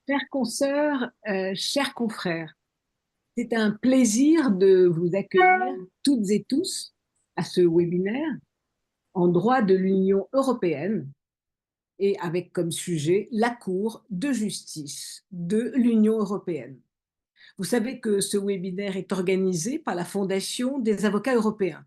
Chers consoeurs, chers confrères, c'est un plaisir de vous accueillir toutes et tous à ce webinaire en droit de l'Union européenne et avec comme sujet la Cour de justice de l'Union européenne. Vous savez que ce webinaire est organisé par la Fondation des avocats européens.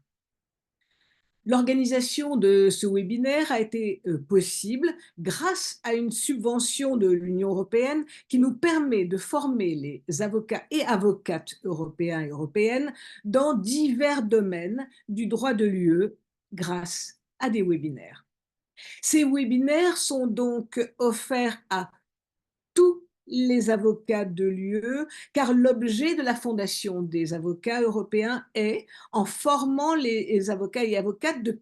L'organisation de ce webinaire a été possible grâce à une subvention de l'Union européenne qui nous permet de former les avocats et avocates européens et européennes dans divers domaines du droit de l'UE grâce à des webinaires. Ces webinaires sont donc offerts à tous les avocats de l'UE, car l'objet de la Fondation des avocats européens est, en formant les avocats et avocates, de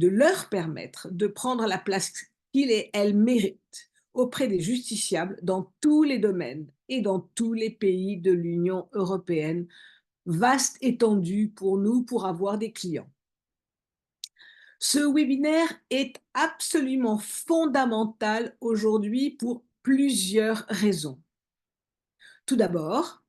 leur permettre de prendre la place qu'ils et elles méritent auprès des justiciables dans tous les domaines et dans tous les pays de l'Union européenne, vaste étendue pour nous pour avoir des clients. Ce webinaire est absolument fondamental aujourd'hui pour plusieurs raisons. Tout d'abord,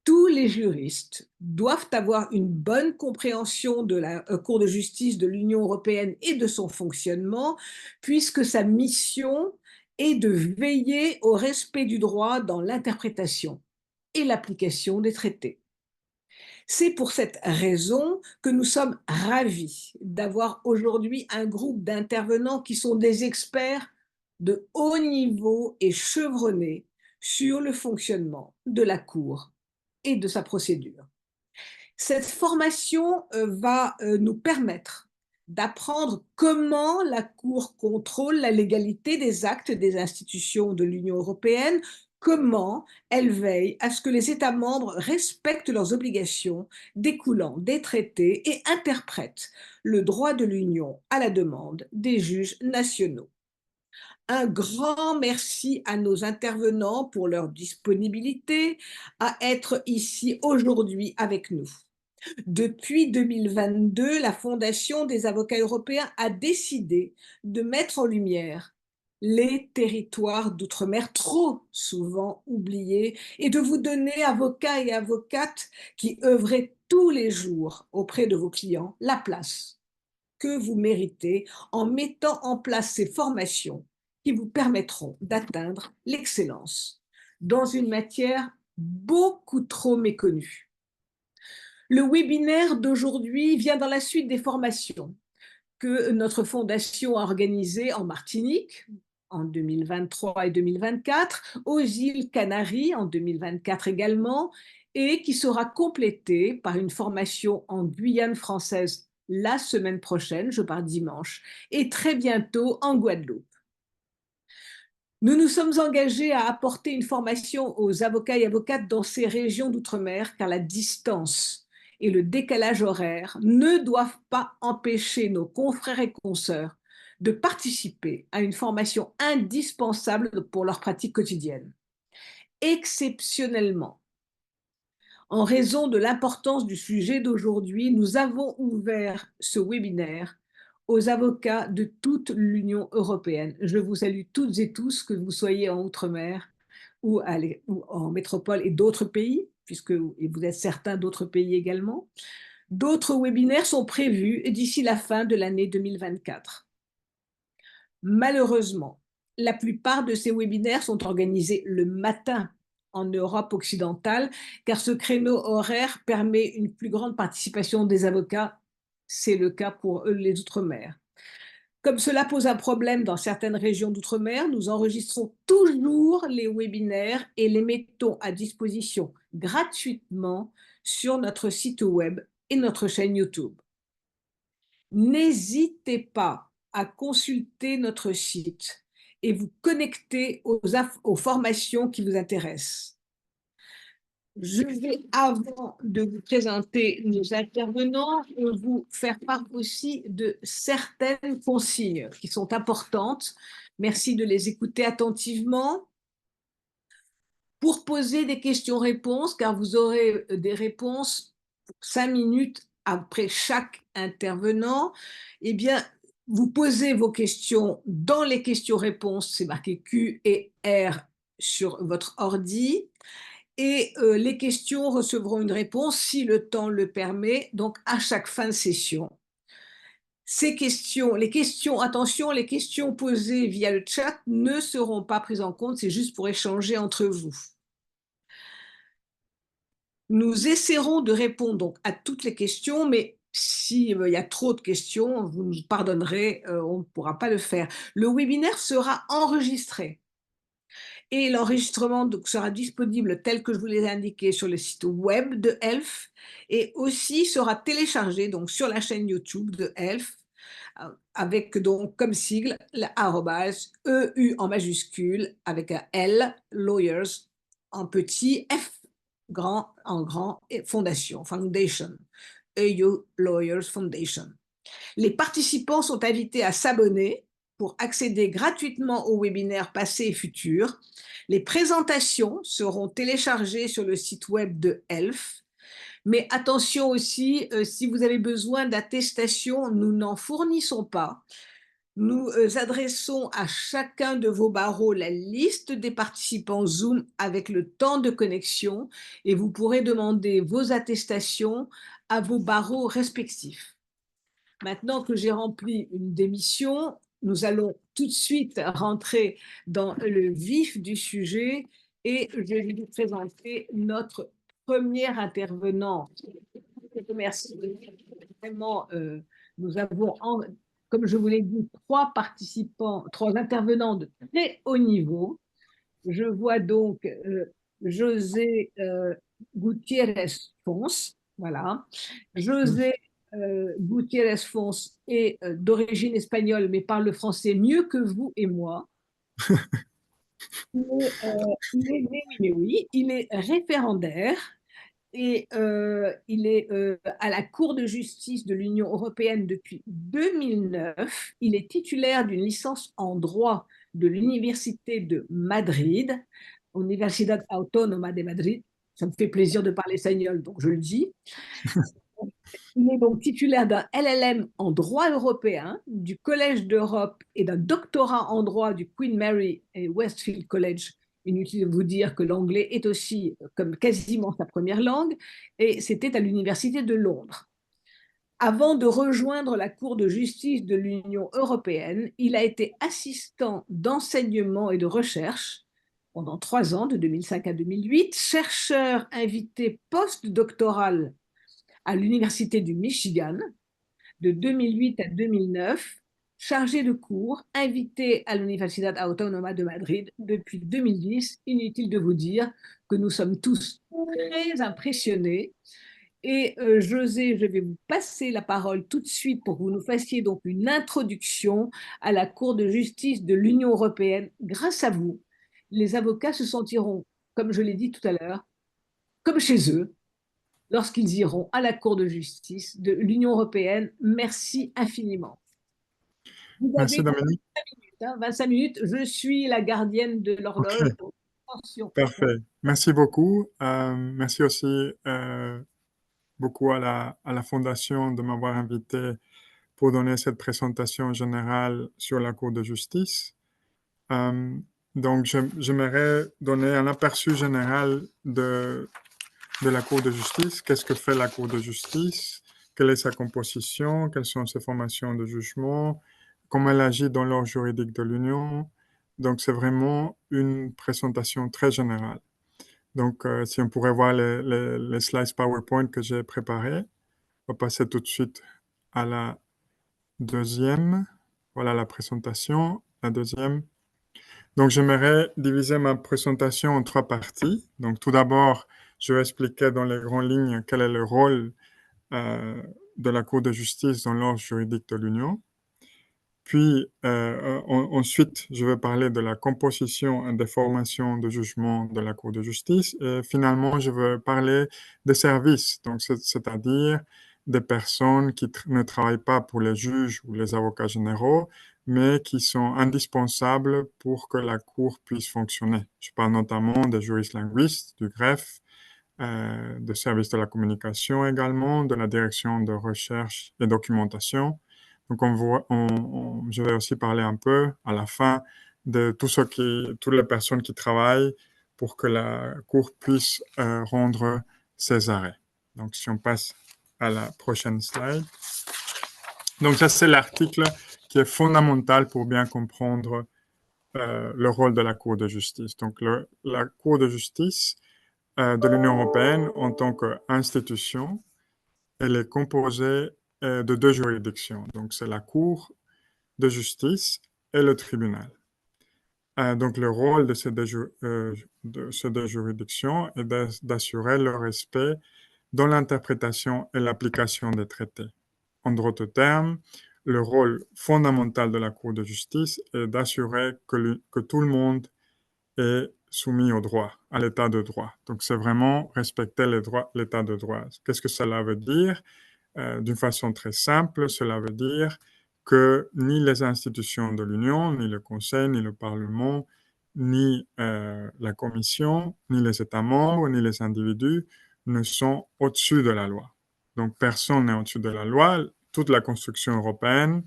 tous les juristes doivent avoir une bonne compréhension de la Cour de justice de l'Union européenne et de son fonctionnement, puisque sa mission est de veiller au respect du droit dans l'interprétation et l'application des traités. C'est pour cette raison que nous sommes ravis d'avoir aujourd'hui un groupe d'intervenants qui sont des experts de haut niveau et chevronnés sur le fonctionnement de la Cour et de sa procédure. Cette formation va nous permettre d'apprendre comment la Cour contrôle la légalité des actes des institutions de l'Union européenne, comment elle veille à ce que les États membres respectent leurs obligations découlant des traités et interprètent le droit de l'Union à la demande des juges nationaux. Un grand merci à nos intervenants pour leur disponibilité à être ici aujourd'hui avec nous. Depuis 2022, la Fondation des avocats européens a décidé de mettre en lumière les territoires d'outre-mer trop souvent oubliés et de vous donner, avocats et avocates qui œuvrez tous les jours auprès de vos clients, la place que vous méritez en mettant en place ces formations qui vous permettront d'atteindre l'excellence dans une matière beaucoup trop méconnue. Le webinaire d'aujourd'hui vient dans la suite des formations que notre fondation a organisées en Martinique en 2023 et 2024, aux îles Canaries en 2024 également, et qui sera complétée par une formation en Guyane française la semaine prochaine, je pars dimanche, et très bientôt en Guadeloupe. Nous nous sommes engagés à apporter une formation aux avocats et avocates dans ces régions d'outre-mer, car la distance et le décalage horaire ne doivent pas empêcher nos confrères et consoeurs de participer à une formation indispensable pour leur pratique quotidienne. Exceptionnellement, en raison de l'importance du sujet d'aujourd'hui, nous avons ouvert ce webinaire aux avocats de toute l'Union européenne. Je vous salue toutes et tous, que vous soyez en Outre-mer ou en métropole et d'autres pays, puisque vous êtes certains d'autres pays également. D'autres webinaires sont prévus d'ici la fin de l'année 2024. Malheureusement, la plupart de ces webinaires sont organisés le matin en Europe occidentale, car ce créneau horaire permet une plus grande participation des avocats. C'est le cas pour eux, les Outre-mer. Comme cela pose un problème dans certaines régions d'outre-mer, nous enregistrons toujours les webinaires et les mettons à disposition gratuitement sur notre site web et notre chaîne YouTube. N'hésitez pas à consulter notre site et vous connecter aux formations qui vous intéressent. Je vais, avant de vous présenter nos intervenants, vous faire part aussi de certaines consignes qui sont importantes. Merci de les écouter attentivement. Pour poser des questions-réponses, car vous aurez des réponses pour 5 minutes après chaque intervenant, eh bien, vous posez vos questions dans les questions-réponses, c'est marqué Q et R sur votre ordi et les questions recevront une réponse si le temps le permet, donc à chaque fin de session. Attention, les questions posées via le chat ne seront pas prises en compte, c'est juste pour échanger entre vous. Nous essaierons de répondre donc à toutes les questions, mais si, il y a trop de questions, vous nous pardonnerez, on ne pourra pas le faire. Le webinaire sera enregistré et l'enregistrement donc sera disponible tel que je vous l'ai indiqué sur le site web de Elf et aussi sera téléchargé donc sur la chaîne YouTube de Elf, avec donc comme sigle la arrobase EU en majuscule avec un L, lawyers en petit, F grand en grand et fondation, foundation, EU Lawyers Foundation. Les participants sont invités à s'abonner pour accéder gratuitement aux webinaires passés et futurs. Les présentations seront téléchargées sur le site web de Elf. Mais attention aussi, si vous avez besoin d'attestation, nous n'en fournissons pas. Nous adressons à chacun de vos barreaux la liste des participants Zoom avec le temps de connexion et vous pourrez demander vos attestations à vos barreaux respectifs. Maintenant que j'ai rempli une démission, nous allons tout de suite rentrer dans le vif du sujet et je vais vous présenter notre premier intervenant. Merci. Vraiment, nous avons, comme je vous l'ai dit, trois intervenants de très haut niveau. Je vois donc José Gutiérrez Fons, voilà. José Gutiérrez Fons est d'origine espagnole, mais parle le français mieux que vous et moi. Il est référendaire et il est à la Cour de justice de l'Union européenne depuis 2009. Il est titulaire d'une licence en droit de l'Université de Madrid, Universidad Autónoma de Madrid. Ça me fait plaisir de parler espagnol, donc je le dis. Il est donc titulaire d'un LLM en droit européen du Collège d'Europe et d'un doctorat en droit du Queen Mary et Westfield College. Inutile de vous dire que l'anglais est aussi comme quasiment sa première langue, et c'était à l'Université de Londres. Avant de rejoindre la Cour de justice de l'Union européenne, il a été assistant d'enseignement et de recherche pendant 3 ans, de 2005 à 2008, chercheur invité postdoctoral à l'Université du Michigan de 2008 à 2009, chargé de cours, invité à l'Universidad Autónoma de Madrid depuis 2010. Inutile de vous dire que nous sommes tous très impressionnés. Et José, je vais vous passer la parole tout de suite pour que vous nous fassiez donc une introduction à la Cour de justice de l'Union européenne. Grâce à vous, les avocats se sentiront, comme je l'ai dit tout à l'heure, comme chez eux, lorsqu'ils iront à la Cour de justice de l'Union européenne. Merci infiniment. Vous Merci, avez Dominique. 25 minutes. Je suis la gardienne de l'horloge. OK, Attention. parfait. Merci beaucoup. Merci aussi beaucoup à la Fondation de m'avoir invité pour donner cette présentation générale sur la Cour de justice. Euh, donc, j'aimerais donner un aperçu général de la Cour de justice. Qu'est-ce que fait la Cour de justice? Quelle est sa composition? Quelles sont ses formations de jugement? Comment elle agit dans l'ordre juridique de l'Union? Donc, c'est vraiment une présentation très générale. Donc, si on pourrait voir les slides PowerPoint que j'ai préparés, on va passer tout de suite à la deuxième. Voilà la présentation, la deuxième. Donc, j'aimerais diviser ma présentation en 3 parties. Donc, tout d'abord, je vais expliquer dans les grandes lignes quel est le rôle euh, de la Cour de justice dans l'ordre juridique de l'Union. Puis, ensuite, je vais parler de la composition et des formations de jugement de la Cour de justice. Et finalement, je vais parler des services, donc c'est-à-dire des personnes qui ne travaillent pas pour les juges ou les avocats généraux, mais qui sont indispensables pour que la Cour puisse fonctionner. Je parle notamment des juristes linguistes, du greffe, des services de la communication également, de la direction de recherche et documentation. Donc, je vais aussi parler un peu à la fin de toutes les personnes qui travaillent pour que la Cour puisse rendre ses arrêts. Donc, si on passe à la prochaine slide. Donc, ça, c'est l'article qui est fondamental pour bien comprendre le rôle de la Cour de justice. Donc, la Cour de justice de l'Union européenne en tant qu'institution, elle est composée de deux juridictions. Donc, c'est la Cour de justice et le tribunal. Donc, le rôle de ces deux juridictions est d'assurer le respect dans l'interprétation et l'application des traités. En d'autres termes, le rôle fondamental de la Cour de justice est d'assurer que tout le monde est soumis au droit, à l'état de droit. Donc, c'est vraiment respecter l'état de droit. Qu'est-ce que cela veut dire? D'une façon très simple, cela veut dire que ni les institutions de l'Union, ni le Conseil, ni le Parlement, ni la Commission, ni les États membres, ni les individus ne sont au-dessus de la loi. Donc, personne n'est au-dessus de la loi. Toute la construction européenne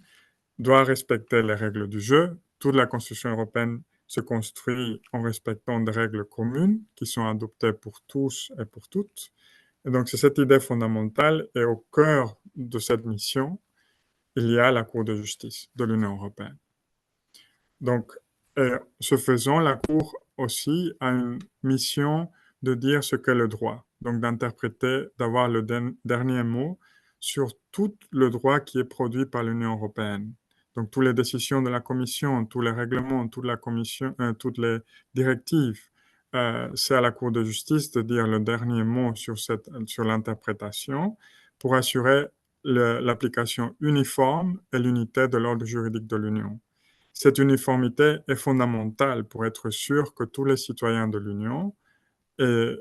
doit respecter les règles du jeu. Toute la construction européenne se construit en respectant des règles communes qui sont adoptées pour tous et pour toutes. Et donc, c'est cette idée fondamentale et au cœur de cette mission, il y a la Cour de justice de l'Union européenne. Donc, ce faisant, la Cour aussi a une mission de dire ce qu'est le droit, donc d'interpréter, d'avoir le dernier mot sur tout le droit qui est produit par l'Union européenne. Donc, toutes les décisions de la Commission, tous les règlements, toutes les directives, c'est à la Cour de justice de dire le dernier mot sur l'interprétation pour assurer l'application uniforme et l'unité de l'ordre juridique de l'Union. Cette uniformité est fondamentale pour être sûr que tous les citoyens de l'Union et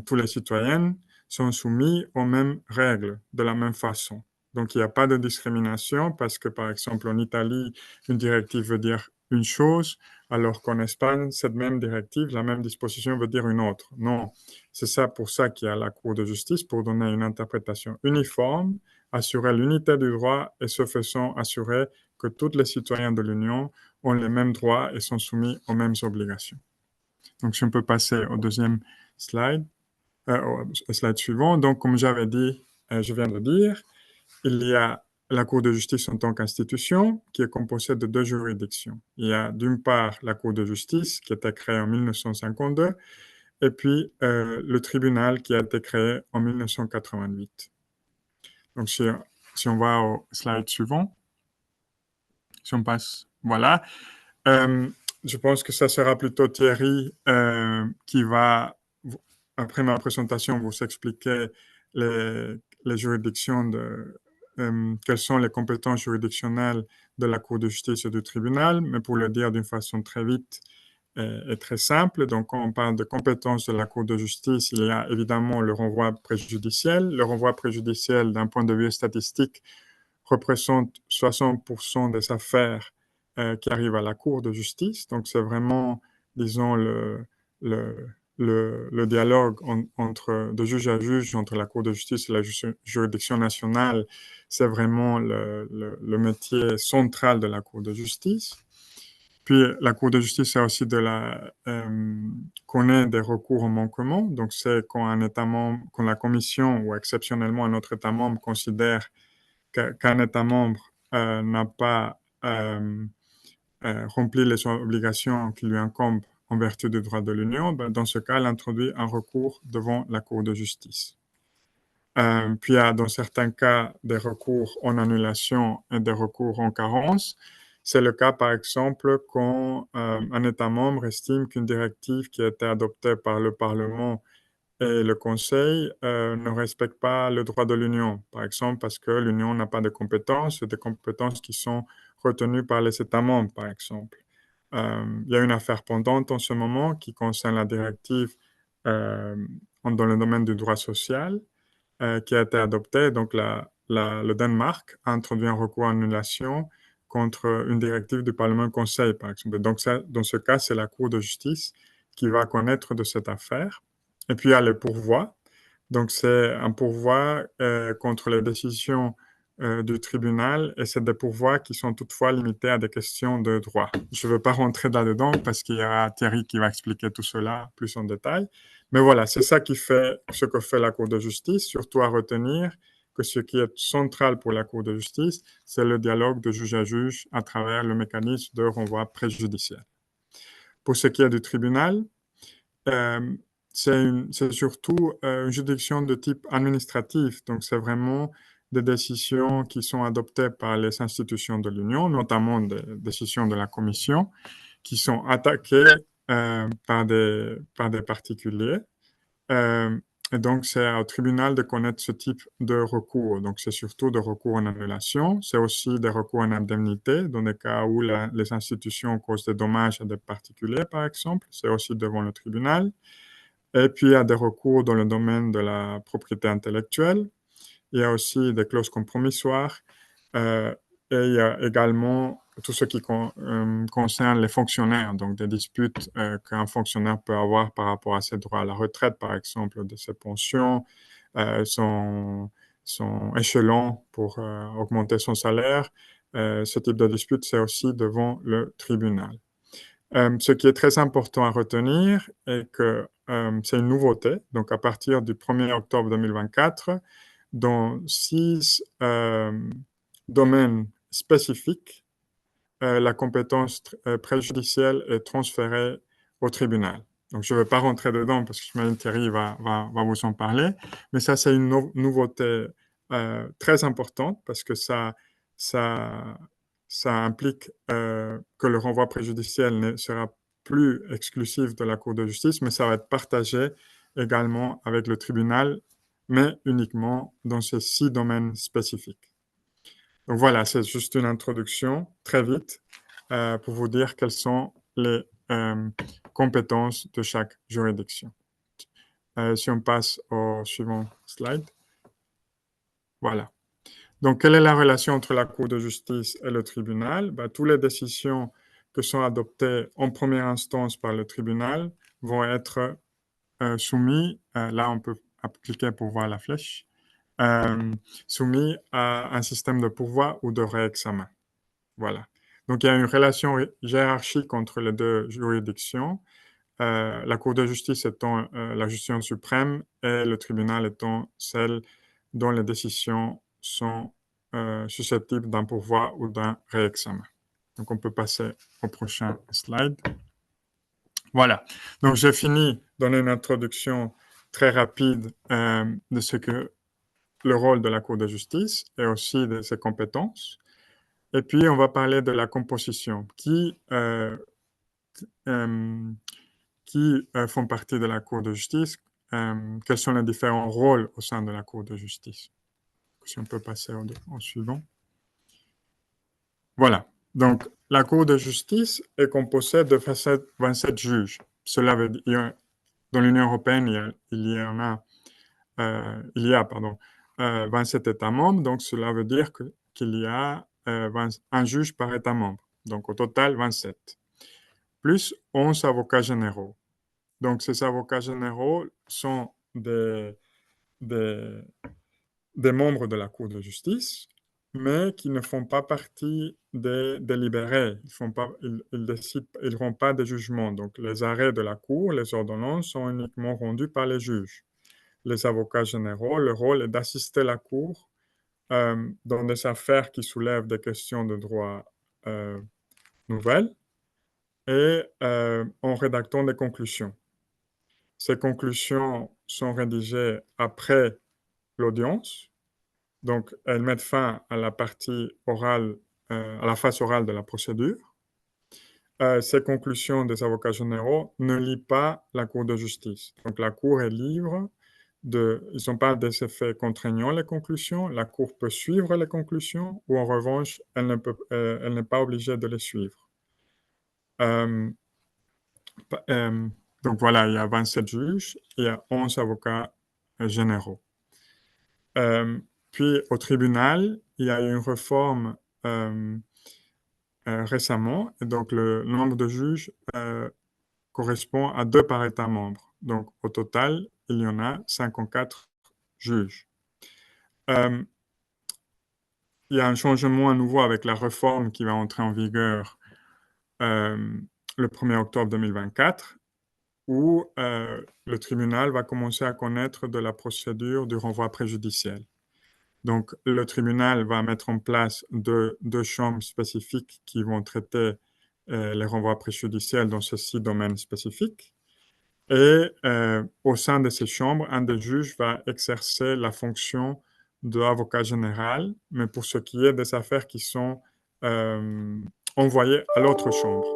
tous les citoyennes sont soumis aux mêmes règles de la même façon. Donc, il n'y a pas de discrimination parce que, par exemple, en Italie, une directive veut dire une chose, alors qu'en Espagne, cette même directive, la même disposition veut dire une autre. Non, c'est ça pour ça qu'il y a la Cour de justice, pour donner une interprétation uniforme, assurer l'unité du droit et ce faisant assurer que tous les citoyens de l'Union ont les mêmes droits et sont soumis aux mêmes obligations. Donc, si on peut passer au deuxième slide, au slide suivant. Donc, comme j'avais dit, je viens de dire, il y a la Cour de justice en tant qu'institution qui est composée de deux juridictions. Il y a d'une part la Cour de justice qui a été créée en 1952 et puis le tribunal qui a été créé en 1988. Donc, si on va au slide suivant, si on passe, voilà. Je pense que ça sera plutôt Thierry qui va, après ma présentation, vous expliquer les juridictions quelles sont les compétences juridictionnelles de la Cour de justice et du tribunal, mais pour le dire d'une façon très vite et très simple. Donc, quand on parle de compétences de la Cour de justice, il y a évidemment le renvoi préjudiciel. Le renvoi préjudiciel, d'un point de vue statistique, représente 60% des affaires qui arrivent à la Cour de justice. Donc, c'est vraiment, disons, le dialogue de juge à juge entre la Cour de justice et la juridiction nationale. C'est vraiment le métier central de la Cour de justice. Puis, la Cour de justice a aussi connaît des recours au manquement. Donc, c'est quand un État membre, quand la Commission ou exceptionnellement un autre État membre considère qu'un État membre n'a pas rempli les obligations qui lui incombent en vertu du droit de l'Union, ben, dans ce cas, elle introduit un recours devant la Cour de justice. Puis il y a dans certains cas des recours en annulation et des recours en carence. C'est le cas, par exemple, quand un État membre estime qu'une directive qui a été adoptée par le Parlement et le Conseil ne respecte pas le droit de l'Union, par exemple parce que l'Union n'a pas de compétences, des compétences qui sont retenues par les États membres, par exemple. Il y a une affaire pendante en ce moment qui concerne la directive dans le domaine du droit social qui a été adoptée. Donc, le Danemark a introduit un recours à annulation contre une directive du Parlement et du Conseil, par exemple. Donc, dans ce cas, c'est la Cour de justice qui va connaître de cette affaire. Et puis, il y a le pourvoi. Donc, c'est un pourvoi contre les décisions du tribunal et c'est des pouvoirs qui sont toutefois limités à des questions de droit. Je ne veux pas rentrer là-dedans parce qu'il y aura Thierry qui va expliquer tout cela plus en détail. Mais voilà, c'est ça qui fait ce que fait la Cour de justice, surtout à retenir que ce qui est central pour la Cour de justice, c'est le dialogue de juge à juge à travers le mécanisme de renvoi préjudiciel. Pour ce qui est du tribunal, euh, c'est surtout une juridiction de type administratif. Donc, c'est vraiment des décisions qui sont adoptées par les institutions de l'Union, notamment des décisions de la Commission, qui sont attaquées par des particuliers. Et donc, c'est au tribunal de connaître ce type de recours. Donc, c'est surtout des recours en annulation. C'est aussi des recours en indemnité, dans des cas où les institutions causent des dommages à des particuliers, par exemple. C'est aussi devant le tribunal. Et puis, il y a des recours dans le domaine de la propriété intellectuelle. Il y a aussi des clauses compromissoires. Euh, et il y a également tout ce qui concerne les fonctionnaires, donc des disputes qu'un fonctionnaire peut avoir par rapport à ses droits à la retraite, par exemple, de ses pensions, son échelon pour augmenter son salaire. Ce type de dispute, c'est aussi devant le tribunal. Ce qui est très important à retenir est que c'est une nouveauté. Donc, à partir du 1er octobre 2024, dans 6 domaines spécifiques, la compétence préjudicielle est transférée au tribunal. Donc, je ne vais pas rentrer dedans parce que j'imagine Thierry va vous en parler. Mais ça, c'est une nouveauté très importante parce que ça, ça implique que le renvoi préjudiciel ne sera plus exclusif de la Cour de justice, mais ça va être partagé également avec le tribunal, mais uniquement dans ces 6 domaines spécifiques. Donc voilà, c'est juste une introduction, très vite, pour vous dire quelles sont les compétences de chaque juridiction. Si on passe au suivant slide. Voilà. Donc, quelle est la relation entre la Cour de justice et le tribunal? Toutes les décisions que sont adoptées en première instance par le tribunal vont être soumises, là on peut cliquer pour voir la flèche, soumis à un système de pourvoi ou de réexamen. Voilà. Donc, il y a une relation hiérarchique entre les deux juridictions, la Cour de justice étant la juridiction suprême et le tribunal étant celle dont les décisions sont susceptibles d'un pourvoi ou d'un réexamen. Donc, on peut passer au prochain slide. Voilà. Donc, j'ai fini de donner une introduction très rapide de ce que le rôle de la Cour de justice et aussi de ses compétences. Et puis, on va parler de la composition qui font partie de la Cour de justice. Quels sont les différents rôles au sein de la Cour de justice? Si on peut passer au suivant. Voilà. Donc, la Cour de justice est composée de 27 juges. Cela veut dire, dans l'Union européenne, il y a 27 États membres. Donc, cela veut dire qu'il y a un juge par État membre. Donc, au total, 27. Plus 11 avocats généraux. Donc, ces avocats généraux sont des membres de la Cour de justice, mais qui ne font pas partie des délibérés. Ils ne rendent pas de jugement. Donc, les arrêts de la Cour, les ordonnances sont uniquement rendus par les juges. Les avocats généraux, leur rôle est d'assister la Cour dans des affaires qui soulèvent des questions de droit nouvelles et en rédactant des conclusions. Ces conclusions sont rédigées après l'audience. Donc, elles mettent fin à la partie orale, à la phase orale de la procédure. Ces conclusions des avocats généraux ne lient pas la Cour de justice. Donc, la Cour est libre ils n'ont pas des effets contraignants, les conclusions. La Cour peut suivre les conclusions ou en revanche, elle n'est pas obligée de les suivre. Donc voilà, il y a 27 juges, il y a 11 avocats généraux. Puis au tribunal, il y a eu une réforme récemment, et donc le nombre de juges correspond à 2 par État membre. Donc au total, il y en a 54 juges. il y a un changement à nouveau avec la réforme qui va entrer en vigueur le 1er octobre 2024, où le tribunal va commencer à connaître de la procédure du renvoi préjudiciel. Donc, le tribunal va mettre en place deux chambres spécifiques qui vont traiter les renvois préjudiciels dans ces 6 domaines spécifiques. Et au sein de ces chambres, un des juges va exercer la fonction d'avocat général, mais pour ce qui est des affaires qui sont envoyées à l'autre chambre.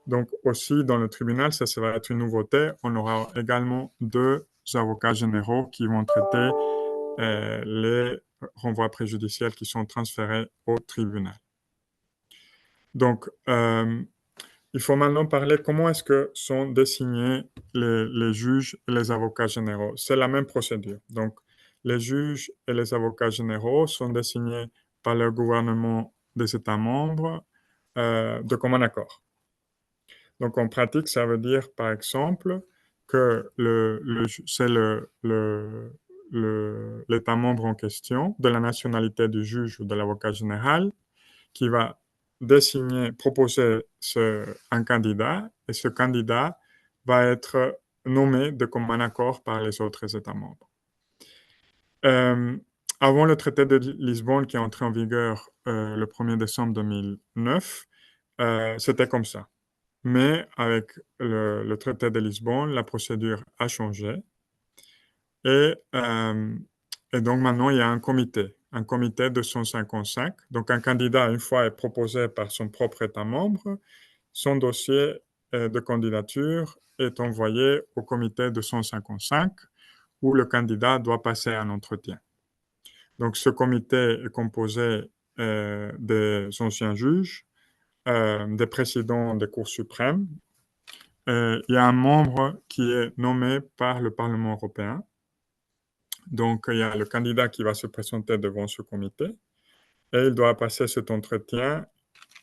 Donc aussi dans le tribunal, ça va être une nouveauté, on aura également 2 avocats généraux qui vont traiter les renvois préjudiciels qui sont transférés au tribunal. Donc, il faut maintenant parler comment est-ce que sont désignés les juges et les avocats généraux. C'est la même procédure. Donc, les juges et les avocats généraux sont désignés par le gouvernement des États membres de commun accord. Donc, en pratique, ça veut dire, par exemple, que c'est l'État membre en question, de la nationalité du juge ou de l'avocat général, qui va proposer un candidat, et ce candidat va être nommé de commun accord par les autres États membres. Avant le traité de Lisbonne qui est entré en vigueur le 1er décembre 2009, c'était comme ça. Mais avec le traité de Lisbonne, la procédure a changé. Et donc maintenant, il y a un comité de 155. Donc un candidat, une fois est proposé par son propre État membre, son dossier de candidature est envoyé au comité de 155 où le candidat doit passer un entretien. Donc ce comité est composé des anciens juges, des présidents des cours suprêmes. Il y a un membre qui est nommé par le Parlement européen. Donc, il y a le candidat qui va se présenter devant ce comité et il doit passer cet entretien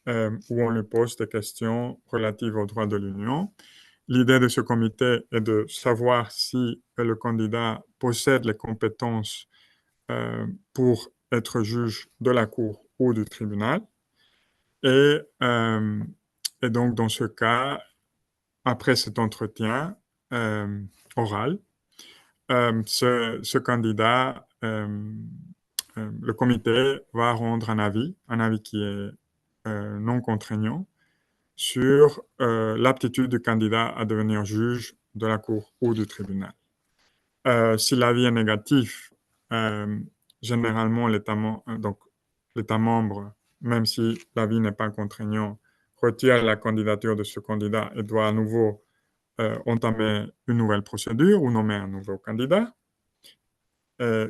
où on lui pose des questions relatives aux droits de l'Union. L'idée de ce comité est de savoir si le candidat possède les compétences pour être juge de la Cour ou du tribunal. Et donc, dans ce cas, après cet entretien oral, ce candidat, le comité va rendre un avis qui est non contraignant, sur l'aptitude du candidat à devenir juge de la Cour ou du tribunal. Si l'avis est négatif, généralement l'État membre, même si l'avis n'est pas contraignant, retire la candidature de ce candidat et doit à nouveau entamer une nouvelle procédure ou nommer un nouveau candidat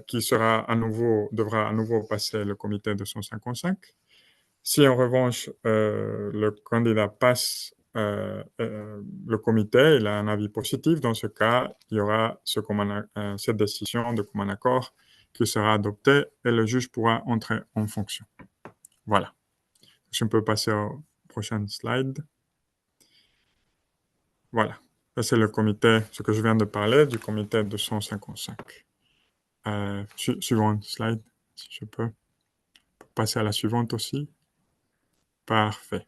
qui devra à nouveau passer le comité de 155. Si en revanche le candidat passe le comité, il a un avis positif, dans ce cas, il y aura cette décision de commun accord qui sera adoptée et le juge pourra entrer en fonction. Voilà. Je peux passer au prochain slide. Voilà. Ça, c'est le comité, ce que je viens de parler, du comité de 155. Suivante slide, si je peux. Passer à la suivante aussi. Parfait.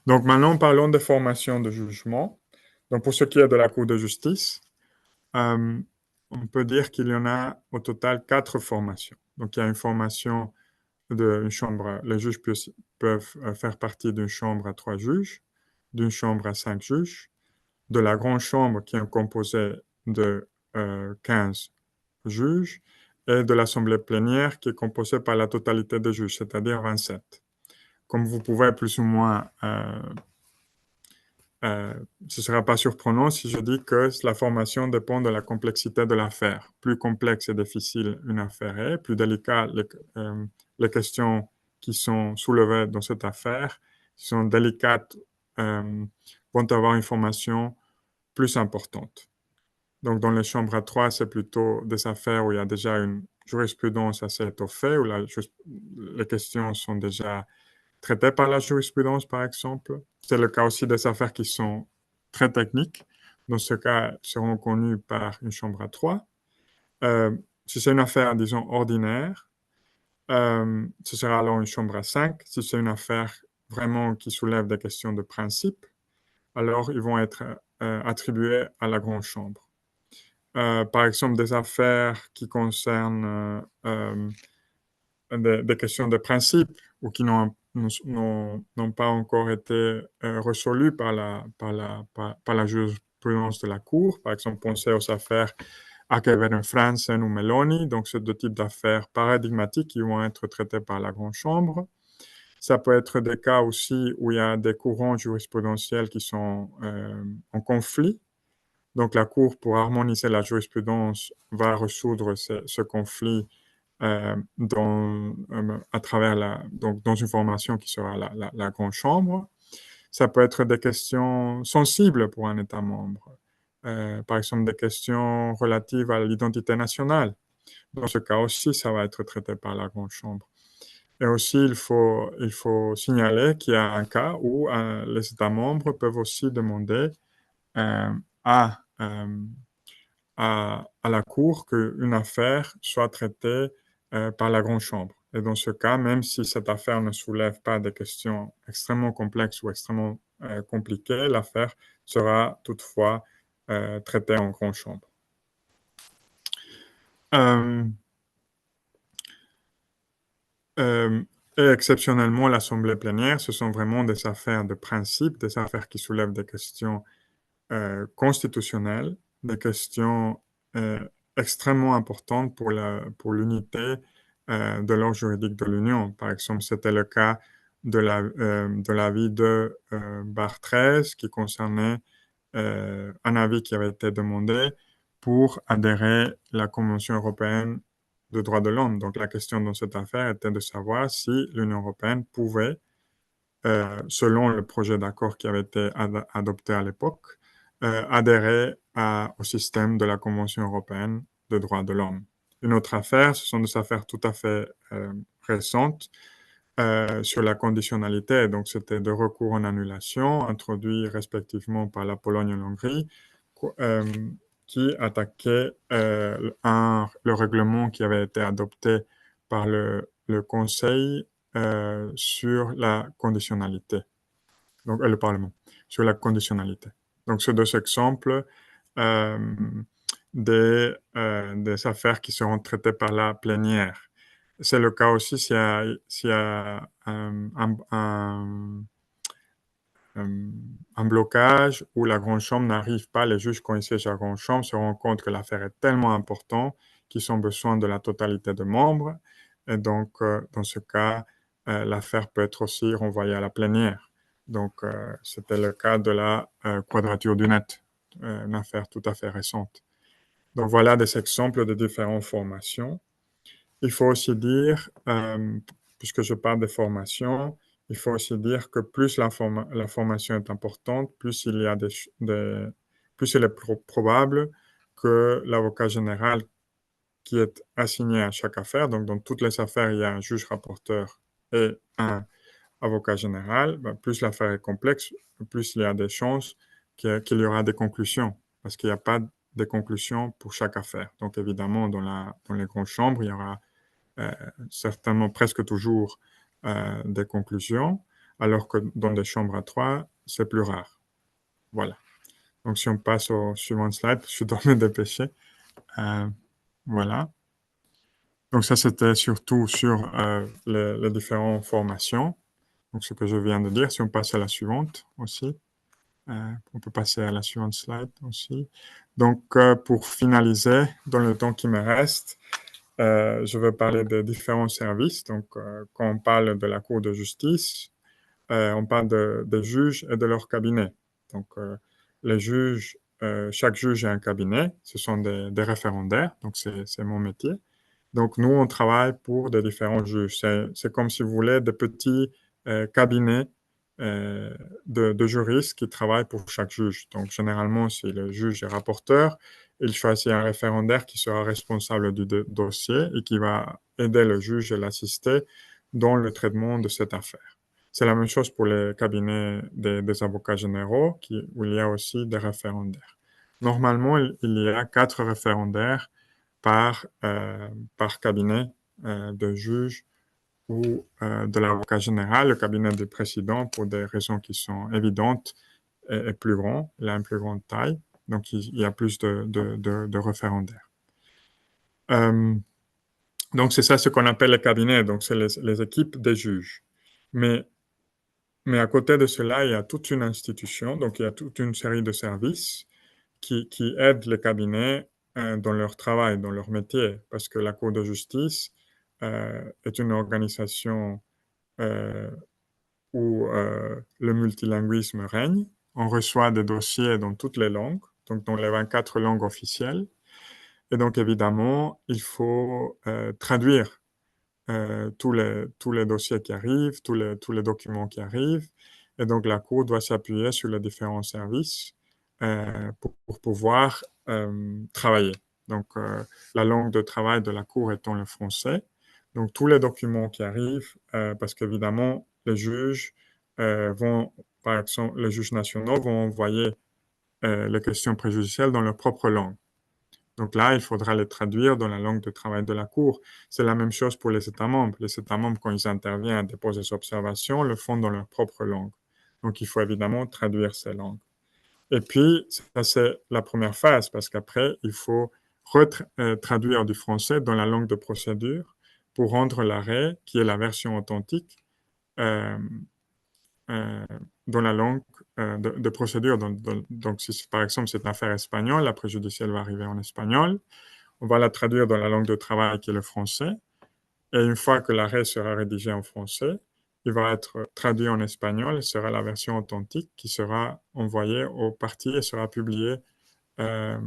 Donc maintenant, parlons des formations de jugement. Donc pour ce qui est de la Cour de justice, on peut dire qu'il y en a au total 4 formations. Donc il y a une formation d'une chambre, les juges peuvent faire partie d'une chambre à 3 juges, d'une chambre à 5 juges, de la grande chambre qui est composée de 15 juges et de l'assemblée plénière qui est composée par la totalité des juges, c'est-à-dire 27. Comme vous pouvez plus ou moins, ce ne sera pas surprenant si je dis que la formation dépend de la complexité de l'affaire. Plus complexe et difficile une affaire est, plus délicat les questions qui sont soulevées dans cette affaire, qui sont délicates, vont avoir une formation plus importante. Donc, dans les chambres à 3, c'est plutôt des affaires où il y a déjà une jurisprudence assez étoffée, où les questions sont déjà traitées par la jurisprudence, par exemple. C'est le cas aussi des affaires qui sont très techniques. Dans ce cas, elles seront connues par une chambre à 3. Si c'est une affaire, disons, ordinaire, Ce sera alors une chambre à 5. Si c'est une affaire vraiment qui soulève des questions de principe, alors ils vont être attribués à la grande chambre. Par exemple, des affaires qui concernent des questions de principe ou qui n'ont pas encore été résolues par la jurisprudence de la Cour. Par exemple, pensez aux affaires Akever Franzen ou Meloni. Donc, c'est deux types d'affaires paradigmatiques qui vont être traitées par la Grande Chambre. Ça peut être des cas aussi où il y a des courants jurisprudentiels qui sont en conflit. Donc, la Cour, pour harmoniser la jurisprudence, va résoudre ce conflit à travers dans une formation qui sera la Grande Chambre. Ça peut être des questions sensibles pour un État membre. Par exemple, des questions relatives à l'identité nationale. Dans ce cas aussi, ça va être traité par la Grande Chambre. Et aussi, il faut signaler qu'il y a un cas où les États membres peuvent aussi demander euh, à, euh, à la Cour qu'une affaire soit traitée par la Grande Chambre. Et dans ce cas, même si cette affaire ne soulève pas des questions extrêmement complexes ou extrêmement compliquées, l'affaire sera toutefois traitée en Grande Chambre. Euh, euh, et exceptionnellement, l'Assemblée plénière, ce sont vraiment des affaires de principe, des affaires qui soulèvent des questions constitutionnelles, des questions euh, extrêmement importantes pour l'unité de l'ordre juridique de l'Union. Par exemple, c'était le cas de l'avis de Bar 13 qui concernait un avis qui avait été demandé pour adhérer à la Convention européenne des droits de l'homme. Donc, la question dans cette affaire était de savoir si l'Union européenne pouvait, selon le projet d'accord qui avait été adopté à l'époque, adhérer au système de la Convention européenne des droits de l'homme. Une autre affaire, ce sont des affaires tout à fait récentes sur la conditionnalité. Donc, c'était de recours en annulation introduits respectivement par la Pologne et l'Hongrie euh, qui attaquaient le règlement qui avait été adopté par le Conseil sur la conditionnalité, donc le Parlement, sur la conditionnalité. Donc, c'est deux exemples euh, des affaires qui seront traitées par la plénière. C'est le cas aussi s'il y a un blocage où la Grande Chambre n'arrive pas, les juges, quand ils siègent à la Grande Chambre, se rendent compte que l'affaire est tellement importante qu'ils ont besoin de la totalité des membres. Et donc, dans ce cas, l'affaire peut être aussi renvoyée à la plénière. Donc, c'était le cas de la quadrature du net, une affaire tout à fait récente. Donc, voilà des exemples de différentes formations. Il faut aussi dire, puisque je parle de formation, il faut aussi dire que plus la formation est importante, plus il y a plus il est probable que l'avocat général qui est assigné à chaque affaire, donc dans toutes les affaires, il y a un juge rapporteur et un avocat général, ben, plus l'affaire est complexe, plus il y a des chances qu'il y aura des conclusions, parce qu'il n'y a pas de conclusions pour chaque affaire. Donc évidemment, dans les grandes chambres, il y aura certainement presque toujours des conclusions, alors que dans des chambres à trois, c'est plus rare. Voilà. Donc, si on passe au suivant slide, je dois me dépêcher. Voilà. Donc, ça, c'était surtout sur les différentes formations. Donc, ce que je viens de dire. Si on passe à la suivante aussi. On peut passer à la suivante slide aussi. Donc, pour finaliser, dans le temps qui me reste, je vais parler des différents services. Donc, quand on parle de la Cour de justice, on parle des juges et de leur cabinet. Donc, les juges, chaque juge a un cabinet. Ce sont des référendaires. Donc, c'est mon métier. Donc, nous, on travaille pour des différents juges. C'est comme si vous voulez des petits cabinets euh, de juristes qui travaillent pour chaque juge. Donc, généralement, si le juge est rapporteur, il choisit un référendaire qui sera responsable du dossier et qui va aider le juge et l'assister dans le traitement de cette affaire. C'est la même chose pour les cabinets des avocats généraux, où il y a aussi des référendaires. Normalement, il y a 4 référendaires par cabinet de juge ou de l'avocat général. Le cabinet du président, pour des raisons qui sont évidentes, est plus grand, il a une plus grande taille, donc il y a plus de référendaires. Donc c'est ça ce qu'on appelle le cabinet, donc c'est les équipes des juges. Mais à côté de cela, il y a toute une institution, donc il y a toute une série de services qui aident les cabinets dans leur travail, dans leur métier, parce que la Cour de justice est une organisation où le multilinguisme règne. On reçoit des dossiers dans toutes les langues, donc dans les 24 langues officielles. Et donc, évidemment, il faut traduire tous les dossiers qui arrivent, tous les documents qui arrivent. Et donc, la Cour doit s'appuyer sur les différents services pour pouvoir travailler. Donc, la langue de travail de la Cour étant le français. Donc, tous les documents qui arrivent, parce qu'évidemment, les juges par exemple, les juges nationaux vont envoyer les questions préjudicielles dans leur propre langue. Donc là, il faudra les traduire dans la langue de travail de la Cour. C'est la même chose pour les États membres. Les États membres, quand ils interviennent, déposent des observations, le font dans leur propre langue. Donc il faut évidemment traduire ces langues. Et puis, ça c'est la première phase, parce qu'après, il faut traduire du français dans la langue de procédure pour rendre l'arrêt, qui est la version authentique, euh, dans la langue de procédure. Donc, si par exemple c'est une affaire espagnole, la préjudicielle va arriver en espagnol. On va la traduire dans la langue de travail qui est le français. Et une fois que l'arrêt sera rédigé en français, il va être traduit en espagnol. Ce sera la version authentique qui sera envoyée aux parties et sera publiée par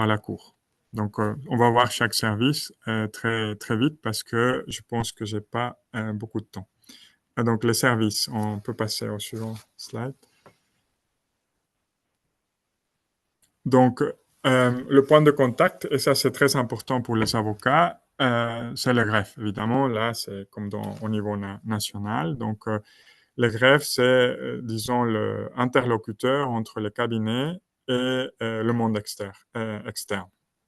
la Cour. Donc, on va voir chaque service très, très vite parce que je pense que je n'ai pas beaucoup de temps. Donc, les services, on peut passer au suivant slide. Donc, le point de contact, et ça c'est très important pour les avocats, c'est le greffe. Évidemment, là c'est comme au niveau national. Donc, le greffe, c'est, disons, l'interlocuteur entre le cabinet et le monde externe.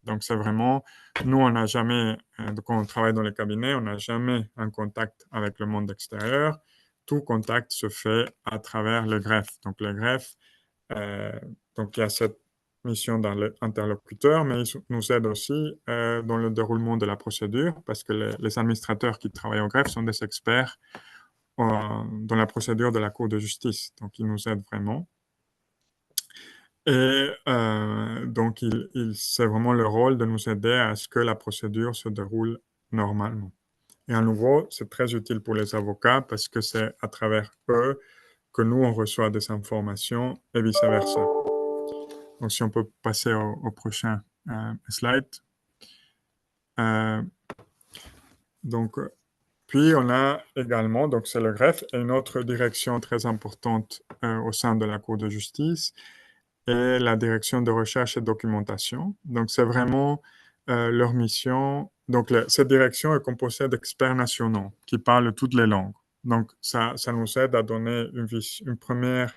Donc, c'est vraiment, nous, on n'a jamais, quand on travaille dans le cabinet, on n'a jamais un contact avec le monde extérieur. Tout contact se fait à travers le greffe. Donc, le greffe, donc il y a cette mission d'interlocuteur, mais il nous aide aussi dans le déroulement de la procédure, parce que les administrateurs qui travaillent au greffe sont des experts dans la procédure de la Cour de justice. Donc, ils nous aident vraiment. Et donc, c'est vraiment le rôle de nous aider à ce que la procédure se déroule normalement. Et à nouveau, c'est très utile pour les avocats parce que c'est à travers eux que nous, on reçoit des informations et vice-versa. Donc, si on peut passer au prochain slide. Donc, puis, on a également, donc c'est le greffe, et une autre direction très importante au sein de la Cour de justice est la direction de recherche et documentation. Donc, c'est vraiment leur mission. Donc, cette direction est composée d'experts nationaux qui parlent toutes les langues. Donc, ça nous aide à donner une première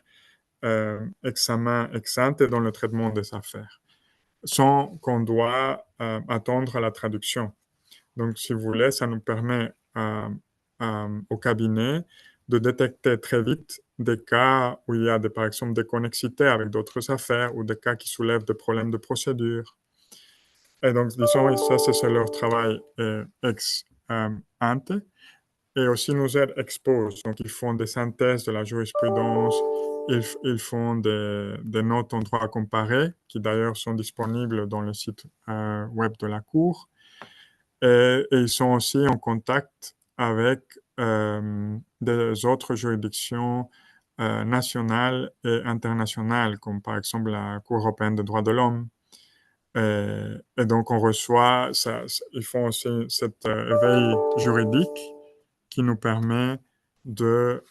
examen ex ante dans le traitement des affaires, sans qu'on doit attendre la traduction. Donc, si vous voulez, ça nous permet au cabinet de détecter très vite des cas où il y a, par exemple, des connexités avec d'autres affaires ou des cas qui soulèvent des problèmes de procédure. Et donc, disons, ça, c'est leur travail ex ante. Et aussi, nous aident ex post. Donc, ils font des synthèses de la jurisprudence. Ils font des notes en droit comparé, qui d'ailleurs sont disponibles dans le site web de la Cour. Et ils sont aussi en contact avec des autres juridictions nationales et internationales, comme par exemple la Cour européenne des droits de l'homme. Et donc, on reçoit, ils font aussi cet éveil juridique qui nous permet de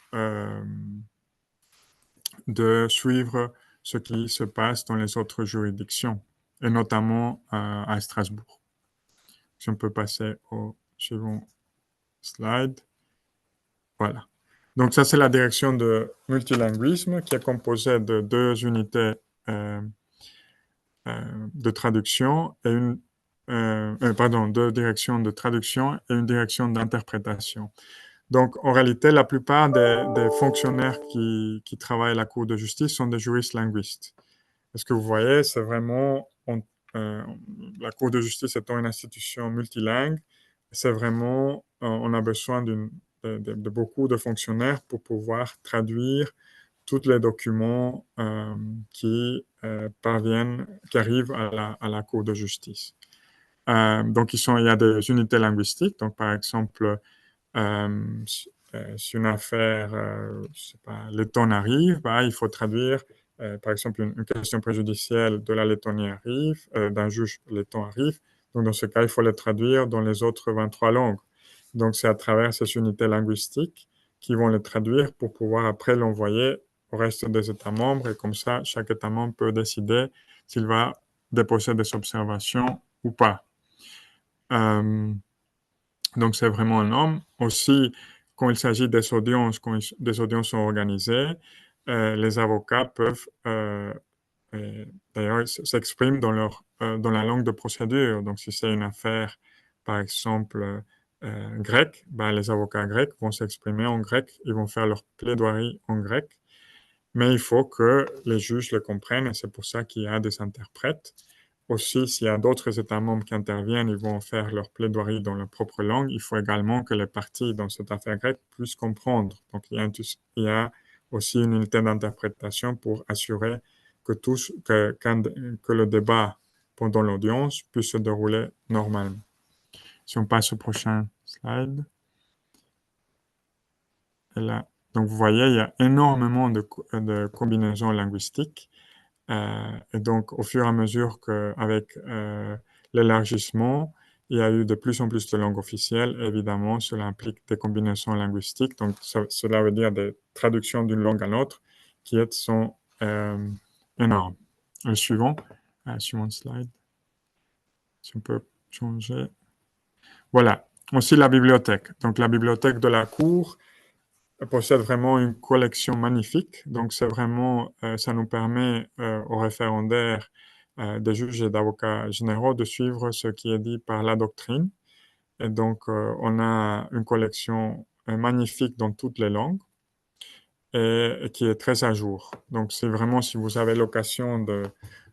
suivre ce qui se passe dans les autres juridictions, et notamment à Strasbourg. Si on peut passer au suivant slide. Voilà. Donc, ça, c'est la direction de multilinguisme qui est composée de 2 unités de traduction et une deux directions de traduction et une direction d'interprétation. Donc, en réalité, la plupart des fonctionnaires qui travaillent à la Cour de justice sont des juristes linguistes. Parce que vous voyez, c'est vraiment, la Cour de justice étant une institution multilingue, c'est vraiment, on a besoin de beaucoup de fonctionnaires pour pouvoir traduire tous les documents qui arrivent à la Cour de justice. Donc, il y a des unités linguistiques. Donc, par exemple, si une affaire, je sais pas, lettonne arrive, bah, il faut traduire, par exemple, une question préjudicielle de la Lettonie arrive, d'un juge letton arrive. Donc, dans ce cas, il faut le traduire dans les autres 23 langues. Donc, c'est à travers ces unités linguistiques qui vont le traduire pour pouvoir après l'envoyer au reste des États membres. Et comme ça, chaque État membre peut décider s'il va déposer des observations ou pas. Donc, c'est vraiment énorme. Aussi, quand il s'agit des audiences, quand des audiences sont organisées, les avocats peuvent d'ailleurs s'exprimer dans la langue de procédure. Donc, si c'est une affaire, par exemple, grecque, ben, les avocats grecs vont s'exprimer en grec, ils vont faire leur plaidoirie en grec, mais il faut que les juges le comprennent et c'est pour ça qu'il y a des interprètes. Aussi, s'il y a d'autres États membres qui interviennent, ils vont faire leur plaidoirie dans leur propre langue. Il faut également que les parties dans cette affaire grecque puissent comprendre. Donc, il y a aussi une unité d'interprétation pour assurer que le débat pendant l'audience puisse se dérouler normalement. Si on passe au prochain slide. Et là, donc, vous voyez, il y a énormément de combinaisons linguistiques. Et donc, au fur et à mesure qu'avec l'élargissement, il y a eu de plus en plus de langues officielles. Évidemment, cela implique des combinaisons linguistiques. Donc, cela veut dire des traductions d'une langue à l'autre qui sont énormes. Le suivant slide. Si on peut changer. Voilà. Aussi la bibliothèque. Donc, la bibliothèque de la Cour possède vraiment une collection magnifique. Donc, c'est vraiment, ça nous permet aux référendaires des juges et d'avocats généraux de suivre ce qui est dit par la doctrine. Et donc, on a une collection magnifique dans toutes les langues et qui est très à jour. Donc, c'est vraiment, si vous avez l'occasion de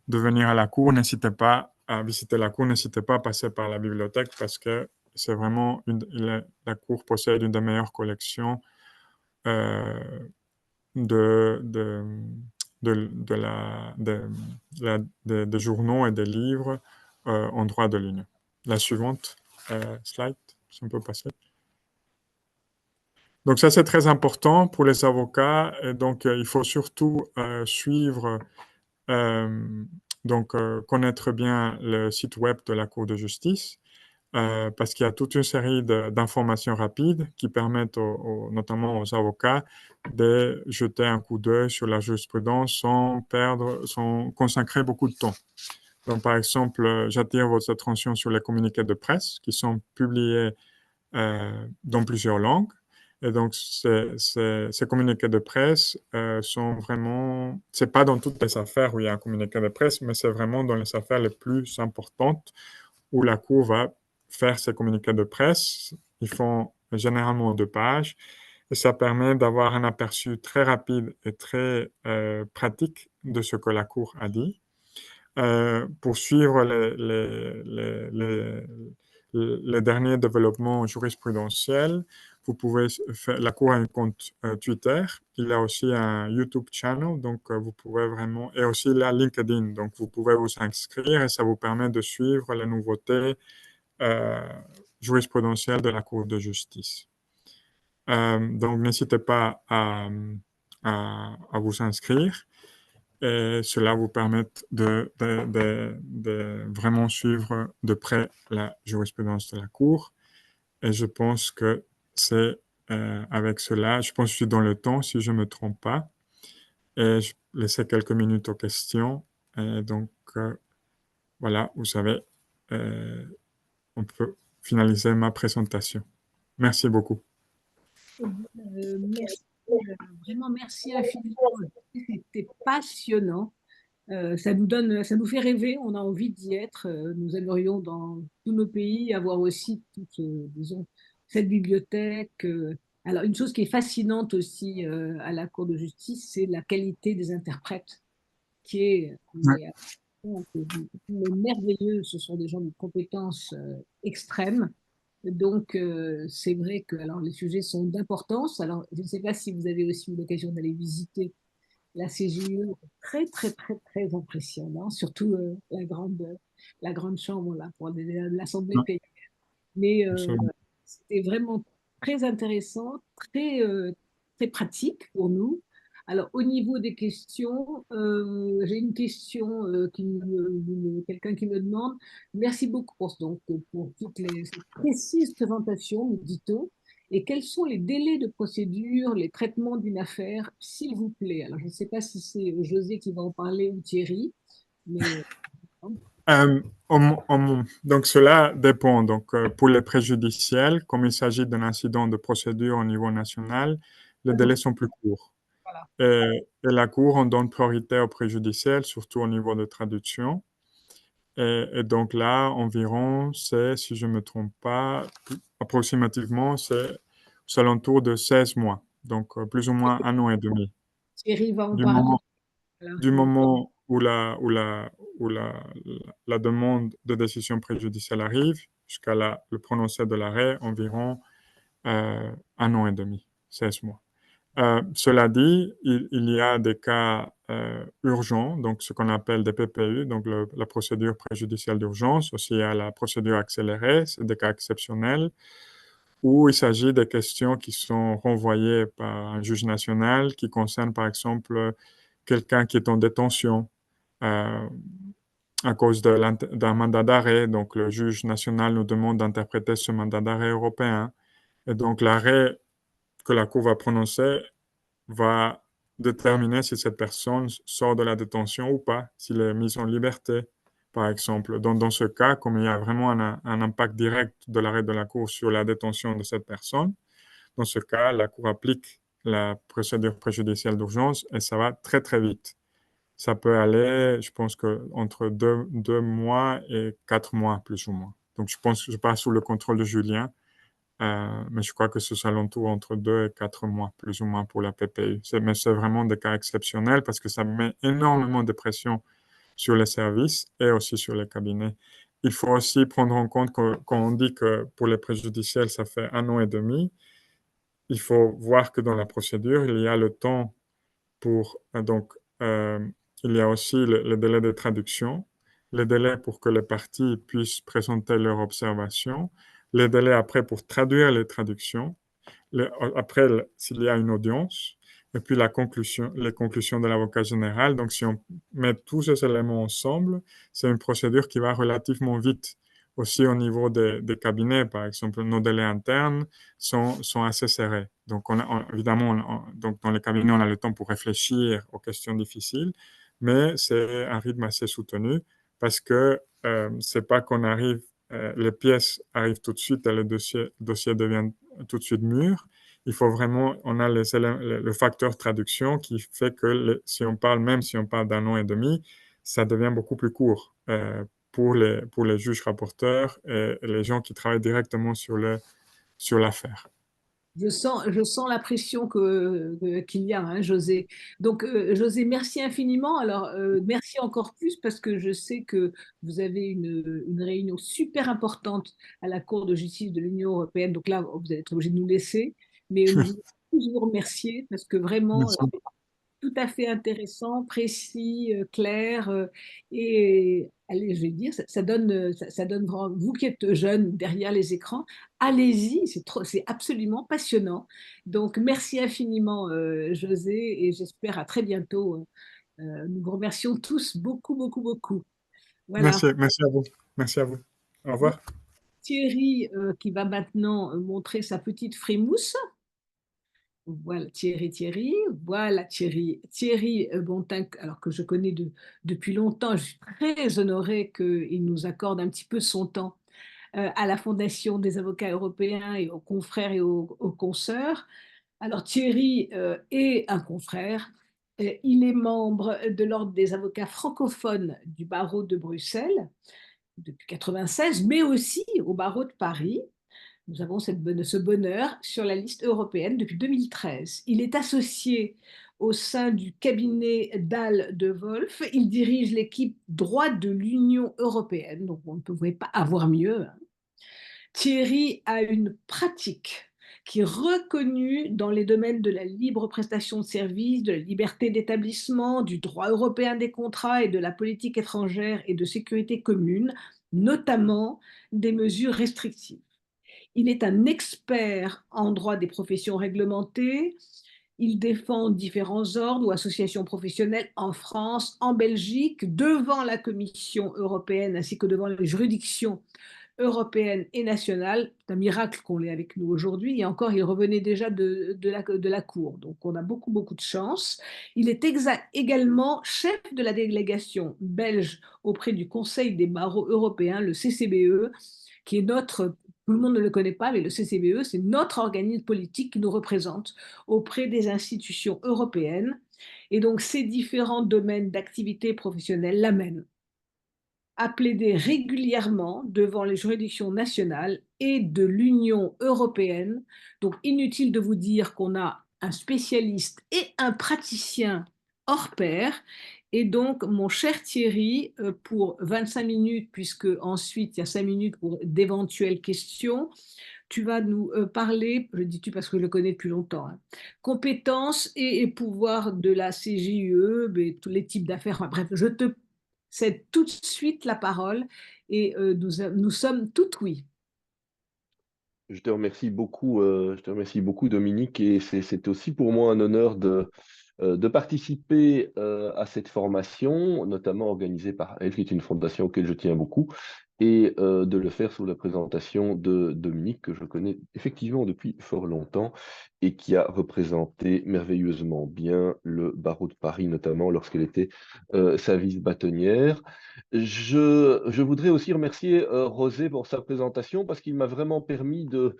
venir à la Cour, n'hésitez pas à visiter la Cour, n'hésitez pas à passer par la bibliothèque parce que c'est vraiment, la Cour possède une des meilleures collections de, de, de journaux et de livres en droit de l'Union. La suivante slide, si on peut passer. Donc ça, c'est très important pour les avocats. Et donc, il faut surtout suivre, connaître bien le site web de la Cour de justice. Parce qu'il y a toute une série d'informations rapides qui permettent notamment aux avocats de jeter un coup d'œil sur la jurisprudence sans consacrer beaucoup de temps. Donc, par exemple, j'attire votre attention sur les communiqués de presse qui sont publiés dans plusieurs langues. Et donc, ces communiqués de presse sont vraiment... C'est pas dans toutes les affaires où il y a un communiqué de presse, mais c'est vraiment dans les affaires les plus importantes où la Cour va faire ses communiqués de presse. Ils font généralement 2 pages et ça permet d'avoir un aperçu très rapide et très pratique de ce que la Cour a dit. Pour suivre les derniers développements jurisprudentiels, vous pouvez la Cour a un compte Twitter, il a aussi un YouTube channel, donc vous pouvez vraiment, et aussi la LinkedIn, donc vous pouvez vous inscrire et ça vous permet de suivre les nouveautés jurisprudentielles de la Cour de justice. Donc n'hésitez pas à vous inscrire. Et cela vous permet de vraiment suivre de près la jurisprudence de la Cour. Et je pense que c'est avec cela, je pense que je suis dans le temps, si je ne me trompe pas. Et je laisserai quelques minutes aux questions. Et donc, voilà, vous savez, on peut finaliser ma présentation. Merci beaucoup. Merci, vraiment merci infiniment. C'était passionnant. Ça nous fait rêver, on a envie d'y être. Nous aimerions dans tous nos pays avoir aussi toute, disons, cette bibliothèque. Alors, une chose qui est fascinante aussi à la Cour de justice, c'est la qualité des interprètes, qui est Ouais, mais, mais merveilleux. Ce sont des gens de compétences extrêmes. Donc, c'est vrai que alors, les sujets sont d'importance. Alors, je ne sais pas si vous avez aussi eu l'occasion d'aller visiter la CJUE, très, très, très, très impressionnant, surtout la grande chambre là, pour l'Assemblée ouais, plénière. Mais absolument. c'était vraiment très intéressant, très, très pratique pour nous. Alors, au niveau des questions, j'ai une question quelqu'un qui me demande. Merci beaucoup donc, pour toutes ces précises présentations, me dit-on. Et quels sont les délais de procédure, les traitements d'une affaire, s'il vous plaît? Alors, je ne sais pas si c'est José qui va en parler ou Thierry, mais Euh, donc cela dépend. Donc pour les préjudiciels, comme il s'agit d'un incident de procédure au niveau national, les délais sont plus courts. voilà. Et la Cour en donne priorité aux préjudiciels, surtout au niveau de traduction. Et donc là, environ, c'est, si je ne me trompe pas, approximativement, c'est alentour de 16 mois. Donc plus ou moins un an et demi. Thierry va en Du parler. moment Voilà. du moment où la demande de décision préjudicielle arrive jusqu'à le prononcé de l'arrêt, environ un an et demi, 16 mois. Cela dit, il y a des cas urgents, donc ce qu'on appelle des PPU, donc la procédure préjudicielle d'urgence, aussi à la procédure accélérée, c'est des cas exceptionnels où il s'agit de questions qui sont renvoyées par un juge national qui concernent par exemple quelqu'un qui est en détention euh, à cause d'un mandat d'arrêt. Donc le juge national nous demande d'interpréter ce mandat d'arrêt européen. Et donc l'arrêt que la Cour va prononcer va déterminer si cette personne sort de la détention ou pas, s'il est mis en liberté, par exemple. Dans ce cas, comme il y a vraiment un impact direct de l'arrêt de la Cour sur la détention de cette personne, dans ce cas, la Cour applique la procédure préjudicielle d'urgence et ça va très très vite. Ça peut aller, je pense que entre 2 mois et 4 mois, plus ou moins. Donc je pense que je passe sous le contrôle de Julien, mais je crois que ce soit alentour entre 2 et 4 mois, plus ou moins, pour la PPU. Mais c'est vraiment des cas exceptionnels parce que ça met énormément de pression sur les services et aussi sur les cabinets. Il faut aussi prendre en compte que quand on dit que pour les préjudiciels, ça fait un an et demi, il faut voir que dans la procédure, il y a le temps pour, il y a aussi le délai de traduction, le délai pour que les parties puissent présenter leurs observations, le délai après pour traduire les traductions, après s'il y a une audience, et puis les conclusions de l'avocat général. Donc, si on met tous ces éléments ensemble, c'est une procédure qui va relativement vite. Aussi au niveau des cabinets, par exemple, nos délais internes sont assez serrés. Donc, évidemment, donc dans les cabinets, on a le temps pour réfléchir aux questions difficiles, mais c'est un rythme assez soutenu parce que c'est pas qu'on arrive, les pièces arrivent tout de suite et le dossier devient tout de suite mûr. Il faut vraiment, on a le facteur traduction qui fait que même si on parle d'un an et demi, ça devient beaucoup plus court pour les juges rapporteurs et les gens qui travaillent directement sur l'affaire. Je sens la pression qu'il y a, hein, José. Donc, José, merci infiniment. Alors, merci encore plus parce que je sais que vous avez une réunion super importante à la Cour de justice de l'Union européenne. Donc là, vous allez être obligé de nous laisser. Mais nous voulons tous vous remercier parce que vraiment, Merci. tout à fait intéressant, précis, clair. Et allez, je vais dire, ça donne, ça donne vraiment, vous qui êtes jeune derrière les écrans, allez-y, c'est absolument passionnant. Donc, merci infiniment, José, et j'espère à très bientôt. Nous vous remercions tous beaucoup, beaucoup, beaucoup. Voilà. Merci à vous. Merci à vous. Au revoir. Thierry, qui va maintenant montrer sa petite frimousse. Voilà Thierry, voilà Thierry Bontin, alors que je connais depuis longtemps, je suis très honorée qu'il nous accorde un petit peu son temps à la Fondation des avocats européens et aux confrères et aux consoeurs. Alors Thierry est un confrère, Il est membre de l'Ordre des avocats francophones du barreau de Bruxelles depuis 1996, mais aussi au barreau de Paris. Nous avons ce bonheur sur la liste européenne depuis 2013. Il est associé au sein du cabinet d'Al de Wolf. Il dirige l'équipe droit de l'Union européenne, donc on ne pouvait pas avoir mieux, hein. Thierry a une pratique qui est reconnue dans les domaines de la libre prestation de services, de la liberté d'établissement, du droit européen des contrats et de la politique étrangère et de sécurité commune, notamment des mesures restrictives. Il est un expert en droit des professions réglementées. Il défend différents ordres ou associations professionnelles en France, en Belgique, devant la Commission européenne ainsi que devant les juridictions européennes et nationales. C'est un miracle qu'on l'ait avec nous aujourd'hui. Et encore, il revenait déjà de la Cour. Donc, on a beaucoup, beaucoup de chance. Il est également chef de la délégation belge auprès du Conseil des barreaux européens, le CCBE, qui est notre, tout le monde ne le connaît pas, mais le CCBE, c'est notre organisme politique qui nous représente auprès des institutions européennes. Et donc, ces différents domaines d'activité professionnelle l'amènent à plaider régulièrement devant les juridictions nationales et de l'Union européenne. Donc, inutile de vous dire qu'on a un spécialiste et un praticien hors pair. Et donc, mon cher Thierry, pour 25 minutes, puisque ensuite il y a 5 minutes pour d'éventuelles questions, tu vas nous parler, je dis tu parce que je le connais depuis longtemps, hein, compétences et pouvoirs de la CJUE, mais tous les types d'affaires. Enfin, bref, je te cède tout de suite la parole et nous sommes tout oui. Je te remercie beaucoup, Dominique, et c'est aussi pour moi un honneur de participer à cette formation, notamment organisée par elle, qui est une fondation auquel je tiens beaucoup, et de le faire sous la présentation de Dominique, que je connais effectivement depuis fort longtemps, et qui a représenté merveilleusement bien le barreau de Paris, notamment lorsqu'elle était sa vice-bâtonnière. Je voudrais aussi remercier Rosé pour sa présentation, parce qu'il m'a vraiment permis de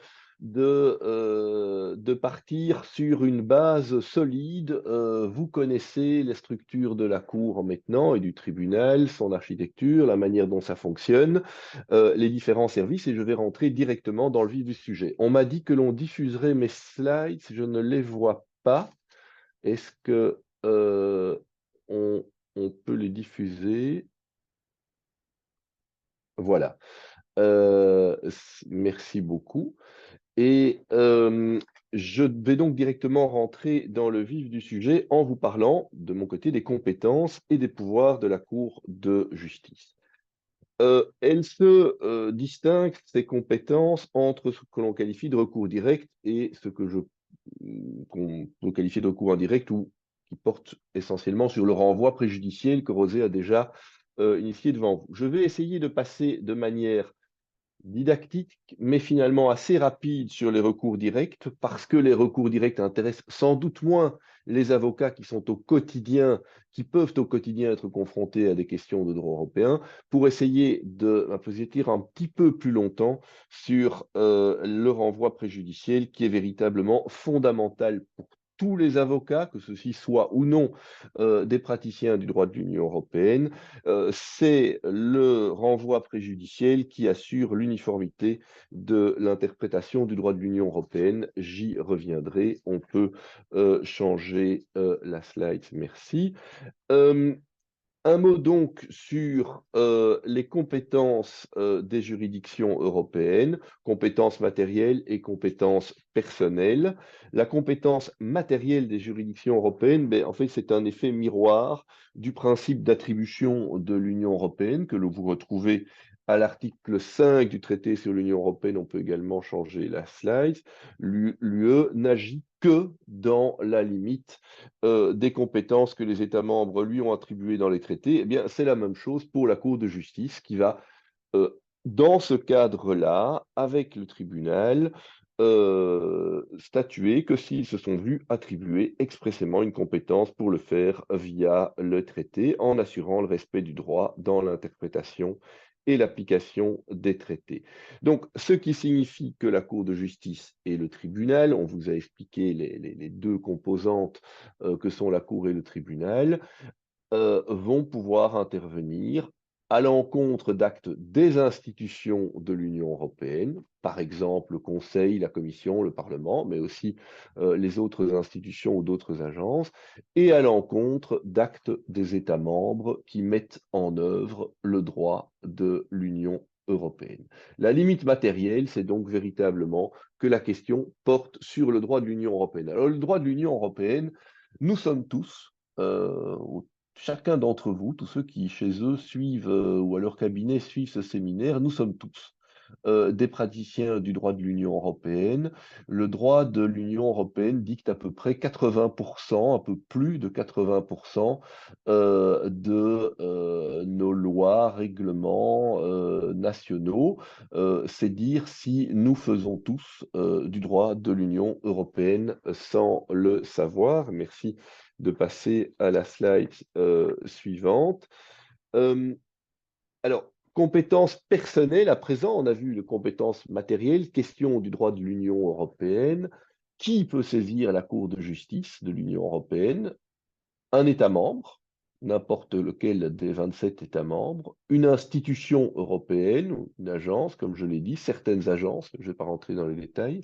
partir sur une base solide. Vous connaissez les structures de la Cour maintenant et du tribunal, son architecture, la manière dont ça fonctionne, les différents services, et je vais rentrer directement dans le vif du sujet. On m'a dit que l'on diffuserait mes slides, je ne les vois pas. Est-ce que on, on peut les diffuser? Voilà. Merci beaucoup. Et je vais donc directement rentrer dans le vif du sujet en vous parlant, de mon côté, des compétences et des pouvoirs de la Cour de justice. Elle se distingue, ces compétences, entre ce que l'on qualifie de recours direct et ce qu'on peut qualifier de recours indirect, ou qui porte essentiellement sur le renvoi préjudiciel que Rosé a déjà initié devant vous. Je vais essayer de passer de manière didactique, mais finalement assez rapide sur les recours directs, parce que les recours directs intéressent sans doute moins les avocats qui sont au quotidien, qui peuvent au quotidien être confrontés à des questions de droit européen, pour essayer de m'appesantir un petit peu plus longtemps sur le renvoi préjudiciel, qui est véritablement fondamental pour tous les avocats, que ceux-ci soient ou non des praticiens du droit de l'Union européenne. C'est le renvoi préjudiciel qui assure l'uniformité de l'interprétation du droit de l'Union européenne. J'y reviendrai. On peut changer la slide, merci. Un mot donc sur les compétences des juridictions européennes, compétences matérielles et compétences personnelles. La compétence matérielle des juridictions européennes, en fait, c'est un effet miroir du principe d'attribution de l'Union européenne que vous retrouvez à l'article 5 du traité sur l'Union européenne. On peut également changer la slide. L'UE n'agit que dans la limite des compétences que les États membres lui ont attribuées dans les traités. Eh bien, c'est la même chose pour la Cour de justice qui va, dans ce cadre-là, avec le tribunal, statuer que s'ils se sont vus attribuer expressément une compétence pour le faire via le traité, en assurant le respect du droit dans l'interprétation et l'application des traités. Donc, ce qui signifie que la Cour de justice et le tribunal, on vous a expliqué les deux composantes que sont la Cour et le tribunal, vont pouvoir intervenir à l'encontre d'actes des institutions de l'Union européenne, par exemple le Conseil, la Commission, le Parlement, mais aussi les autres institutions ou d'autres agences, et à l'encontre d'actes des États membres qui mettent en œuvre le droit de l'Union européenne. La limite matérielle, c'est donc véritablement que la question porte sur le droit de l'Union européenne. Alors, le droit de l'Union européenne, nous sommes tous, chacun d'entre vous, tous ceux qui chez eux suivent ou à leur cabinet suivent ce séminaire, nous sommes tous des praticiens du droit de l'Union européenne. Le droit de l'Union européenne dicte à peu près 80%, un peu plus de 80% de nos lois, règlements nationaux. C'est dire si nous faisons tous du droit de l'Union européenne sans le savoir. Merci de passer à la slide suivante. Alors, compétences personnelles, à présent, on a vu les compétences matérielles, question du droit de l'Union européenne. Qui peut saisir la Cour de justice de l'Union européenne? Un État membre, n'importe lequel des 27 États membres, une institution européenne, une agence, comme je l'ai dit, certaines agences, je ne vais pas rentrer dans les détails,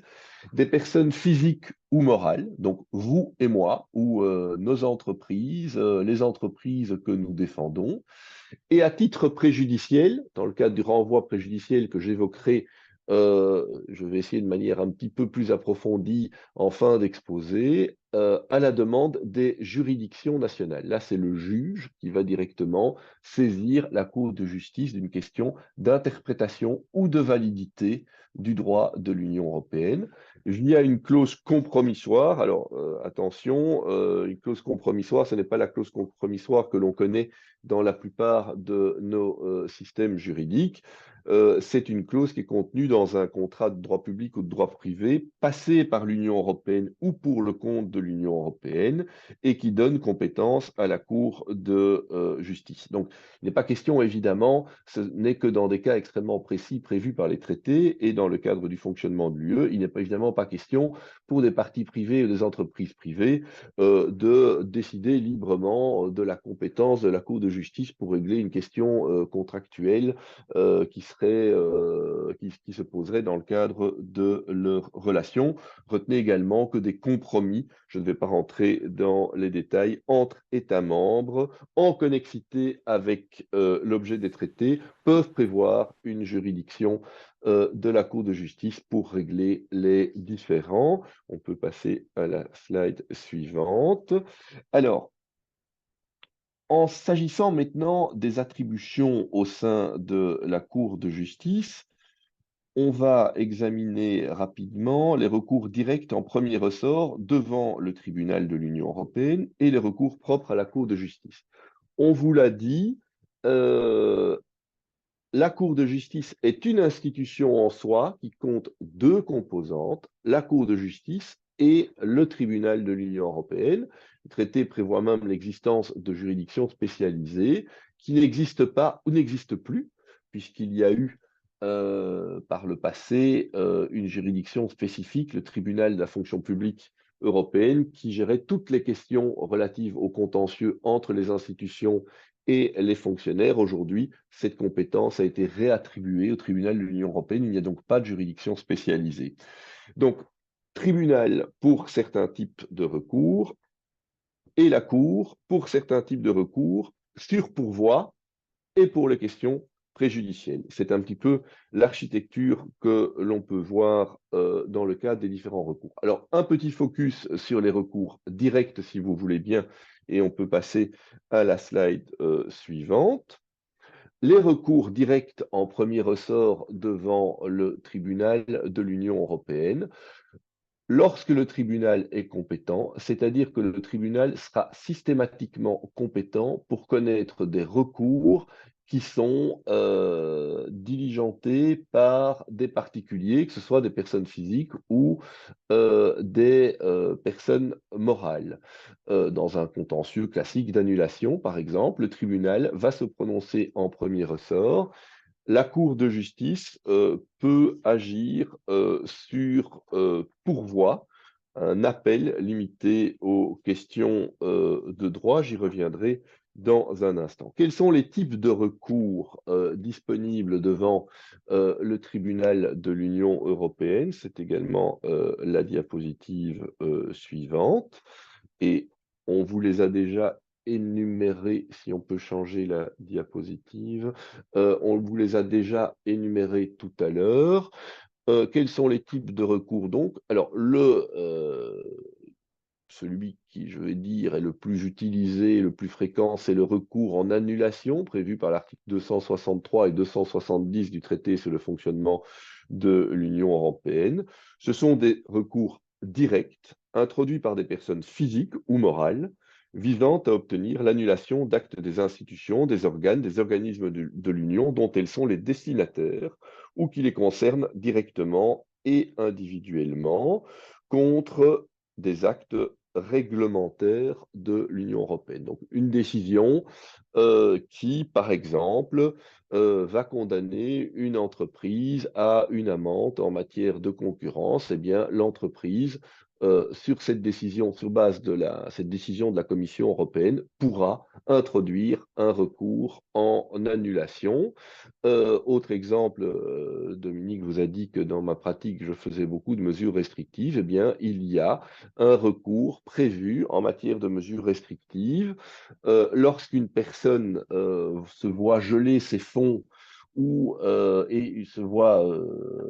des personnes physiques ou morales, donc vous et moi, ou nos entreprises, les entreprises que nous défendons, et à titre préjudiciel, dans le cadre du renvoi préjudiciel que j'évoquerai, je vais essayer de manière un petit peu plus approfondie en fin d'exposé, à la demande des juridictions nationales. Là, c'est le juge qui va directement saisir la Cour de justice d'une question d'interprétation ou de validité du droit de l'Union européenne. Il y a une clause compromissoire. Alors, attention, une clause compromissoire, ce n'est pas la clause compromissoire que l'on connaît dans la plupart de nos systèmes juridiques. C'est une clause qui est contenue dans un contrat de droit public ou de droit privé passé par l'Union européenne ou pour le compte de l'Union européenne et qui donne compétence à la Cour de justice. Donc, il n'est pas question, évidemment, ce n'est que dans des cas extrêmement précis prévus par les traités et dans le cadre du fonctionnement de l'UE, il n'est évidemment pas question pour des parties privées ou des entreprises privées de décider librement de la compétence de la Cour de justice pour régler une question contractuelle qui se poserait dans le cadre de leur relation. Retenez également que des compromis, je ne vais pas rentrer dans les détails, entre États membres, en connexité avec l'objet des traités, peuvent prévoir une juridiction de la Cour de justice pour régler les différends. On peut passer à la slide suivante. Alors, en s'agissant maintenant des attributions au sein de la Cour de justice, on va examiner rapidement les recours directs en premier ressort devant le tribunal de l'Union européenne et les recours propres à la Cour de justice. On vous l'a dit, la Cour de justice est une institution en soi qui compte deux composantes, la Cour de justice et le tribunal de l'Union européenne. Le traité prévoit même l'existence de juridictions spécialisées qui n'existent pas ou n'existent plus, puisqu'il y a eu par le passé une juridiction spécifique, le tribunal de la fonction publique européenne, qui gérait toutes les questions relatives au contentieux entre les institutions et les fonctionnaires. Aujourd'hui, cette compétence a été réattribuée au tribunal de l'Union européenne. Il n'y a donc pas de juridiction spécialisée. Donc, tribunal pour certains types de recours et la Cour pour certains types de recours sur pourvoi et pour les questions préjudicielles. C'est un petit peu l'architecture que l'on peut voir dans le cadre des différents recours. Alors, un petit focus sur les recours directs, si vous voulez bien, et on peut passer à la slide suivante. Les recours directs en premier ressort devant le tribunal de l'Union européenne. Lorsque le tribunal est compétent, c'est-à-dire que le tribunal sera systématiquement compétent pour connaître des recours qui sont diligentés par des particuliers, que ce soit des personnes physiques ou des personnes morales. Dans un contentieux classique d'annulation, par exemple, le tribunal va se prononcer en premier ressort la Cour de justice peut agir sur pourvoi, un appel limité aux questions de droit. J'y reviendrai dans un instant. Quels sont les types de recours disponibles devant le tribunal de l'Union européenne? C'est également la diapositive suivante. Et on vous les a déjà énumérés, si on peut changer la diapositive. On vous les a déjà énumérés tout à l'heure. Quels sont les types de recours donc? Alors, celui qui, je vais dire, est le plus utilisé, le plus fréquent, c'est le recours en annulation, prévu par l'article 263 et 270 du traité sur le fonctionnement de l'Union européenne. Ce sont des recours directs, introduits par des personnes physiques ou morales, visant à obtenir l'annulation d'actes des institutions, des organes, des organismes de l'Union dont elles sont les destinataires ou qui les concernent directement et individuellement, contre des actes réglementaire de l'Union européenne. Donc une décision qui, par exemple, va condamner une entreprise à une amende en matière de concurrence, eh bien l'entreprise, sur cette décision, sur base de cette décision de la Commission européenne, pourra introduire un recours en annulation. Autre exemple, Dominique vous a dit que dans ma pratique, je faisais beaucoup de mesures restrictives. Eh bien, il y a un recours prévu en matière de mesures restrictives lorsqu'une personne se voit geler ses fonds et se voit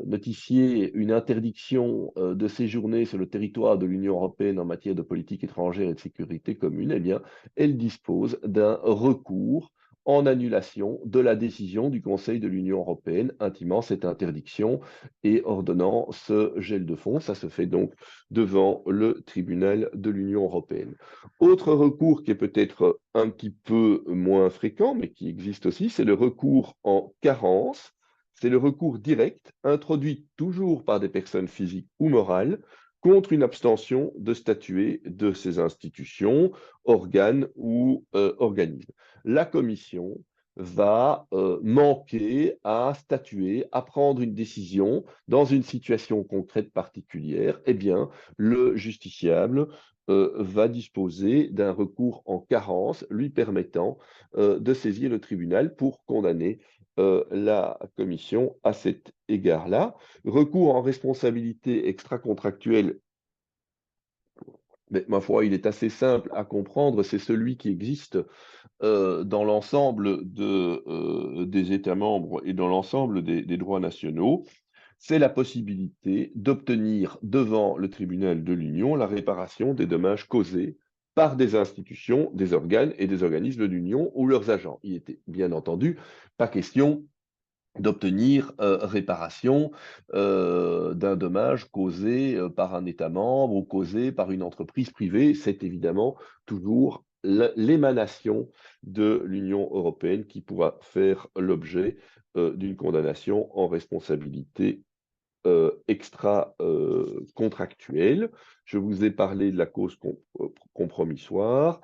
notifier une interdiction de séjourner sur le territoire de l'Union européenne en matière de politique étrangère et de sécurité commune, eh bien, elle dispose d'un recours en annulation de la décision du Conseil de l'Union européenne intimant cette interdiction et ordonnant ce gel de fonds. Ça se fait donc devant le tribunal de l'Union européenne. Autre recours qui est peut-être un petit peu moins fréquent, mais qui existe aussi, c'est le recours en carence. C'est le recours direct, introduit toujours par des personnes physiques ou morales, contre une abstention de statuer de ces institutions, organes ou organismes. La Commission va manquer à statuer, à prendre une décision dans une situation concrète particulière. Eh bien, le justiciable va disposer d'un recours en carence lui permettant de saisir le tribunal pour condamner la commission à cet égard-là. Recours en responsabilité extra-contractuelle, mais ma foi, il est assez simple à comprendre, c'est celui qui existe dans l'ensemble des États membres et dans l'ensemble des droits nationaux. C'est la possibilité d'obtenir devant le tribunal de l'Union la réparation des dommages causés par des institutions, des organes et des organismes de l'Union ou leurs agents. Il était bien entendu pas question d'obtenir réparation d'un dommage causé par un État membre ou causé par une entreprise privée. C'est évidemment toujours l'émanation de l'Union européenne qui pourra faire l'objet d'une condamnation en responsabilité extra-contractuelle. Je vous ai parlé de la cause compromissoire.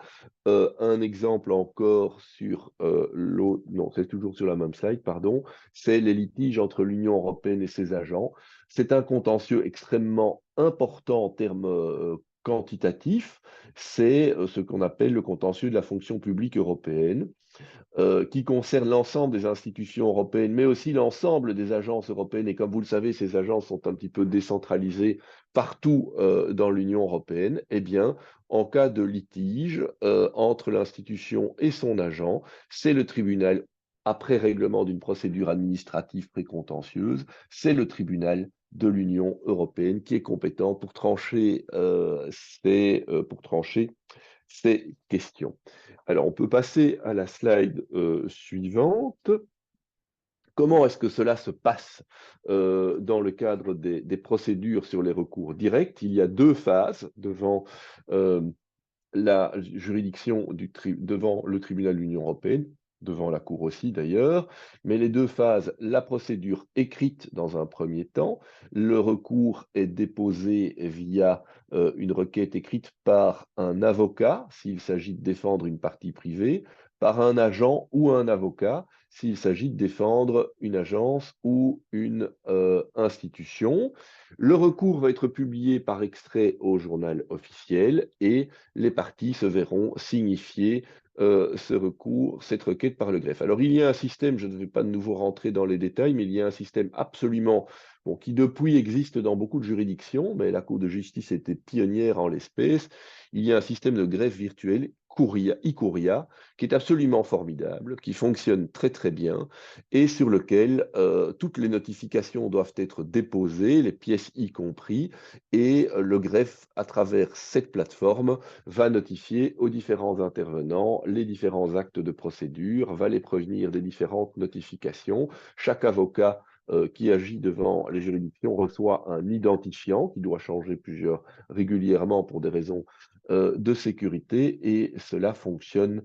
Un exemple encore sur l'autre, non, c'est toujours sur la même slide, pardon, c'est les litiges entre l'Union européenne et ses agents. C'est un contentieux extrêmement important en termes quantitatifs. C'est ce qu'on appelle le contentieux de la fonction publique européenne, qui concerne l'ensemble des institutions européennes, mais aussi l'ensemble des agences européennes. Et comme vous le savez, ces agences sont un petit peu décentralisées partout dans l'Union européenne. Eh bien, en cas de litige entre l'institution et son agent, c'est le tribunal, après règlement d'une procédure administrative précontentieuse, c'est le tribunal de l'Union européenne qui est compétent pour trancher ces questions. Alors, on peut passer à la slide suivante. Comment est-ce que cela se passe dans le cadre des procédures sur les recours directs? Il y a deux phases devant la juridiction devant le tribunal de l'Union européenne. devant la Cour aussi d'ailleurs, mais les deux phases, la procédure écrite dans un premier temps, le recours est déposé via une requête écrite par un avocat s'il s'agit de défendre une partie privée, par un agent ou un avocat s'il s'agit de défendre une agence ou une institution. Le recours va être publié par extrait au journal officiel et les parties se verront signifier ce recours, cette requête par le greffe. Alors il y a un système, je ne vais pas de nouveau rentrer dans les détails, mais il y a un système absolument, bon, qui depuis existe dans beaucoup de juridictions, mais la Cour de justice était pionnière en l'espèce. Il y a un système de greffe virtuel, e-Curia, qui est absolument formidable, qui fonctionne très très bien et sur lequel toutes les notifications doivent être déposées, les pièces y compris, et le greffe, à travers cette plateforme, va notifier aux différents intervenants les différents actes de procédure, va les prévenir des différentes notifications. Chaque avocat qui agit devant les juridictions reçoit un identifiant qui doit changer régulièrement pour des raisons de sécurité et cela fonctionne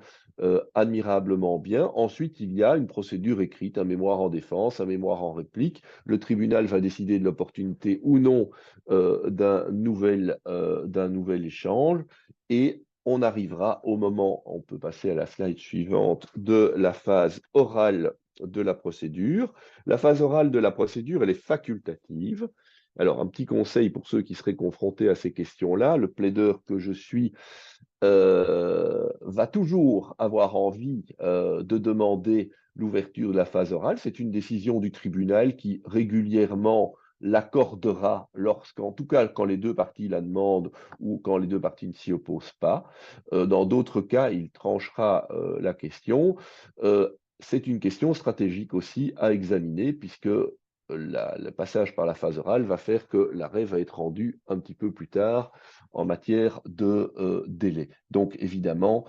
admirablement bien. Ensuite, il y a une procédure écrite, un mémoire en défense, un mémoire en réplique. Le tribunal va décider de l'opportunité ou non d'un nouvel échange et on arrivera au moment, on peut passer à la slide suivante, de la phase orale de la procédure. La phase orale de la procédure, elle est facultative. Alors, un petit conseil pour ceux qui seraient confrontés à ces questions-là, le plaideur que je suis va toujours avoir envie de demander l'ouverture de la phase orale. C'est une décision du tribunal qui régulièrement l'accordera lorsqu'en tout cas quand les deux parties la demandent ou quand les deux parties ne s'y opposent pas. Dans d'autres cas, il tranchera la question. C'est une question stratégique aussi à examiner puisque le passage par la phase orale va faire que l'arrêt va être rendu un petit peu plus tard en matière de délai. Donc évidemment,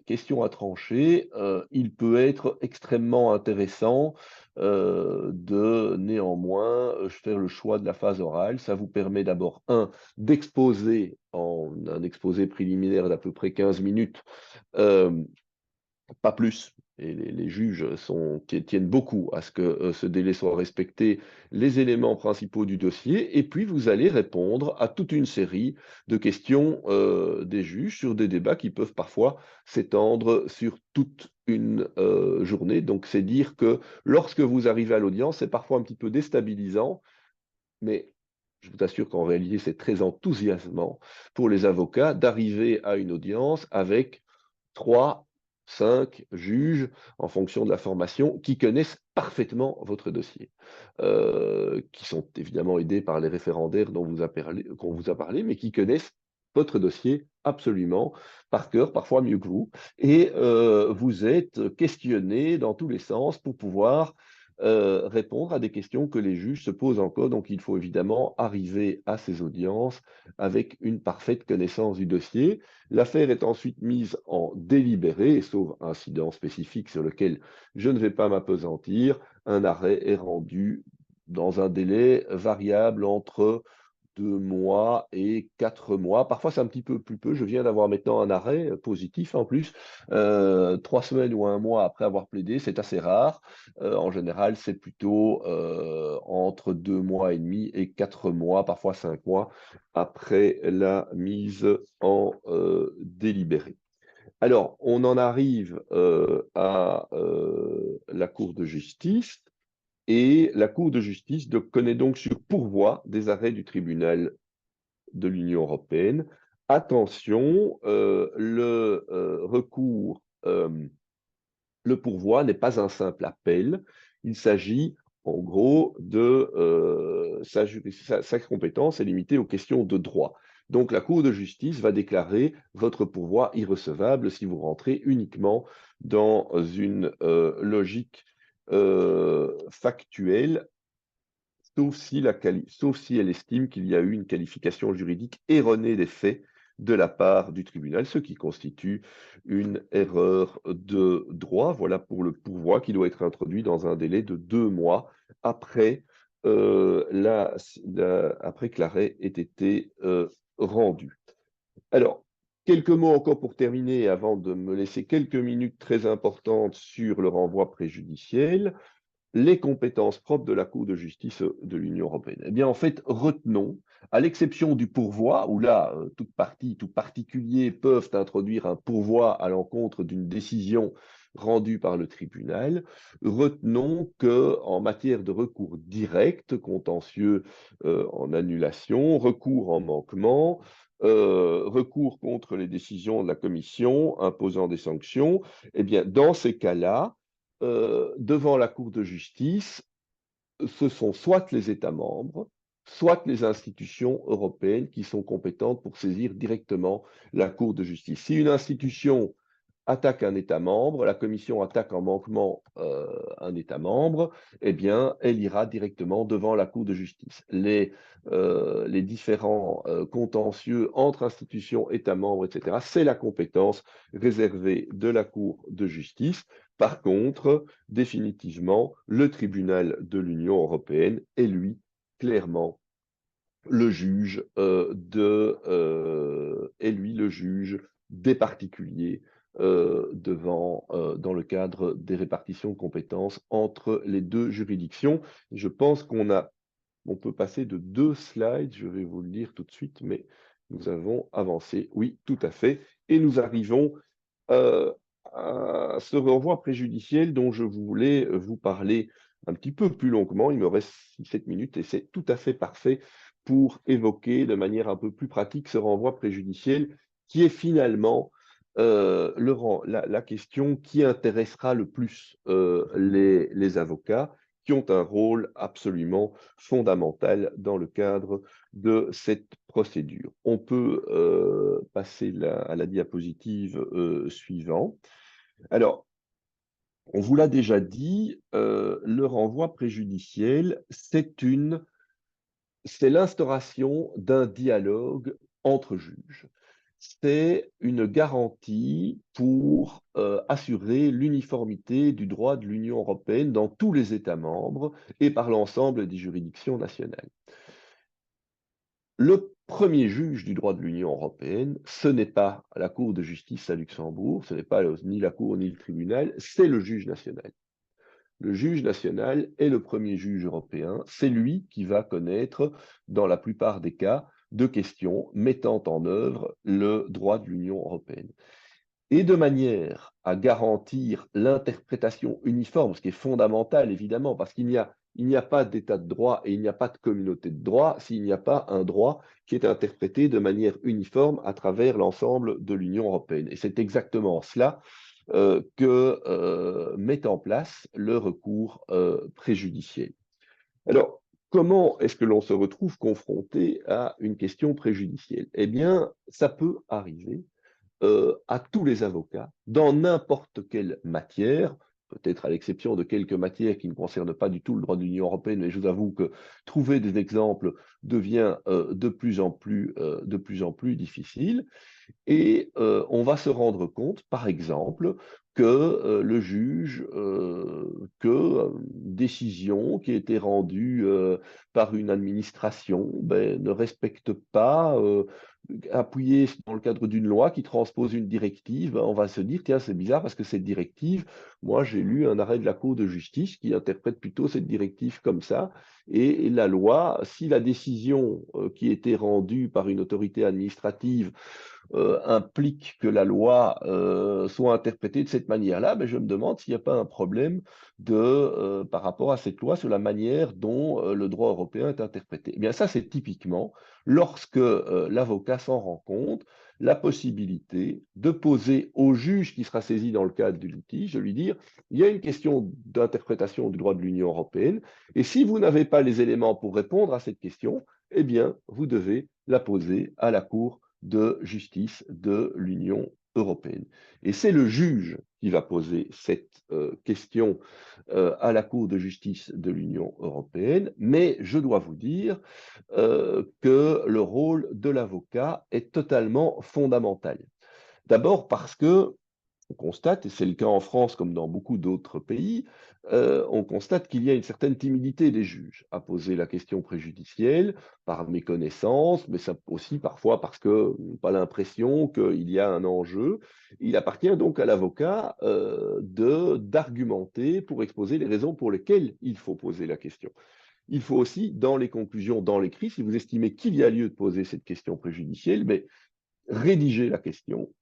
question à trancher, il peut être extrêmement intéressant de néanmoins faire le choix de la phase orale. Ça vous permet d'abord, d'exposer en un exposé préliminaire d'à peu près 15 minutes, pas plus. Et les juges tiennent beaucoup à ce que ce délai soit respecté, les éléments principaux du dossier, et puis vous allez répondre à toute une série de questions des juges sur des débats qui peuvent parfois s'étendre sur toute une journée. Donc c'est dire que lorsque vous arrivez à l'audience, c'est parfois un petit peu déstabilisant, mais je vous assure qu'en réalité, c'est très enthousiasmant pour les avocats d'arriver à une audience avec 3, 5 juges en fonction de la formation qui connaissent parfaitement votre dossier, qui sont évidemment aidés par les référendaires qu'on vous a parlé, mais qui connaissent votre dossier absolument par cœur, parfois mieux que vous, et vous êtes questionné dans tous les sens pour pouvoir répondre à des questions que les juges se posent encore. Donc, il faut évidemment arriver à ces audiences avec une parfaite connaissance du dossier. L'affaire est ensuite mise en délibéré, et sauf incident spécifique sur lequel je ne vais pas m'appesantir, un arrêt est rendu dans un délai variable entre 2 mois et 4 mois. Parfois, c'est un petit peu plus peu. Je viens d'avoir maintenant un arrêt positif en plus. 3 semaines ou un mois après avoir plaidé, c'est assez rare. En général, c'est plutôt entre 2 mois et demi et 4 mois, parfois 5 mois, après la mise en délibéré. Alors, on en arrive à la Cour de justice. Et la Cour de justice connaît donc sur pourvoi des arrêts du tribunal de l'Union européenne. Attention, le pourvoi n'est pas un simple appel. Il s'agit en gros de sa compétence est limitée aux questions de droit. Donc la Cour de justice va déclarer votre pourvoi irrecevable si vous rentrez uniquement dans une logique factuelle, sauf si elle estime qu'il y a eu une qualification juridique erronée des faits de la part du tribunal, ce qui constitue une erreur de droit. Voilà pour le pourvoi qui doit être introduit dans un délai de 2 mois après, après que l'arrêt ait été rendu. Alors, Quelques mots encore pour terminer, avant de me laisser quelques minutes très importantes sur le renvoi préjudiciel. Les compétences propres de la Cour de justice de l'Union européenne. Eh bien, en fait, retenons, à l'exception du pourvoi, où là, toute partie, tout particulier peuvent introduire un pourvoi à l'encontre d'une décision rendue par le tribunal, retenons que en matière de recours direct, contentieux en annulation, recours en manquement, recours contre les décisions de la Commission imposant des sanctions, eh bien, dans ces cas-là, devant la Cour de justice, ce sont soit les États membres, soit les institutions européennes qui sont compétentes pour saisir directement la Cour de justice. Si une institution attaque un État membre, la Commission attaque en manquement un État membre, eh bien, elle ira directement devant la Cour de justice. Les différents contentieux entre institutions, États membres, etc., c'est la compétence réservée de la Cour de justice. Par contre, définitivement, le tribunal de l'Union européenne est, lui, clairement le juge le juge des particuliers dans le cadre des répartitions de compétences entre les deux juridictions. Je pense on peut passer de 2 slides, je vais vous le dire tout de suite, mais nous avons avancé. Oui, tout à fait. Et nous arrivons à ce renvoi préjudiciel dont je voulais vous parler un petit peu plus longuement. Il me reste 6-7 minutes et c'est tout à fait parfait pour évoquer de manière un peu plus pratique ce renvoi préjudiciel qui est finalement la question qui intéressera le plus les avocats qui ont un rôle absolument fondamental dans le cadre de cette procédure. On peut passer à la diapositive suivante. Alors, on vous l'a déjà dit, le renvoi préjudiciel, c'est l'instauration d'un dialogue entre juges. C'est une garantie pour assurer l'uniformité du droit de l'Union européenne dans tous les États membres et par l'ensemble des juridictions nationales. Le premier juge du droit de l'Union européenne, ce n'est pas la Cour de justice à Luxembourg, ce n'est pas ni la Cour ni le tribunal, c'est le juge national. Le juge national est le premier juge européen, c'est lui qui va connaître, dans la plupart des cas, de questions mettant en œuvre le droit de l'Union européenne. Et de manière à garantir l'interprétation uniforme, ce qui est fondamental évidemment, parce qu'il n'y a pas d'état de droit et il n'y a pas de communauté de droit s'il n'y a pas un droit qui est interprété de manière uniforme à travers l'ensemble de l'Union européenne. Et c'est exactement cela que met en place le recours préjudiciel. Alors, comment est-ce que l'on se retrouve confronté à une question préjudicielle? Eh bien, ça peut arriver à tous les avocats, dans n'importe quelle matière, peut-être à l'exception de quelques matières qui ne concernent pas du tout le droit de l'Union européenne, mais je vous avoue que trouver des exemples devient de plus en plus difficile. Et on va se rendre compte, par exemple, que le juge, décision qui a été rendue par une administration ne respecte pas, appuyée dans le cadre d'une loi qui transpose une directive, on va se dire, tiens, c'est bizarre parce que cette directive, moi j'ai lu un arrêt de la Cour de justice qui interprète plutôt cette directive comme ça, et la loi, si la décision qui a été rendue par une autorité administrative implique que la loi soit interprétée de cette manière-là, ben je me demande s'il n'y a pas un problème par rapport à cette loi sur la manière dont le droit européen est interprété. Eh bien, ça, c'est typiquement lorsque l'avocat s'en rend compte, la possibilité de poser au juge qui sera saisi dans le cadre du litige, de lui dire, il y a une question d'interprétation du droit de l'Union européenne, et si vous n'avez pas les éléments pour répondre à cette question, eh bien, vous devez la poser à la Cour de justice de l'Union européenne. Et c'est le juge qui va poser cette question à la Cour de justice de l'Union européenne, mais je dois vous dire que le rôle de l'avocat est totalement fondamental. D'abord parce que on constate, et c'est le cas en France comme dans beaucoup d'autres pays, on constate qu'il y a une certaine timidité des juges à poser la question préjudicielle par méconnaissance, mais ça aussi parfois parce qu'ils n'ont pas l'impression qu'il y a un enjeu. Il appartient donc à l'avocat d'argumenter pour exposer les raisons pour lesquelles il faut poser la question. Il faut aussi, dans les conclusions, dans l'écrit, si vous estimez qu'il y a lieu de poser cette question préjudicielle, mais rédiger la question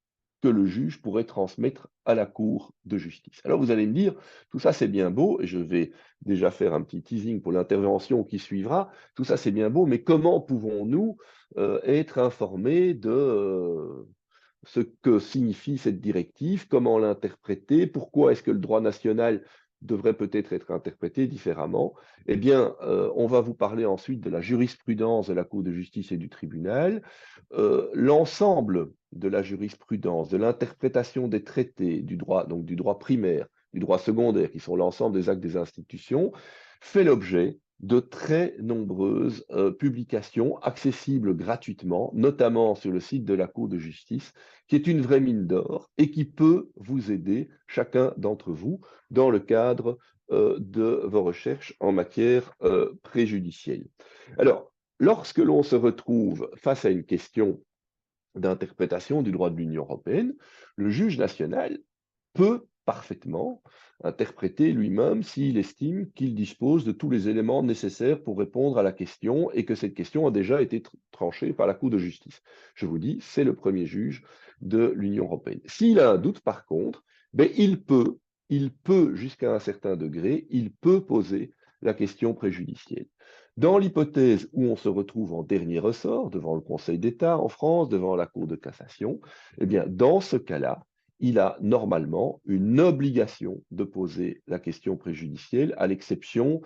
que le juge pourrait transmettre à la Cour de justice. Alors vous allez me dire, tout ça c'est bien beau, et je vais déjà faire un petit teasing pour l'intervention qui suivra, tout ça c'est bien beau, mais comment pouvons-nous être informés de ce que signifie cette directive, comment l'interpréter, pourquoi est-ce que le droit national devrait peut-être être interprété différemment? Eh bien, on va vous parler ensuite de la jurisprudence de la Cour de justice et du tribunal. L'ensemble de la jurisprudence, de l'interprétation des traités, du droit, donc du droit primaire, du droit secondaire, qui sont l'ensemble des actes des institutions, fait l'objet de très nombreuses publications accessibles gratuitement, notamment sur le site de la Cour de justice, qui est une vraie mine d'or et qui peut vous aider, chacun d'entre vous, dans le cadre de vos recherches en matière préjudicielle. Alors, lorsque l'on se retrouve face à une question d'interprétation du droit de l'Union européenne, le juge national peut parfaitement interpréter lui-même s'il estime qu'il dispose de tous les éléments nécessaires pour répondre à la question et que cette question a déjà été tranchée par la Cour de justice. Je vous dis, c'est le premier juge de l'Union européenne. S'il a un doute, par contre, ben, il peut jusqu'à un certain degré, il peut poser la question préjudicielle. Dans l'hypothèse où on se retrouve en dernier ressort, devant le Conseil d'État en France, devant la Cour de cassation, eh bien, dans ce cas-là, il a normalement une obligation de poser la question préjudicielle, à l'exception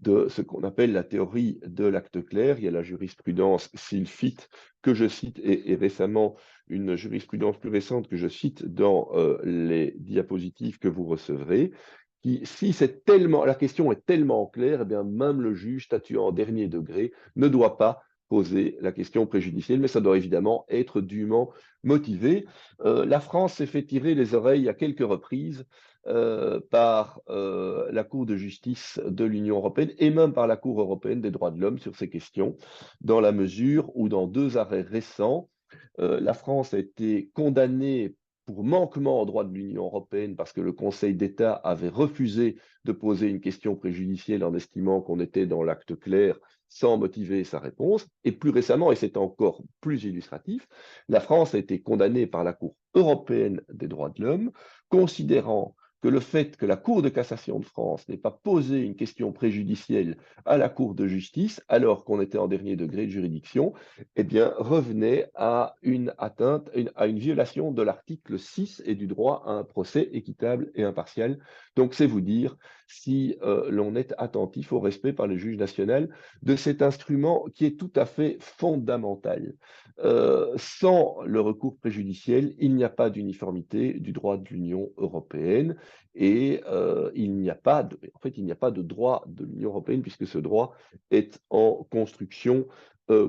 de ce qu'on appelle la théorie de l'acte clair. Il y a la jurisprudence Silphit que je cite, et récemment une jurisprudence plus récente que je cite dans les diapositives que vous recevrez, qui, si c'est tellement, la question est tellement claire, eh bien, même le juge statuant en dernier degré ne doit pas poser la question préjudicielle, mais ça doit évidemment être dûment motivé. La France s'est fait tirer les oreilles à quelques reprises par la Cour de justice de l'Union européenne et même par la Cour européenne des droits de l'homme sur ces questions, dans la mesure où dans deux arrêts récents, la France a été condamnée pour manquement au droit de l'Union européenne parce que le Conseil d'État avait refusé de poser une question préjudicielle en estimant qu'on était dans l'acte clair sans motiver sa réponse. Et plus récemment, et c'est encore plus illustratif, la France a été condamnée par la Cour européenne des droits de l'homme, considérant que le fait que la Cour de cassation de France n'ait pas posé une question préjudicielle à la Cour de justice, alors qu'on était en dernier degré de juridiction, eh bien, revenait à une atteinte, à une violation de l'article 6 et du droit à un procès équitable et impartial. Donc, c'est vous dire si l'on est attentif au respect par le juge national de cet instrument qui est tout à fait fondamental. Sans le recours préjudiciel, il n'y a pas d'uniformité du droit de l'Union européenne et il n'y a pas de droit de l'Union européenne puisque ce droit est en construction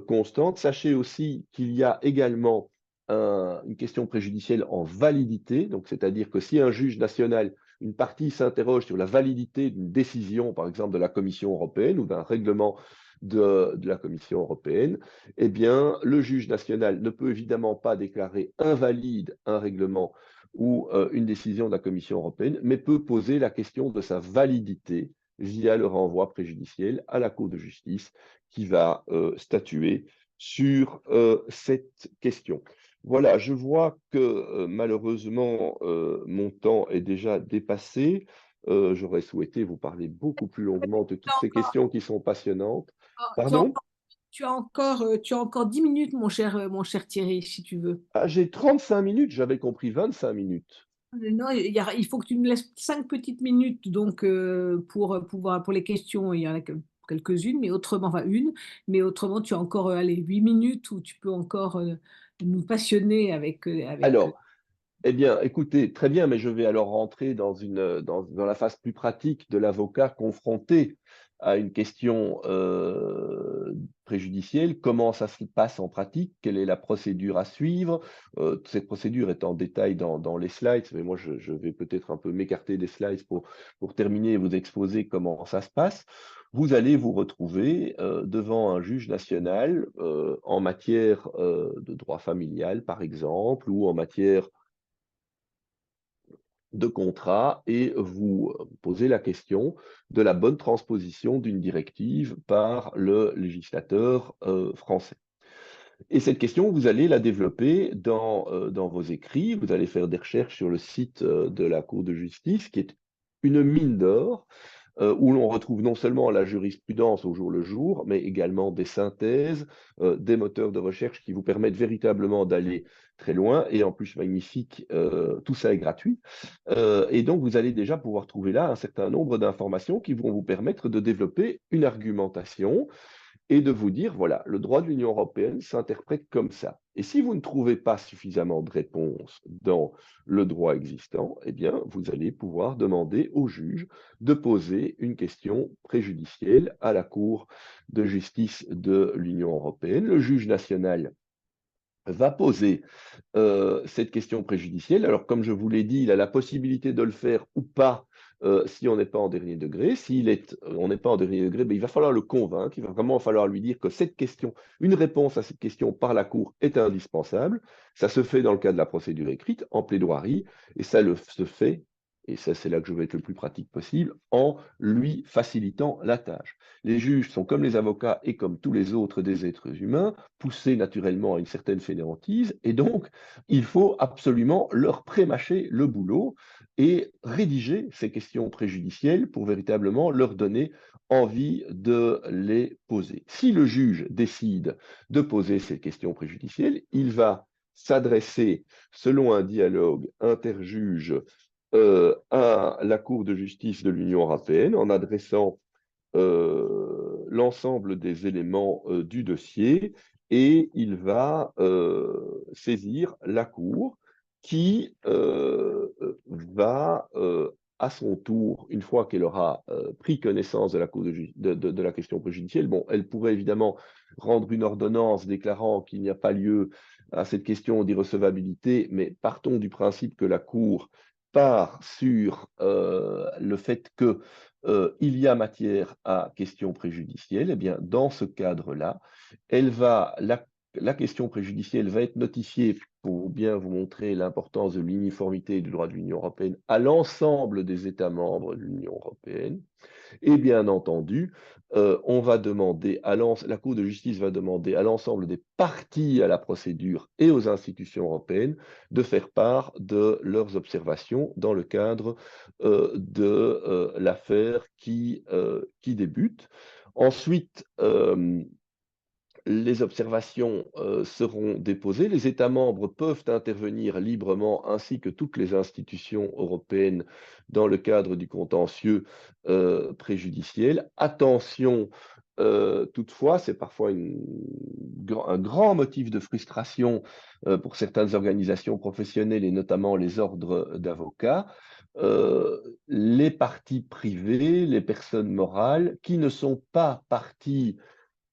constante. Sachez aussi qu'il y a également une question préjudicielle en validité, donc c'est-à-dire que si un juge national, une partie s'interroge sur la validité d'une décision, par exemple de la Commission européenne ou d'un règlement de la Commission européenne, eh bien, le juge national ne peut évidemment pas déclarer invalide un règlement ou une décision de la Commission européenne, mais peut poser la question de sa validité via le renvoi préjudiciel à la Cour de justice qui va statuer sur cette question. Voilà, je vois que malheureusement mon temps est déjà dépassé. J'aurais souhaité vous parler beaucoup plus longuement de toutes ces questions qui sont passionnantes. Tu as Pardon? encore, tu as encore 10 minutes, mon cher Thierry, si tu veux. Ah, j'ai 35 minutes, j'avais compris 25 minutes. Non, il faut que tu me laisses 5 petites minutes donc, pour les questions. Il y en a quelques-unes, mais autrement, enfin une, mais autrement, tu as encore 8 minutes où tu peux encore nous passionner avec. Alors, eh bien, écoutez, très bien, mais je vais alors rentrer dans la phase plus pratique de l'avocat confronté à une question préjudicielle, comment ça se passe en pratique, quelle est la procédure à suivre. Cette procédure est en détail dans les slides, mais moi je vais peut-être un peu m'écarter des slides pour terminer et vous exposer comment ça se passe. Vous allez vous retrouver devant un juge national en matière de droit familial, par exemple, ou en matière de contrat, et vous posez la question de la bonne transposition d'une directive par le législateur français. Et cette question, vous allez la développer dans vos écrits. Vous allez faire des recherches sur le site de la Cour de justice, qui est une mine d'or, où l'on retrouve non seulement la jurisprudence au jour le jour, mais également des synthèses, des moteurs de recherche qui vous permettent véritablement d'aller très loin, et en plus magnifique, tout ça est gratuit. Et donc, vous allez déjà pouvoir trouver là un certain nombre d'informations qui vont vous permettre de développer une argumentation et de vous dire, voilà, le droit de l'Union européenne s'interprète comme ça. Et si vous ne trouvez pas suffisamment de réponses dans le droit existant, eh bien, vous allez pouvoir demander au juge de poser une question préjudicielle à la Cour de justice de l'Union européenne. Le juge national va poser cette question préjudicielle. Alors, comme je vous l'ai dit, il a la possibilité de le faire ou pas si on n'est pas en dernier degré. On n'est pas en dernier degré, ben, il va falloir le convaincre, il va vraiment falloir lui dire que cette question, une réponse à cette question par la Cour est indispensable. Ça se fait dans le cas de la procédure écrite, en plaidoirie, et ça se fait, et ça c'est là que je vais être le plus pratique possible, en lui facilitant la tâche. Les juges sont comme les avocats et comme tous les autres des êtres humains, poussés naturellement à une certaine fainéantise, et donc il faut absolument leur prémâcher le boulot et rédiger ces questions préjudicielles pour véritablement leur donner envie de les poser. Si le juge décide de poser ces questions préjudicielles, il va s'adresser, selon un dialogue interjuge, à la Cour de justice de l'Union européenne en adressant l'ensemble des éléments du dossier, et il va saisir la Cour qui va à son tour, une fois qu'elle aura pris connaissance de la, de la question préjudicielle, bon, elle pourrait évidemment rendre une ordonnance déclarant qu'il n'y a pas lieu à cette question d'irrecevabilité, mais partons du principe que la Cour part sur le fait que il y a matière à question préjudicielle, eh bien, dans ce cadre-là, la question préjudicielle va être notifiée, pour bien vous montrer l'importance de l'uniformité du droit de l'Union européenne, à l'ensemble des États membres de l'Union européenne. Et bien entendu, on va demander la Cour de justice va demander à l'ensemble des parties à la procédure et aux institutions européennes de faire part de leurs observations dans le cadre de l'affaire qui débute. Ensuite, les observations seront déposées. Les États membres peuvent intervenir librement, ainsi que toutes les institutions européennes, dans le cadre du contentieux préjudiciel. Attention, toutefois, c'est parfois un grand motif de frustration pour certaines organisations professionnelles, et notamment les ordres d'avocats. Les parties privées, les personnes morales qui ne sont pas parties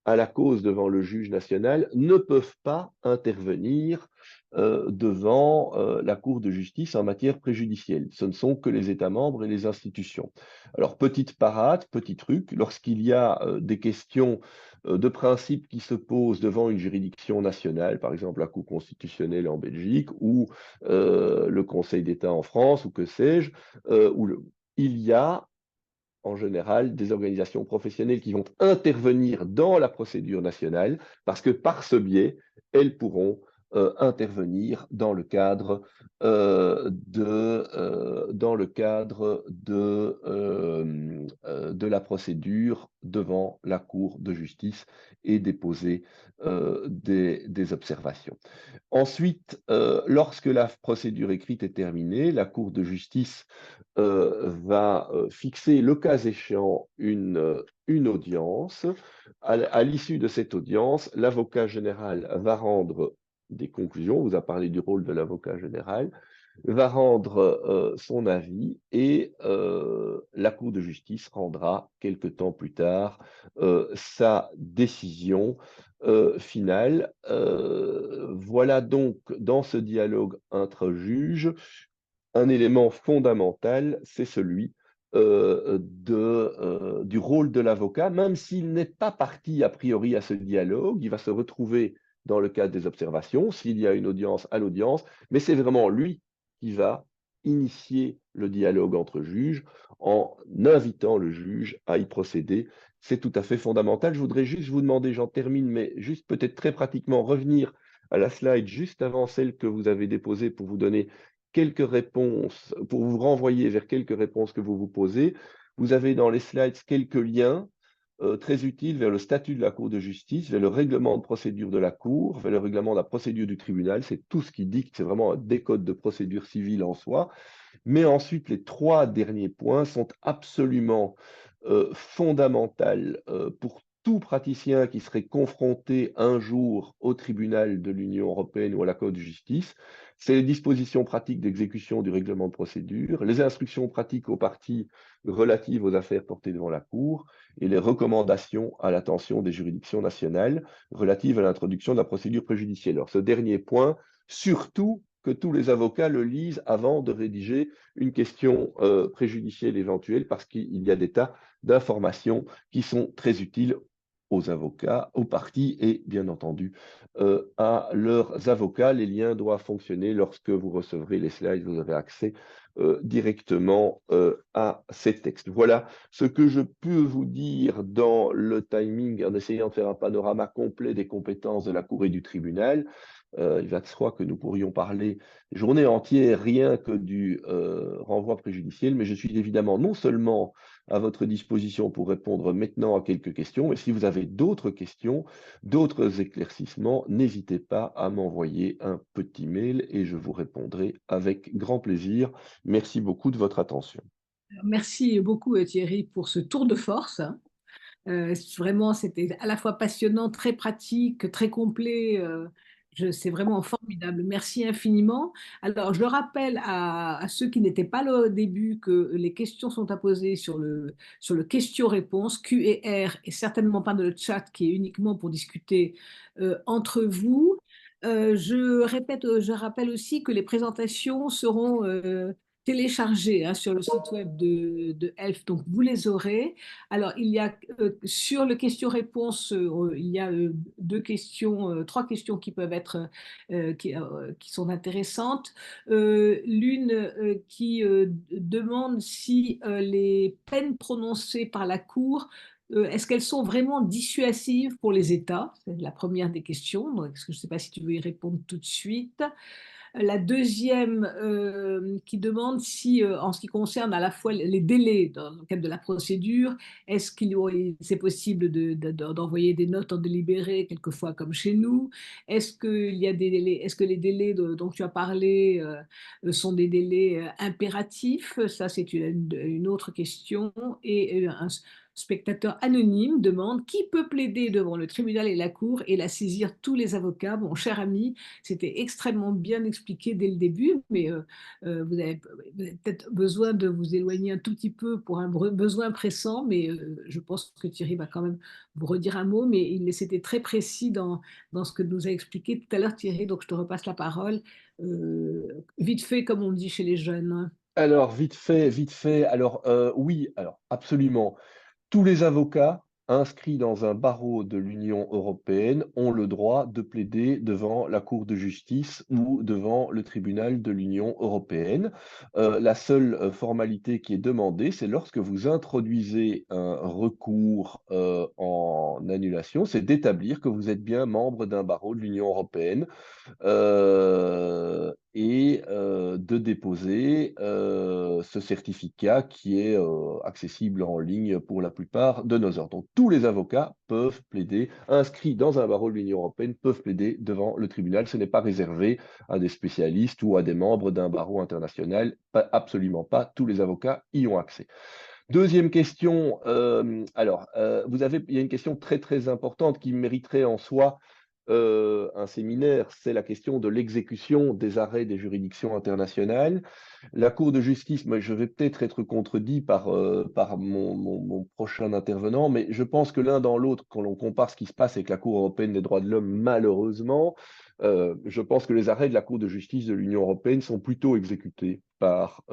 à la cause devant le juge national ne peuvent pas intervenir devant la Cour de justice en matière préjudicielle. Ce ne sont que les États membres et les institutions. Alors, petite parade, petit truc, lorsqu'il y a des questions de principe qui se posent devant une juridiction nationale, par exemple la Cour constitutionnelle en Belgique ou le Conseil d'État en France, ou que sais-je, il y a en général des organisations professionnelles qui vont intervenir dans la procédure nationale, parce que par ce biais, elles pourront intervenir dans le cadre de la procédure devant la Cour de justice et déposer des observations. Ensuite, lorsque la procédure écrite est terminée, la Cour de justice va fixer, le cas échéant, une audience. À l'issue de cette audience, l'avocat général va rendre des conclusions, on vous a parlé du rôle de l'avocat général, va rendre son avis, et la Cour de justice rendra quelque temps plus tard sa décision finale. Voilà donc dans ce dialogue entre juges un élément fondamental, c'est celui du rôle de l'avocat, même s'il n'est pas parti a priori à ce dialogue, il va se retrouver dans le cadre des observations, s'il y a une audience à l'audience, mais c'est vraiment lui qui va initier le dialogue entre juges en invitant le juge à y procéder. C'est tout à fait fondamental. Je voudrais juste vous demander, j'en termine, mais juste peut-être très pratiquement revenir à la slide juste avant celle que vous avez déposée pour vous donner quelques réponses, pour vous renvoyer vers quelques réponses que vous vous posez. Vous avez dans les slides quelques liens très utiles vers le statut de la Cour de justice, vers le règlement de procédure de la Cour, vers le règlement de la procédure du tribunal. C'est tout ce qui dicte, c'est vraiment un décode de procédure civile en soi. Mais ensuite, les 3 derniers points sont absolument fondamentaux pour tout praticien qui serait confronté un jour au tribunal de l'Union européenne ou à la Cour de justice. C'est les dispositions pratiques d'exécution du règlement de procédure, les instructions pratiques aux parties relatives aux affaires portées devant la Cour et les recommandations à l'attention des juridictions nationales relatives à l'introduction de la procédure préjudicielle. Alors, ce dernier point, surtout que tous les avocats le lisent avant de rédiger une question préjudicielle éventuelle, parce qu'il y a des tas d'informations qui sont très utiles aux avocats, aux parties et bien entendu à leurs avocats. Les liens doivent fonctionner lorsque vous recevrez les slides, vous aurez accès directement à ces textes. Voilà ce que je peux vous dire dans le timing en essayant de faire un panorama complet des compétences de la Cour et du tribunal. Il va de soi que nous pourrions parler journée entière rien que du renvoi préjudiciel, mais je suis évidemment non seulement à votre disposition pour répondre maintenant à quelques questions, mais si vous avez d'autres questions, d'autres éclaircissements, n'hésitez pas à m'envoyer un petit mail et je vous répondrai avec grand plaisir. Merci beaucoup de votre attention. Merci beaucoup Thierry pour ce tour de force. Vraiment, c'était à la fois passionnant, très pratique, très complet. C'est vraiment formidable. Merci infiniment. Alors, je rappelle à ceux qui n'étaient pas là au début que les questions sont à poser sur le question-réponse, Q et R, et certainement pas dans le chat qui est uniquement pour discuter entre vous. Je rappelle aussi que les présentations seront téléchargées hein, sur le site web de ELF, donc vous les aurez. Alors, il y a sur le question-réponse, il y a trois questions qui peuvent être qui sont intéressantes. L'une qui demande si les peines prononcées par la Cour est-ce qu'elles sont vraiment dissuasives pour les États? C'est la première des questions. Donc, je ne sais pas si tu veux y répondre tout de suite. La deuxième qui demande si, en ce qui concerne à la fois les délais dans le cadre de la procédure, est-ce qu'il c'est possible d'envoyer des notes en délibéré, quelquefois comme chez nous? Est-ce qu'il y a des délais, est-ce que les délais dont tu as parlé sont des délais impératifs? Ça, c'est une autre question. Et un spectateur anonyme demande qui peut plaider devant le tribunal et la cour et la saisir tous les avocats. Mon cher ami, c'était extrêmement bien expliqué dès le début, mais vous avez peut-être besoin de vous éloigner un tout petit peu pour un besoin pressant, mais je pense que Thierry va quand même vous redire un mot, mais c'était très précis dans ce que nous a expliqué tout à l'heure Thierry, donc je te repasse la parole. Vite fait, comme on dit chez les jeunes. Alors, vite fait. Alors, oui, alors absolument. Tous les avocats inscrits dans un barreau de l'Union européenne ont le droit de plaider devant la Cour de justice ou devant le tribunal de l'Union européenne. La seule formalité qui est demandée, c'est lorsque vous introduisez un recours en annulation, c'est d'établir que vous êtes bien membre d'un barreau de l'Union européenne et de déposer ce certificat qui est accessible en ligne pour la plupart de nos ordres. Donc tous les avocats peuvent plaider, inscrits dans un barreau de l'Union européenne, peuvent plaider devant le tribunal. Ce n'est pas réservé à des spécialistes ou à des membres d'un barreau international. Absolument pas. Tous les avocats y ont accès. Deuxième question, il y a une question très très importante qui mériterait en soi un séminaire, c'est la question de l'exécution des arrêts des juridictions internationales. La Cour de justice, moi, je vais peut-être être contredit par mon prochain intervenant, mais je pense que l'un dans l'autre, quand l'on compare ce qui se passe avec la Cour européenne des droits de l'homme, malheureusement, je pense que les arrêts de la Cour de justice de l'Union européenne sont plutôt exécutés par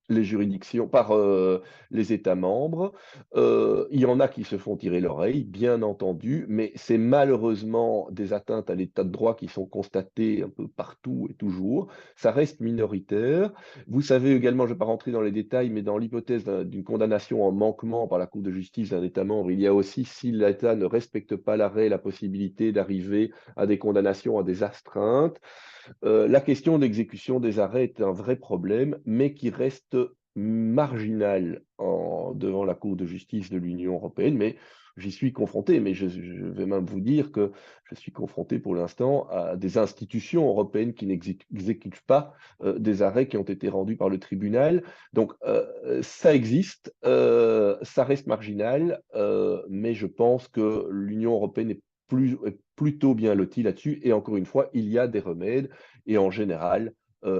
les juridictions, par les États membres. Il y en a qui se font tirer l'oreille, bien entendu, mais c'est malheureusement des atteintes à l'état de droit qui sont constatées un peu partout et toujours. Ça reste minoritaire. Vous savez également, je ne vais pas rentrer dans les détails, mais dans l'hypothèse d'une condamnation en manquement par la Cour de justice d'un État membre, il y a aussi, si l'État ne respecte pas l'arrêt, la possibilité d'arriver à des condamnations, à des astreintes. La question d'exécution des arrêts est un vrai problème, mais qui reste marginal devant la Cour de justice de l'Union européenne, mais j'y suis confronté, mais je vais même vous dire que je suis confronté pour l'instant à des institutions européennes qui n'exécutent pas des arrêts qui ont été rendus par le tribunal. Donc ça existe, ça reste marginal, mais je pense que l'Union européenne est plutôt bien lotie là-dessus. Et encore une fois, il y a des remèdes et en général,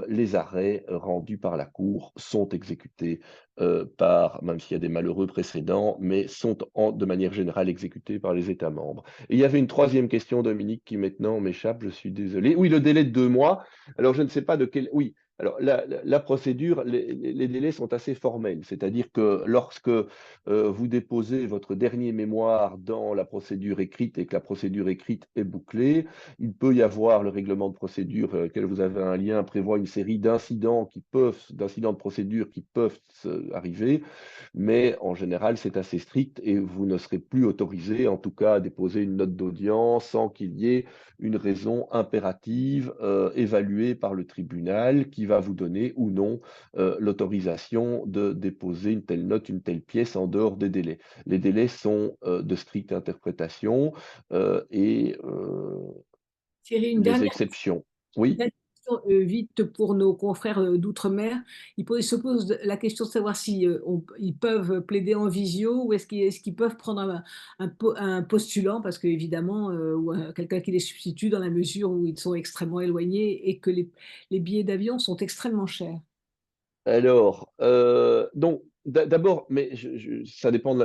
les arrêts rendus par la Cour sont exécutés même s'il y a des malheureux précédents, mais sont de manière générale exécutés par les États membres. Et il y avait une troisième question, Dominique, qui maintenant m'échappe, je suis désolé. Oui, le délai de 2 mois. Alors, je ne sais pas de quel... Oui, alors la procédure, les délais sont assez formels, c'est-à-dire que lorsque vous déposez votre dernier mémoire dans la procédure écrite et que la procédure écrite est bouclée, il peut y avoir le règlement de procédure auquel vous avez un lien, prévoit une série d'incidents d'incidents de procédure qui peuvent arriver, mais en général, c'est assez strict et vous ne serez plus autorisé, en tout cas, à déposer une note d'audience sans qu'il y ait une raison impérative évaluée par le tribunal qui va vous donner ou non l'autorisation de déposer une telle note, une telle pièce en dehors des délais. Les délais sont de stricte interprétation et Thierry, une les dernière exceptions. Oui. question vite pour nos confrères d'outre-mer. Ils se posent la question de savoir si ils peuvent plaider en visio ou est-ce qu'ils peuvent prendre un postulant parce qu'évidemment, ou quelqu'un qui les substitue dans la mesure où ils sont extrêmement éloignés et que les billets d'avion sont extrêmement chers. Alors, donc, d'abord, mais ça dépend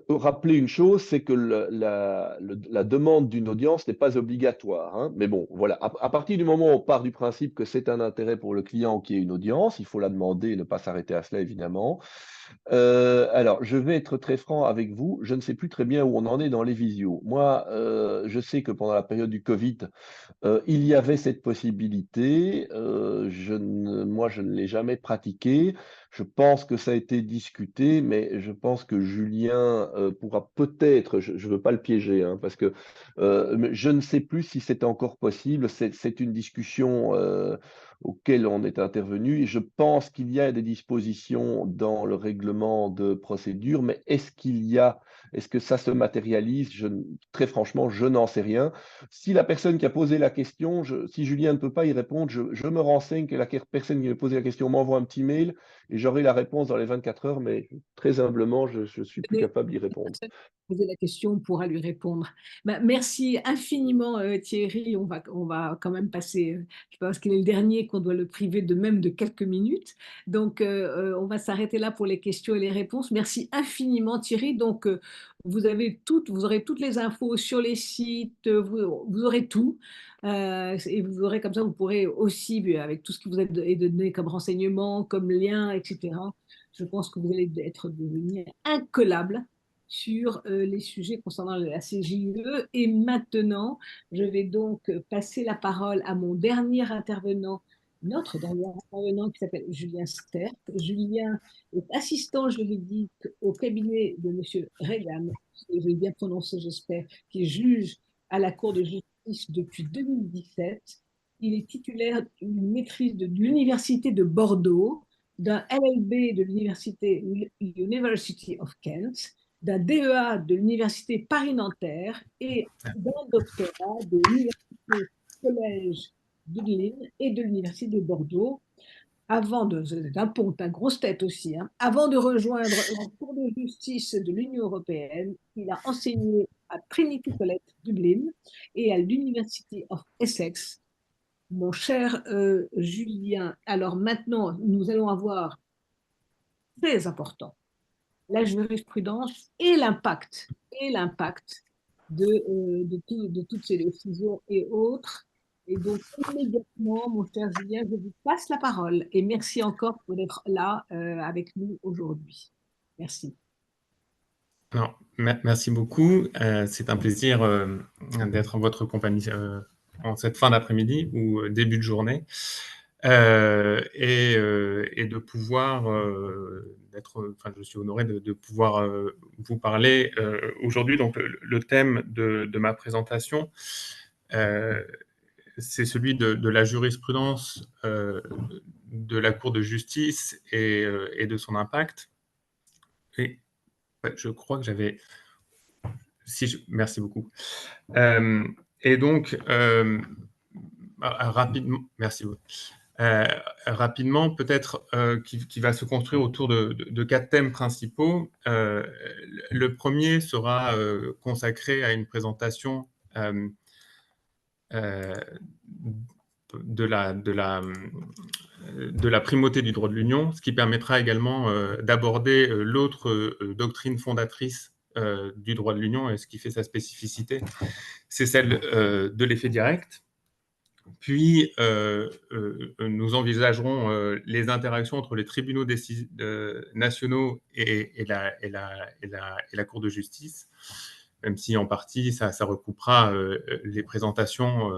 rappeler une chose, c'est que la demande d'une audience n'est pas obligatoire, hein. Mais bon, voilà. À partir du moment où on part du principe que c'est un intérêt pour le client qui ait une audience, il faut la demander et ne pas s'arrêter à cela, évidemment. Alors, je vais être très franc avec vous. Je ne sais plus très bien où on en est dans les visios. Moi, je sais que pendant la période du Covid, il y avait cette possibilité. Moi, je ne l'ai jamais pratiqué. Je pense que ça a été discuté, mais je pense que Julien pourra peut-être, je ne veux pas le piéger, hein, parce que mais je ne sais plus si c'est encore possible. C'est une discussion auquel on est intervenu et je pense qu'il y a des dispositions dans le règlement de procédure, mais est-ce que ça se matérialise? Très franchement, je n'en sais rien. Si la personne qui a posé la question, si Julien ne peut pas y répondre, je me renseigne que la personne qui m'a posé la question m'envoie un petit mail et j'aurai la réponse dans les 24 heures, mais très humblement, je ne suis plus capable d'y répondre. Poser la question, on pourra lui répondre. Ben, merci infiniment Thierry. On va quand même passer, je pense qu'il est le dernier qu'on doit le priver de même de quelques minutes. Donc on va s'arrêter là pour les questions et les réponses. Merci infiniment Thierry. Donc vous aurez toutes les infos sur les sites, vous aurez tout. Et vous aurez comme ça, vous pourrez aussi, avec tout ce qui vous est donné comme renseignement, comme lien, etc. Je pense que vous allez être devenir incollable sur les sujets concernant la CJUE. Et maintenant, je vais donc passer la parole à mon dernier intervenant, notre dernier intervenant qui s'appelle Julien Sterck. Julien est assistant juridique au cabinet de M. Reagan, je vais bien prononcer, j'espère, qui est juge à la Cour de justice depuis 2017. Il est titulaire d'une maîtrise de l'Université de Bordeaux, d'un LLB de l'Université University of Kent, d'un DEA de l'Université Paris-Nanterre et d'un doctorat de l'Université Collège Dublin et de l'Université de Bordeaux, d'un grosse tête aussi, avant de rejoindre la Cour de justice de l'Union européenne. Il a enseigné à Trinity College Dublin et à l'University of Essex. Mon cher Julien, alors maintenant, nous allons avoir très important la jurisprudence et l'impact de toutes ces décisions et autres. Et donc, immédiatement, mon cher Julien, je vous passe la parole. Et merci encore pour être là avec nous aujourd'hui. Merci. Alors, merci beaucoup. C'est un plaisir d'être en votre compagnie en cette fin d'après-midi ou début de journée et de pouvoir je suis honoré de pouvoir vous parler aujourd'hui. Donc, le thème de ma présentation, c'est celui de la jurisprudence de la Cour de justice et de son impact. Et ouais, je crois que j'avais... Merci beaucoup. Et donc, rapidement, merci beaucoup. Rapidement, peut-être qui va se construire autour de 4 thèmes principaux. Le premier sera consacré à une présentation de la primauté du droit de l'Union, ce qui permettra également d'aborder l'autre doctrine fondatrice du droit de l'Union, et ce qui fait sa spécificité, c'est celle de l'effet direct. Puis, nous envisagerons les interactions entre les tribunaux nationaux et la Cour de justice, même si en partie ça recoupera les présentations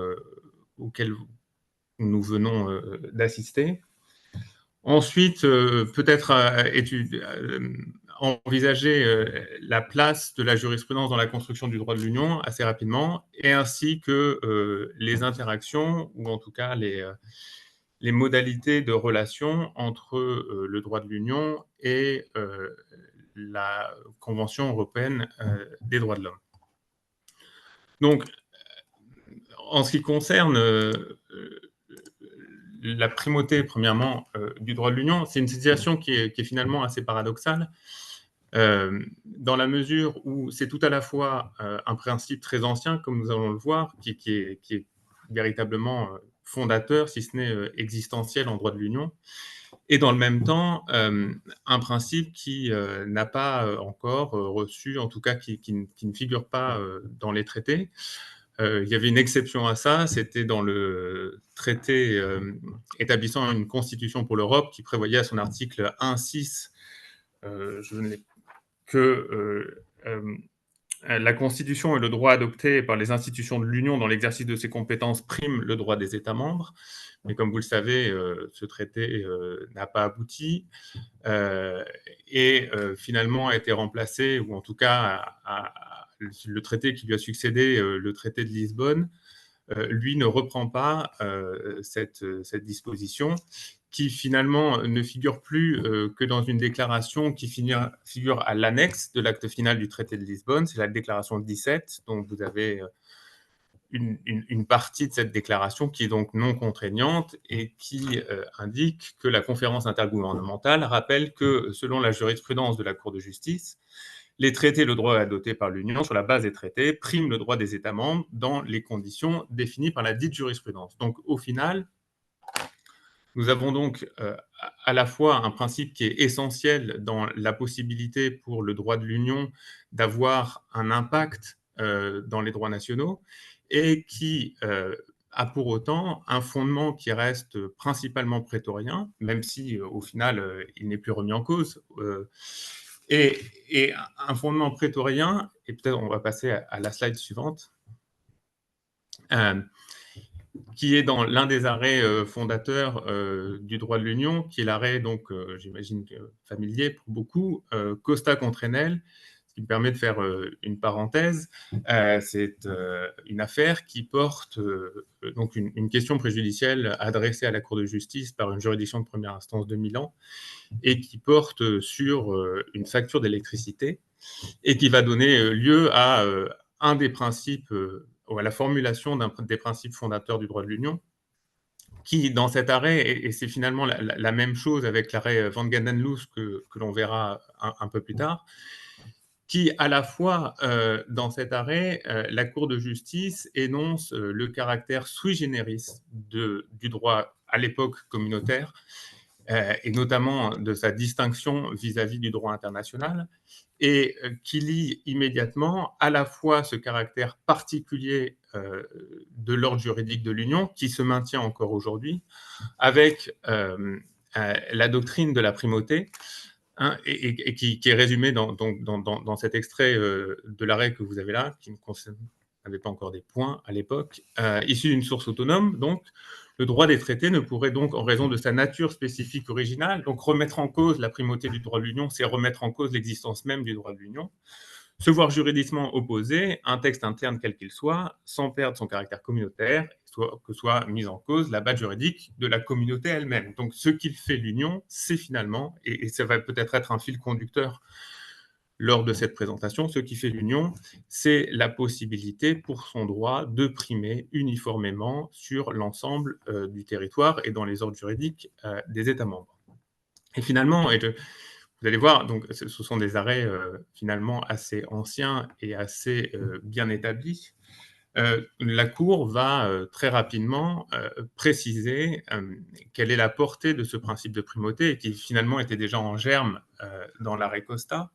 auxquelles nous venons d'assister. Ensuite, peut-être envisager la place de la jurisprudence dans la construction du droit de l'Union assez rapidement, et ainsi que les interactions, ou en tout cas les modalités de relation entre le droit de l'Union et la Convention européenne des droits de l'homme. Donc, en ce qui concerne la primauté, premièrement, du droit de l'Union, c'est une situation qui est finalement assez paradoxale, dans la mesure où c'est tout à la fois un principe très ancien, comme nous allons le voir, qui est véritablement fondateur, si ce n'est existentiel en droit de l'Union, et dans le même temps, un principe qui n'a pas encore reçu, en tout cas qui ne figure pas dans les traités. Il y avait une exception à ça, c'était dans le traité établissant une constitution pour l'Europe qui prévoyait à son article 1.6 que la Constitution et le droit adopté par les institutions de l'Union dans l'exercice de ses compétences priment le droit des États membres. Mais comme vous le savez, ce traité n'a pas abouti et finalement a été remplacé, ou en tout cas le traité qui lui a succédé, le traité de Lisbonne, lui ne reprend pas cette disposition, qui finalement ne figure plus que dans une déclaration qui figure à l'annexe de l'acte final du traité de Lisbonne. C'est la déclaration 17, dont vous avez une partie de cette déclaration qui est donc non contraignante et qui indique que la conférence intergouvernementale rappelle que, selon la jurisprudence de la Cour de justice, les traités et le droit adopté par l'Union sur la base des traités priment le droit des États membres dans les conditions définies par la dite jurisprudence. Donc, au final, nous avons donc à la fois un principe qui est essentiel dans la possibilité pour le droit de l'Union d'avoir un impact dans les droits nationaux, et qui a pour autant un fondement qui reste principalement prétorien, même si au final il n'est plus remis en cause, et un fondement prétorien, et peut-être on va passer à la slide suivante, qui est dans l'un des arrêts fondateurs du droit de l'Union, qui est l'arrêt, donc j'imagine familier pour beaucoup, Costa contre Enel, ce qui me permet de faire une parenthèse. C'est une affaire qui porte donc une question préjudicielle adressée à la Cour de justice par une juridiction de première instance de Milan, et qui porte sur une facture d'électricité, et qui va donner lieu à un des principes, ou à la formulation des principes fondateurs du droit de l'Union, qui, dans cet arrêt, et c'est finalement la même chose avec l'arrêt Van Gandenloos que l'on verra un peu plus tard, qui, à la fois, dans cet arrêt, la Cour de justice énonce le caractère sui generis du droit à l'époque communautaire, et notamment de sa distinction vis-à-vis du droit international, et qui lie immédiatement à la fois ce caractère particulier de l'ordre juridique de l'Union, qui se maintient encore aujourd'hui, avec la doctrine de la primauté, hein, et qui est résumée dans cet extrait de l'arrêt que vous avez là, qui n'avait pas encore des points à l'époque, issu d'une source autonome. Donc, le droit des traités ne pourrait donc, en raison de sa nature spécifique originale, donc remettre en cause la primauté du droit de l'Union, c'est remettre en cause l'existence même du droit de l'Union, se voir juridiquement opposer un texte interne quel qu'il soit, sans perdre son caractère communautaire, que soit mise en cause la base juridique de la communauté elle-même. Donc, ce qu'il fait l'Union, c'est finalement, et ça va peut-être être un fil conducteur lors de cette présentation, ce qui fait l'Union, c'est la possibilité pour son droit de primer uniformément sur l'ensemble du territoire et dans les ordres juridiques des États membres. Et finalement, vous allez voir, donc, ce sont des arrêts finalement assez anciens et assez bien établis. La Cour va très rapidement préciser quelle est la portée de ce principe de primauté, et qui finalement était déjà en germe dans l'arrêt Costa.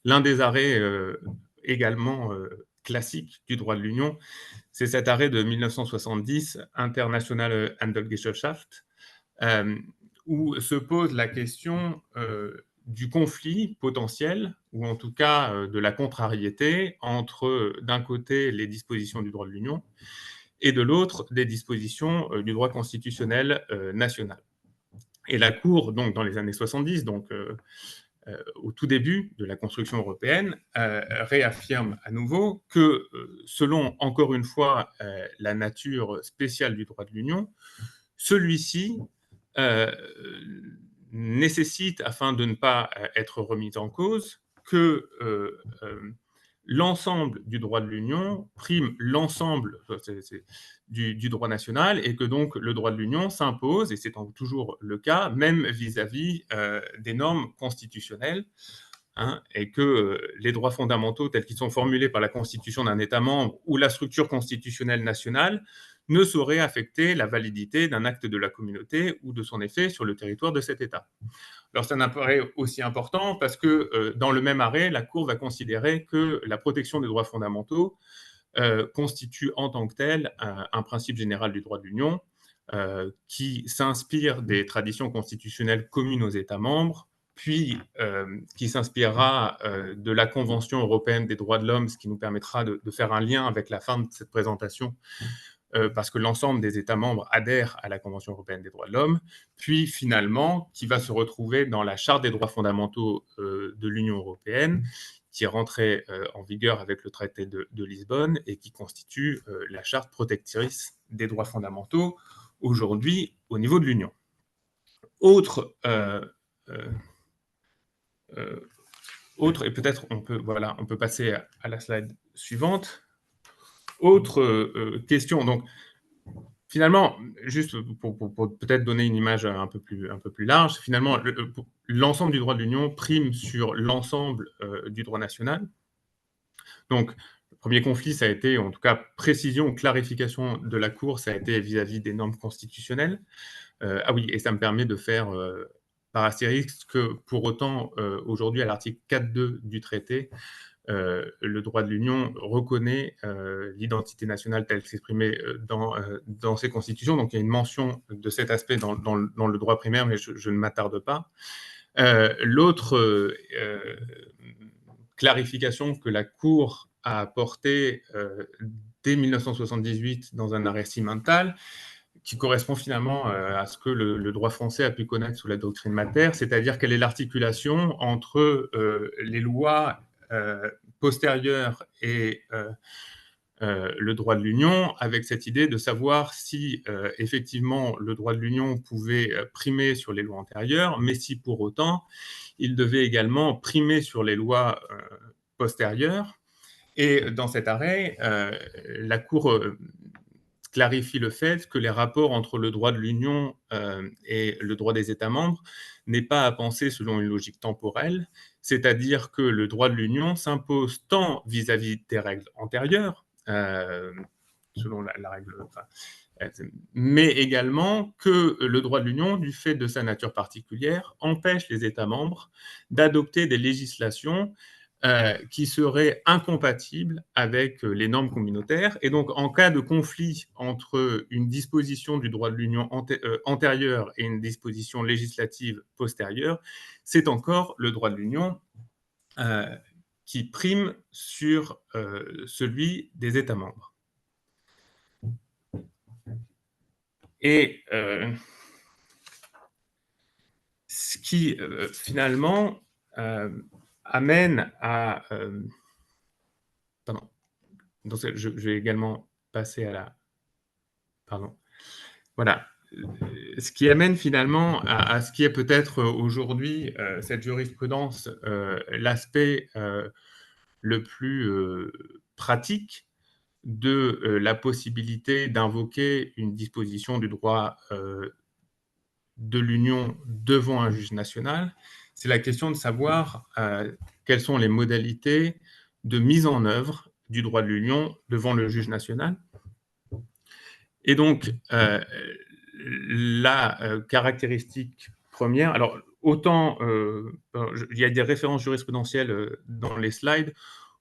L'un des arrêts également classiques du droit de l'Union, c'est cet arrêt de 1970, Internationale Handelsgesellschaft, où se pose la question du conflit potentiel, ou en tout cas de la contrariété, entre d'un côté les dispositions du droit de l'Union et de l'autre des dispositions du droit constitutionnel national. Et la Cour, donc dans les années 70, donc au tout début de la construction européenne, réaffirme à nouveau que, selon, encore une fois, la nature spéciale du droit de l'Union, celui-ci nécessite, afin de ne pas être remis en cause, que l'ensemble du droit de l'Union prime l'ensemble du droit national, et que donc le droit de l'Union s'impose, et c'est toujours le cas, même vis-à-vis des normes constitutionnelles, hein, et que les droits fondamentaux tels qu'ils sont formulés par la Constitution d'un État membre ou la structure constitutionnelle nationale ne sauraient affecter la validité d'un acte de la communauté ou de son effet sur le territoire de cet État. Alors, ça n'apparaît aussi important parce que, dans le même arrêt, la Cour va considérer que la protection des droits fondamentaux constitue en tant que tel un principe général du droit de l'Union qui s'inspire des traditions constitutionnelles communes aux États membres, puis qui s'inspirera de la Convention européenne des droits de l'homme, ce qui nous permettra de faire un lien avec la fin de cette présentation, parce que l'ensemble des États membres adhèrent à la Convention européenne des droits de l'homme, puis finalement, qui va se retrouver dans la Charte des droits fondamentaux de l'Union européenne, qui est rentrée en vigueur avec le traité de Lisbonne et qui constitue la charte protectrice des droits fondamentaux aujourd'hui au niveau de l'Union. Autre, et peut-être on peut passer à la slide suivante. Autre question, donc finalement, juste pour peut-être donner une image un peu plus large, finalement, l'ensemble du droit de l'Union prime sur l'ensemble du droit national. Donc, le premier conflit, ça a été, en tout cas, précision ou clarification de la Cour, ça a été vis-à-vis des normes constitutionnelles. Ah oui, et ça me permet de faire par astérisque que, pour autant, aujourd'hui, à l'article 4.2 du traité, le droit de l'Union reconnaît l'identité nationale telle qu'exprimée dans ses constitutions. Donc, il y a une mention de cet aspect dans le droit primaire, mais je ne m'attarde pas. L'autre clarification que la Cour a apportée dès 1978 dans un arrêt Simmental, qui correspond finalement à ce que le droit français a pu connaître sous la doctrine Mater, c'est-à-dire quelle est l'articulation entre les lois postérieures et le droit de l'Union, avec cette idée de savoir si effectivement le droit de l'Union pouvait primer sur les lois antérieures, mais si pour autant il devait également primer sur les lois postérieures. Et dans cet arrêt, la Cour clarifie le fait que les rapports entre le droit de l'Union et le droit des États membres n'est pas à penser selon une logique temporelle, c'est-à-dire que le droit de l'Union s'impose tant vis-à-vis des règles antérieures, selon la règle, mais également que le droit de l'Union, du fait de sa nature particulière, empêche les États membres d'adopter des législations qui seraient incompatibles avec les normes communautaires. Et donc, en cas de conflit entre une disposition du droit de l'Union antérieure et une disposition législative postérieure, c'est encore le droit de l'Union qui prime sur celui des États membres. Et ce qui, finalement, amène à... pardon. Donc, je vais également passer à la... Pardon. Voilà. Ce qui amène finalement à ce qui est peut-être aujourd'hui, cette jurisprudence, l'aspect le plus pratique de la possibilité d'invoquer une disposition du droit de l'Union devant un juge national, c'est la question de savoir quelles sont les modalités de mise en œuvre du droit de l'Union devant le juge national. Et donc, la caractéristique première, alors autant, il y a des références jurisprudentielles dans les slides,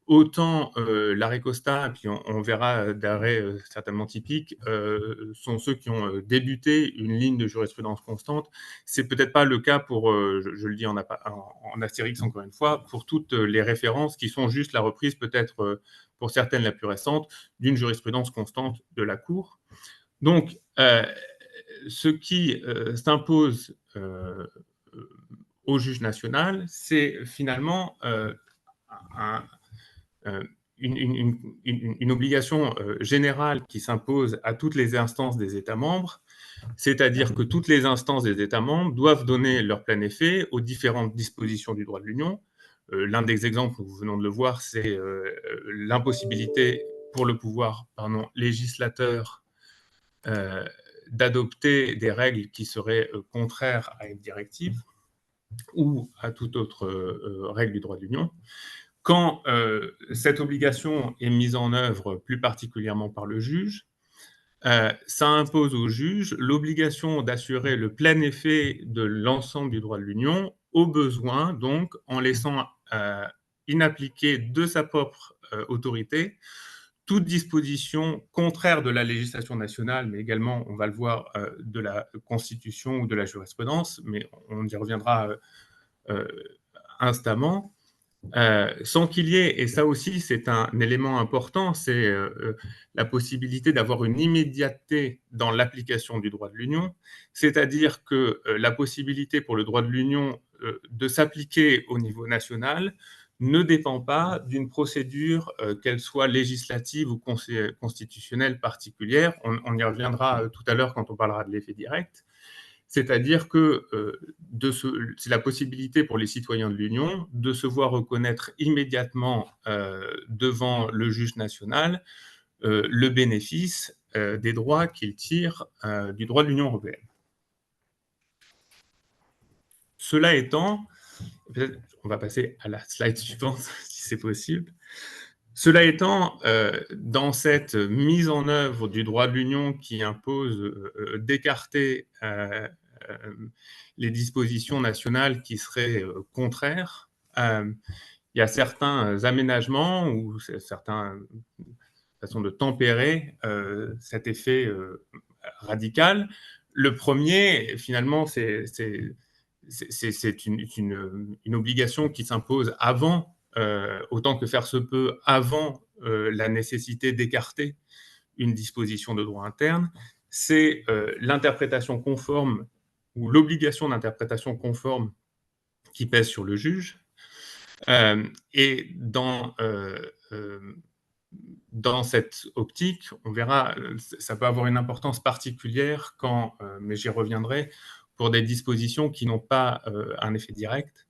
autant l'arrêt Costa, et puis on verra d'arrêts certainement typiques, sont ceux qui ont débuté une ligne de jurisprudence constante. C'est peut-être pas le cas pour, je le dis en astérix encore une fois, pour toutes les références qui sont juste la reprise, peut-être pour certaines la plus récente, d'une jurisprudence constante de la Cour. Donc, ce qui s'impose au juge national, c'est finalement une obligation générale qui s'impose à toutes les instances des États membres, c'est-à-dire que toutes les instances des États membres doivent donner leur plein effet aux différentes dispositions du droit de l'Union. L'un des exemples, nous venons de le voir, c'est l'impossibilité pour le pouvoir législateur d'adopter des règles qui seraient contraires à une directive ou à toute autre règle du droit de l'Union. Quand cette obligation est mise en œuvre plus particulièrement par le juge, ça impose au juge l'obligation d'assurer le plein effet de l'ensemble du droit de l'Union, au besoin, donc, en laissant inappliquer de sa propre autorité toute disposition contraire de la législation nationale, mais également, on va le voir, de la Constitution ou de la jurisprudence, mais on y reviendra instamment, sans qu'il y ait, et ça aussi c'est un élément important, c'est la possibilité d'avoir une immédiateté dans l'application du droit de l'Union, c'est-à-dire que la possibilité pour le droit de l'Union de s'appliquer au niveau national ne dépend pas d'une procédure, qu'elle soit législative ou constitutionnelle particulière. On y reviendra tout à l'heure quand on parlera de l'effet direct. C'est-à-dire que c'est la possibilité pour les citoyens de l'Union de se voir reconnaître immédiatement devant le juge national le bénéfice des droits qu'ils tirent du droit de l'Union européenne. Cela étant, peut-être on va passer à la slide suivante, si c'est possible. Cela étant, dans cette mise en œuvre du droit de l'Union qui impose d'écarter les dispositions nationales qui seraient contraires, il y a certains aménagements ou certaines façons de tempérer cet effet radical. Le premier, finalement, c'est une obligation qui s'impose avant, autant que faire se peut, avant la nécessité d'écarter une disposition de droit interne, c'est l'interprétation conforme ou l'obligation d'interprétation conforme qui pèse sur le juge. Et dans cette optique, on verra, ça peut avoir une importance particulière quand, mais j'y reviendrai, pour des dispositions qui n'ont pas un effet direct.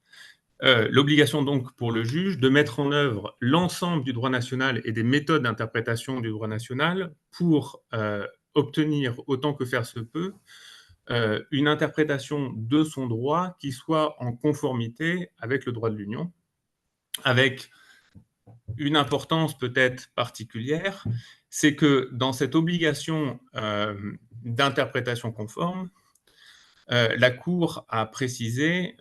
L'obligation donc pour le juge de mettre en œuvre l'ensemble du droit national et des méthodes d'interprétation du droit national pour obtenir autant que faire se peut une interprétation de son droit qui soit en conformité avec le droit de l'Union, avec une importance peut-être particulière, c'est que dans cette obligation d'interprétation conforme, la Cour a précisé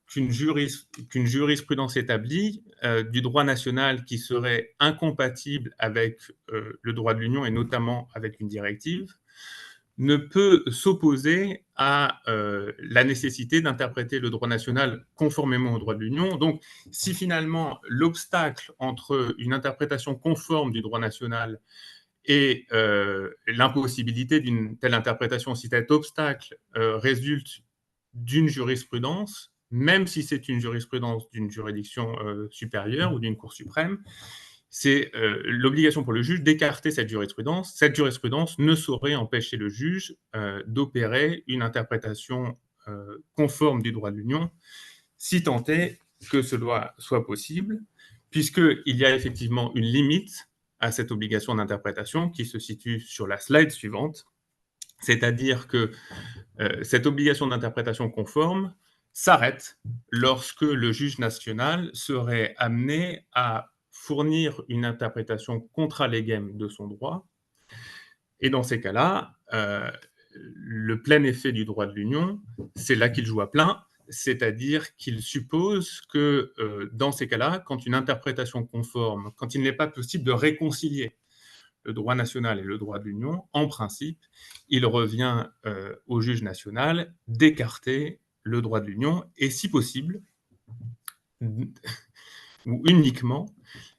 qu'une jurisprudence établie du droit national qui serait incompatible avec le droit de l'Union et notamment avec une directive ne peut s'opposer à la nécessité d'interpréter le droit national conformément au droit de l'Union. Donc, si finalement l'obstacle entre une interprétation conforme du droit national et l'impossibilité d'une telle interprétation, si cet obstacle résulte d'une jurisprudence, même si c'est une jurisprudence d'une juridiction supérieure ou d'une Cour suprême, c'est l'obligation pour le juge d'écarter cette jurisprudence. Cette jurisprudence ne saurait empêcher le juge d'opérer une interprétation conforme du droit de l'Union, si tant est que cela soit possible, puisqu'il y a effectivement une limite à cette obligation d'interprétation qui se situe sur la slide suivante, c'est-à-dire que cette obligation d'interprétation conforme s'arrête lorsque le juge national serait amené à fournir une interprétation contra legem de son droit. Et dans ces cas-là, le plein effet du droit de l'Union, c'est là qu'il joue à plein, c'est-à-dire qu'il suppose que dans ces cas-là, quand une interprétation conforme, quand il n'est pas possible de réconcilier le droit national et le droit de l'Union, en principe, il revient au juge national d'écarter le droit de l'Union et, si possible, ou uniquement,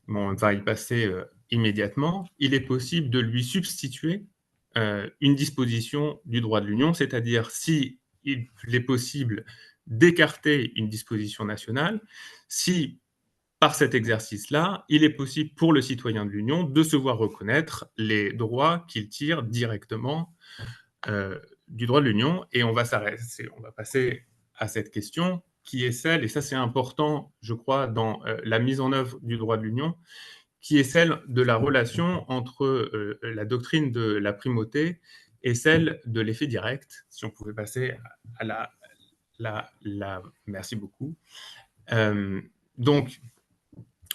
on va y passer immédiatement, il est possible de lui substituer une disposition du droit de l'Union, c'est-à-dire si il est possible d'écarter une disposition nationale, si par cet exercice-là, il est possible pour le citoyen de l'Union de se voir reconnaître les droits qu'il tire directement du droit de l'Union. Et on va passer à cette question qui est celle, et ça c'est important, je crois, dans la mise en œuvre du droit de l'Union, qui est celle de la relation entre la doctrine de la primauté et celle de l'effet direct. Si on pouvait passer à merci beaucoup. Donc,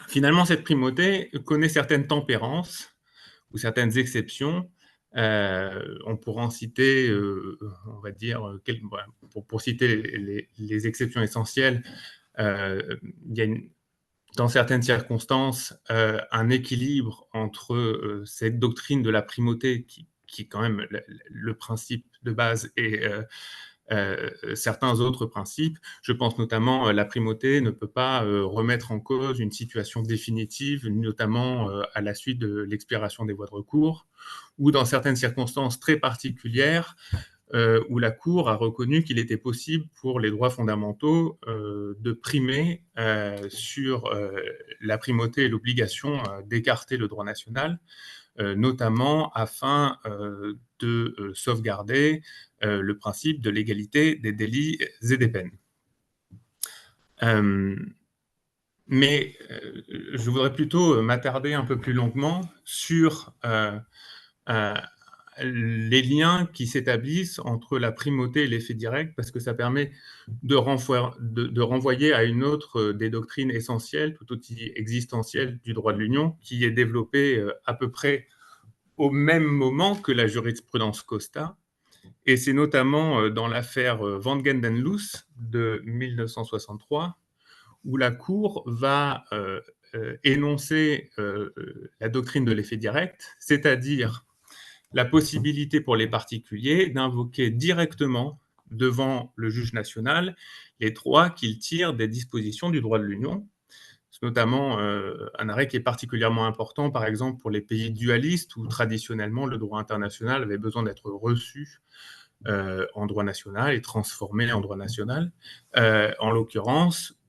finalement, cette primauté connaît certaines tempérances ou certaines exceptions. On pourra en citer, on va dire, pour citer les exceptions essentielles, il y a dans certaines circonstances un équilibre entre cette doctrine de la primauté qui est quand même le principe de base et certains autres principes. Je pense notamment la primauté ne peut pas remettre en cause une situation définitive, notamment à la suite de l'expiration des voies de recours, ou dans certaines circonstances très particulières où la Cour a reconnu qu'il était possible pour les droits fondamentaux de primer sur la primauté et l'obligation d'écarter le droit national, notamment afin de sauvegarder le principe de l'égalité des délits et des peines. Mais je voudrais plutôt m'attarder un peu plus longuement sur les liens qui s'établissent entre la primauté et l'effet direct, parce que ça permet de renvoyer à une autre des doctrines essentielles, tout aussi existentielles du droit de l'Union, qui est développée à peu près au même moment que la jurisprudence Costa, et c'est notamment dans l'affaire Van Gendenloos de 1963, où la Cour va énoncer la doctrine de l'effet direct, c'est-à-dire la possibilité pour les particuliers d'invoquer directement devant le juge national les droits qu'ils tirent des dispositions du droit de l'Union. C'est notamment un arrêt qui est particulièrement important, par exemple, pour les pays dualistes, où traditionnellement le droit international avait besoin d'être reçu en droit national et transformé en droit national. En l'occurrence,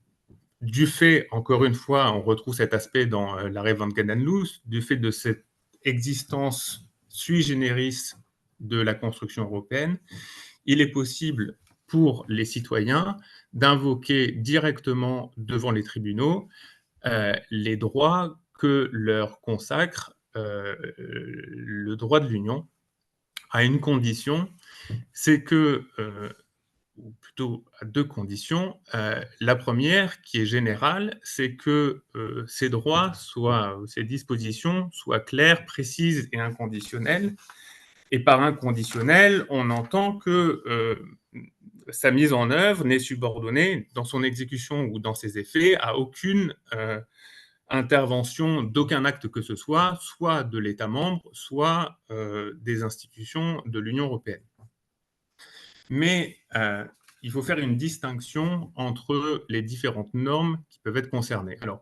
du fait, encore une fois, on retrouve cet aspect dans l'arrêt Van Gendenloos, du fait de cette existence sui generis de la construction européenne, il est possible pour les citoyens d'invoquer directement devant les tribunaux les droits que leur consacre le droit de l'Union, à une condition, c'est que, ou plutôt à deux conditions. La première, qui est générale, c'est que ces droits, ces dispositions soient claires, précises et inconditionnelles. Et par inconditionnel, on entend que sa mise en œuvre n'est subordonnée dans son exécution ou dans ses effets à aucune intervention d'aucun acte que ce soit de l'État membre, soit des institutions de l'Union européenne. Mais il faut faire une distinction entre les différentes normes qui peuvent être concernées. Alors,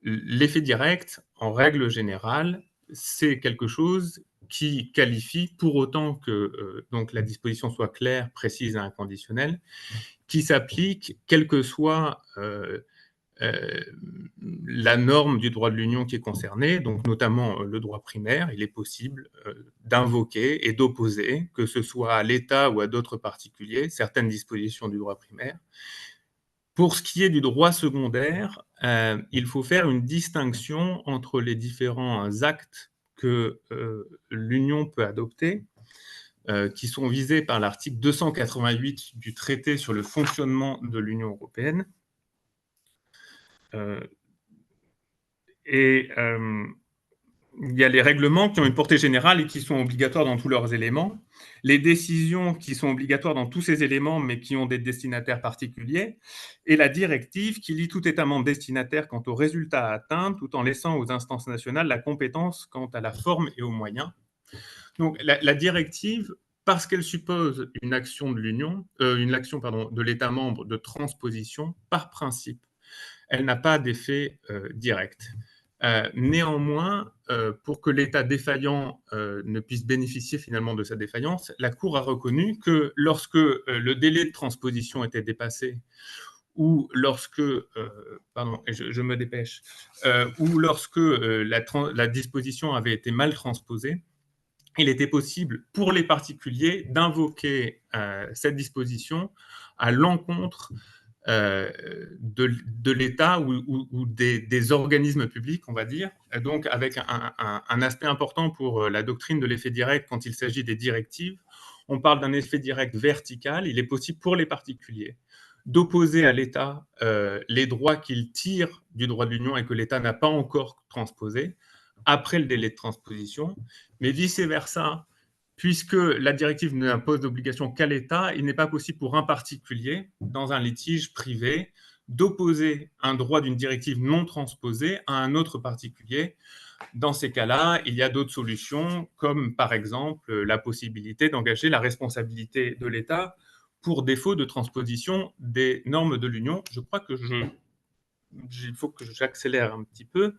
l'effet direct, en règle générale, c'est quelque chose qui qualifie, pour autant que donc la disposition soit claire, précise et inconditionnelle, qui s'applique quelle que soit la norme du droit de l'Union qui est concernée, donc notamment le droit primaire. Il est possible d'invoquer et d'opposer, que ce soit à l'État ou à d'autres particuliers, certaines dispositions du droit primaire. Pour ce qui est du droit secondaire, il faut faire une distinction entre les différents actes que l'Union peut adopter, qui sont visés par l'article 288 du traité sur le fonctionnement de l'Union européenne. Il y a les règlements qui ont une portée générale et qui sont obligatoires dans tous leurs éléments, les décisions qui sont obligatoires dans tous ces éléments mais qui ont des destinataires particuliers, et la directive qui lie tout État membre destinataire quant aux résultats à atteindre tout en laissant aux instances nationales la compétence quant à la forme et aux moyens. Donc la directive, parce qu'elle suppose une action de l'Union, de l'État membre de transposition, par principe, elle n'a pas d'effet direct. Néanmoins, pour que l'État défaillant ne puisse bénéficier finalement de sa défaillance, la Cour a reconnu que lorsque le délai de transposition était dépassé, ou lorsque, je me dépêche, ou lorsque la disposition avait été mal transposée, il était possible pour les particuliers d'invoquer cette disposition à l'encontre de l'État ou des organismes publics, on va dire, donc avec un aspect important pour la doctrine de l'effet direct quand il s'agit des directives. On parle d'un effet direct vertical. Il est possible pour les particuliers d'opposer à l'État les droits qu'il tire du droit de l'Union et que l'État n'a pas encore transposé après le délai de transposition, mais vice-versa. Puisque la directive n'impose d'obligation qu'à l'État, il n'est pas possible pour un particulier, dans un litige privé, d'opposer un droit d'une directive non transposée à un autre particulier. Dans ces cas-là, il y a d'autres solutions, comme par exemple la possibilité d'engager la responsabilité de l'État pour défaut de transposition des normes de l'Union. Je crois que il faut que j'accélère un petit peu.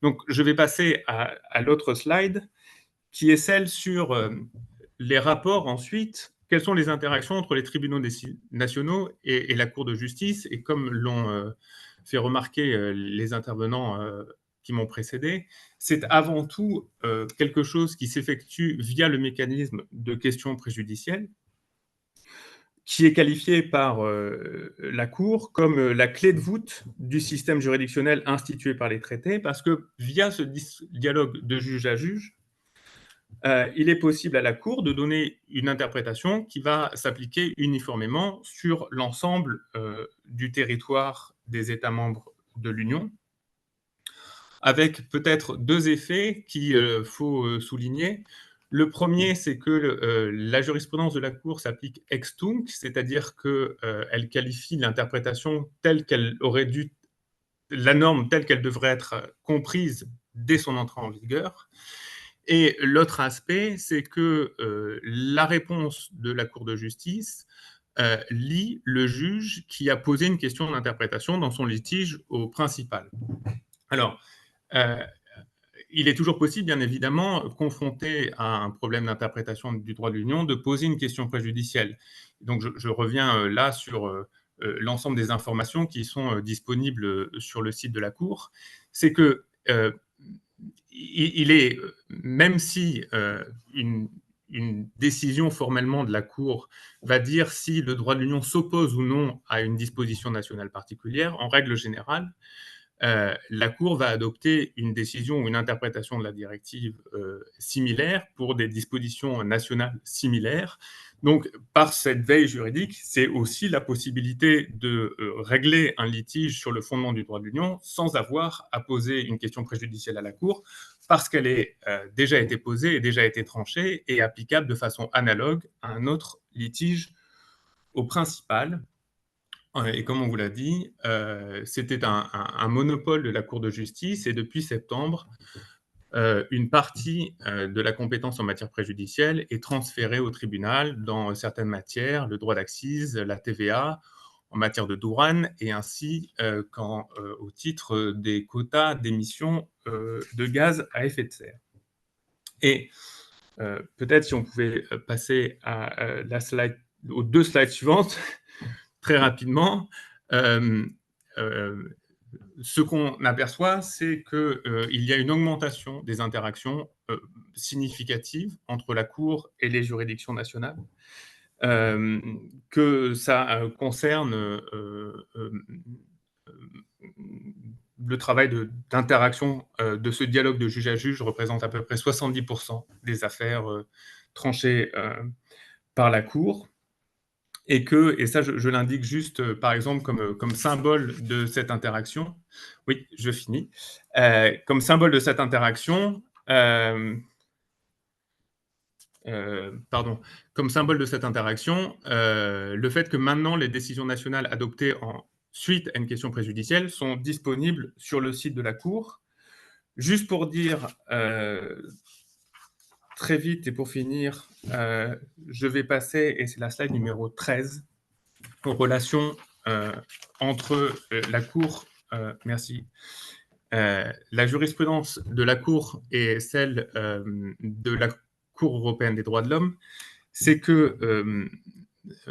Donc, je vais passer à l'autre slide, qui est celle sur les rapports ensuite, quelles sont les interactions entre les tribunaux nationaux et la Cour de justice. Et comme l'ont fait remarquer les intervenants qui m'ont précédé, c'est avant tout quelque chose qui s'effectue via le mécanisme de questions préjudicielles, qui est qualifié par la Cour comme la clé de voûte du système juridictionnel institué par les traités, parce que via ce dialogue de juge à juge, il est possible à la Cour de donner une interprétation qui va s'appliquer uniformément sur l'ensemble du territoire des États membres de l'Union, avec peut-être deux effets qu'il faut souligner. Le premier, c'est que la jurisprudence de la Cour s'applique ex tunc, c'est-à-dire qu'elle qualifie l'interprétation telle qu'elle aurait dû, la norme telle qu'elle devrait être comprise dès son entrée en vigueur. Et l'autre aspect, c'est que la réponse de la Cour de justice lie le juge qui a posé une question d'interprétation dans son litige au principal. Alors, il est toujours possible, bien évidemment, confronté à un problème d'interprétation du droit de l'Union, de poser une question préjudicielle. Donc, je reviens là sur l'ensemble des informations qui sont disponibles sur le site de la Cour. C'est que il est, même si une décision formellement de la Cour va dire si le droit de l'Union s'oppose ou non à une disposition nationale particulière, en règle générale, la Cour va adopter une décision ou une interprétation de la directive similaire pour des dispositions nationales similaires. Donc, par cette veille juridique, c'est aussi la possibilité de régler un litige sur le fondement du droit de l'Union sans avoir à poser une question préjudicielle à la Cour, parce qu'elle est déjà été posée et déjà été tranchée et applicable de façon analogue à un autre litige au principal. Et comme on vous l'a dit, c'était un monopole de la Cour de justice, et depuis septembre, une partie de la compétence en matière préjudicielle est transférée au tribunal dans certaines matières, le droit d'accise, la TVA, en matière de douane, et ainsi au titre des quotas d'émissions de gaz à effet de serre. Et peut-être si on pouvait passer à aux 2 slides suivantes, très rapidement. Ce qu'on aperçoit, c'est qu'il y a une augmentation des interactions significatives entre la Cour et les juridictions nationales, que ça concerne le travail d'interaction de ce dialogue de juge à juge représente à peu près 70% des affaires tranchées par la Cour. Et ça, je l'indique juste, par exemple, comme symbole de cette interaction. Oui, je finis. Comme symbole de cette interaction, comme symbole de cette interaction, le fait que maintenant les décisions nationales adoptées en suite à une question préjudicielle sont disponibles sur le site de la Cour. Juste pour dire très vite et pour finir, je vais passer, et c'est la slide numéro 13, aux relations entre la Cour, la jurisprudence de la Cour et celle de la Cour européenne des droits de l'homme, c'est que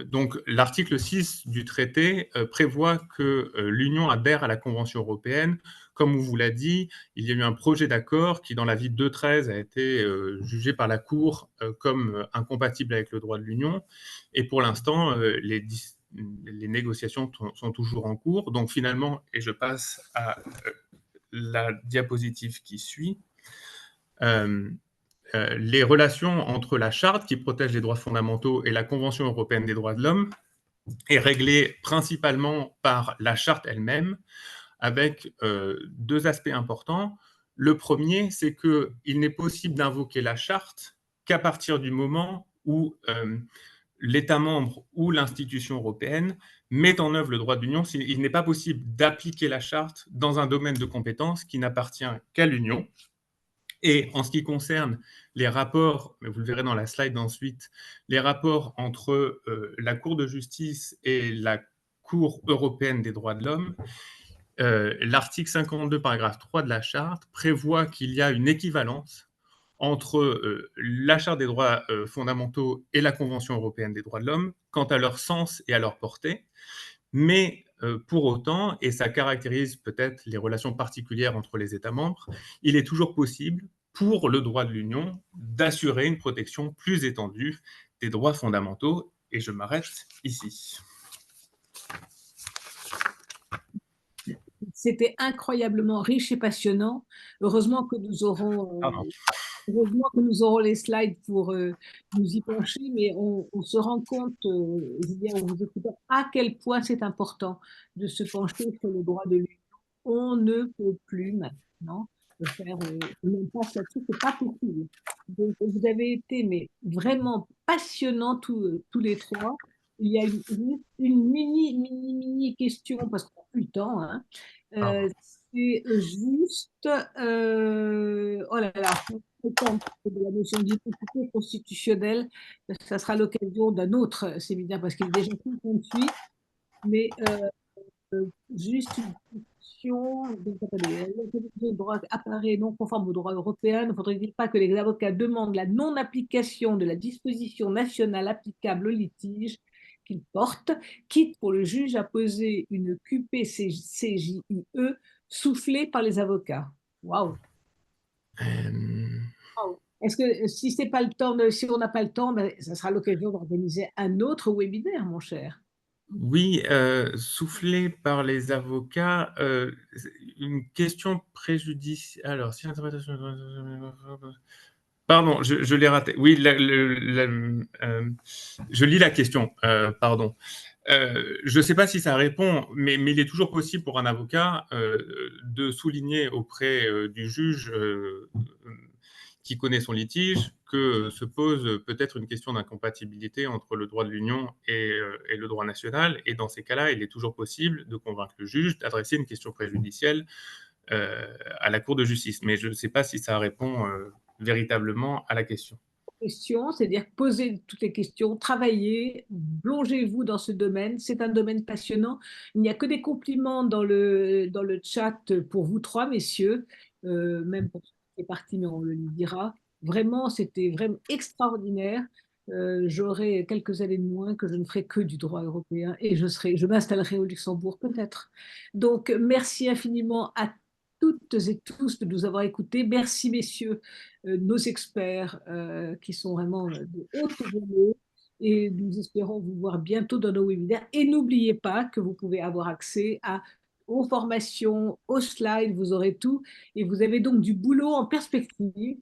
donc l'article 6 du traité prévoit que l'Union adhère à la Convention européenne. Comme on vous l'a dit, il y a eu un projet d'accord qui, dans l'avis 2.13, a été jugé par la Cour comme incompatible avec le droit de l'Union. Et pour l'instant, les négociations sont toujours en cours. Donc finalement, et je passe à la diapositive qui suit, les relations entre la Charte qui protège les droits fondamentaux et la Convention européenne des droits de l'homme est réglée principalement par la Charte elle-même, avec 2 aspects importants. Le premier, c'est qu'il n'est possible d'invoquer la Charte qu'à partir du moment où l'État membre ou l'institution européenne met en œuvre le droit de l'Union. Il n'est pas possible d'appliquer la Charte dans un domaine de compétence qui n'appartient qu'à l'Union. Et en ce qui concerne les rapports, mais vous le verrez dans la slide ensuite, les rapports entre la Cour de justice et la Cour européenne des droits de l'homme, l'article 52, paragraphe 3 de la Charte prévoit qu'il y a une équivalence entre la Charte des droits fondamentaux et la Convention européenne des droits de l'homme quant à leur sens et à leur portée. Mais pour autant, et ça caractérise peut-être les relations particulières entre les États membres, il est toujours possible pour le droit de l'Union d'assurer une protection plus étendue des droits fondamentaux. Et je m'arrête ici. C'était incroyablement riche et passionnant. Heureusement que nous aurons les slides pour nous y pencher, mais on se rend compte, Julien, en vous écoutant, à quel point c'est important de se pencher sur le droit de l'Union. On ne peut plus maintenant faire une impasse là-dessus, c'est pas possible. Donc, vous avez été mais vraiment passionnants tous les 3. Il y a une mini question, parce qu'on n'a plus le temps, hein. C'est juste, oh là là, de la notion d'identité constitutionnelle, ça sera l'occasion d'un autre séminaire parce qu'il est déjà 58, mais juste une question, le droit apparaît non conforme au droit européen, ne faudrait-il pas que les avocats demandent la non-application de la disposition nationale applicable au litige qu'ils portent, quitte pour le juge à poser une QPCJIE soufflée par les avocats. Waouh! Est-ce que si on n'a pas le temps, ben, ça sera l'occasion d'organiser un autre webinaire, mon cher. Oui, soufflé par les avocats, une question préjudicielle. Alors, si l'interprétation. Pardon, je l'ai raté. Oui, je lis la question, pardon. Je ne sais pas si ça répond, mais il est toujours possible pour un avocat de souligner auprès du juge qui connaît son litige que se pose peut-être une question d'incompatibilité entre le droit de l'Union et le droit national. Et dans ces cas-là, il est toujours possible de convaincre le juge d'adresser une question préjudicielle à la Cour de justice. Mais je ne sais pas si ça répond véritablement à la question. Questions, c'est-à-dire poser toutes les questions, travailler, plongez-vous dans ce domaine. C'est un domaine passionnant. Il n'y a que des compliments dans le chat pour vous trois, messieurs, même pour ceux qui sont partis, mais on le dira. Vraiment, c'était vraiment extraordinaire. J'aurai quelques années de moins que je ne ferai que du droit européen et je m'installerai au Luxembourg peut-être. Donc, merci infiniment à toutes et tous de nous avoir écoutés. Merci, messieurs, nos experts qui sont vraiment de haute volée. Et nous espérons vous voir bientôt dans nos webinaires. Et n'oubliez pas que vous pouvez avoir accès aux formations, aux slides, vous aurez tout. Et vous avez donc du boulot en perspective.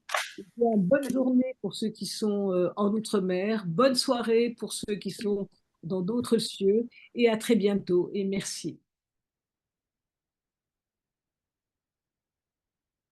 Bonne journée pour ceux qui sont en Outre-mer. Bonne soirée pour ceux qui sont dans d'autres cieux. Et à très bientôt. Et merci.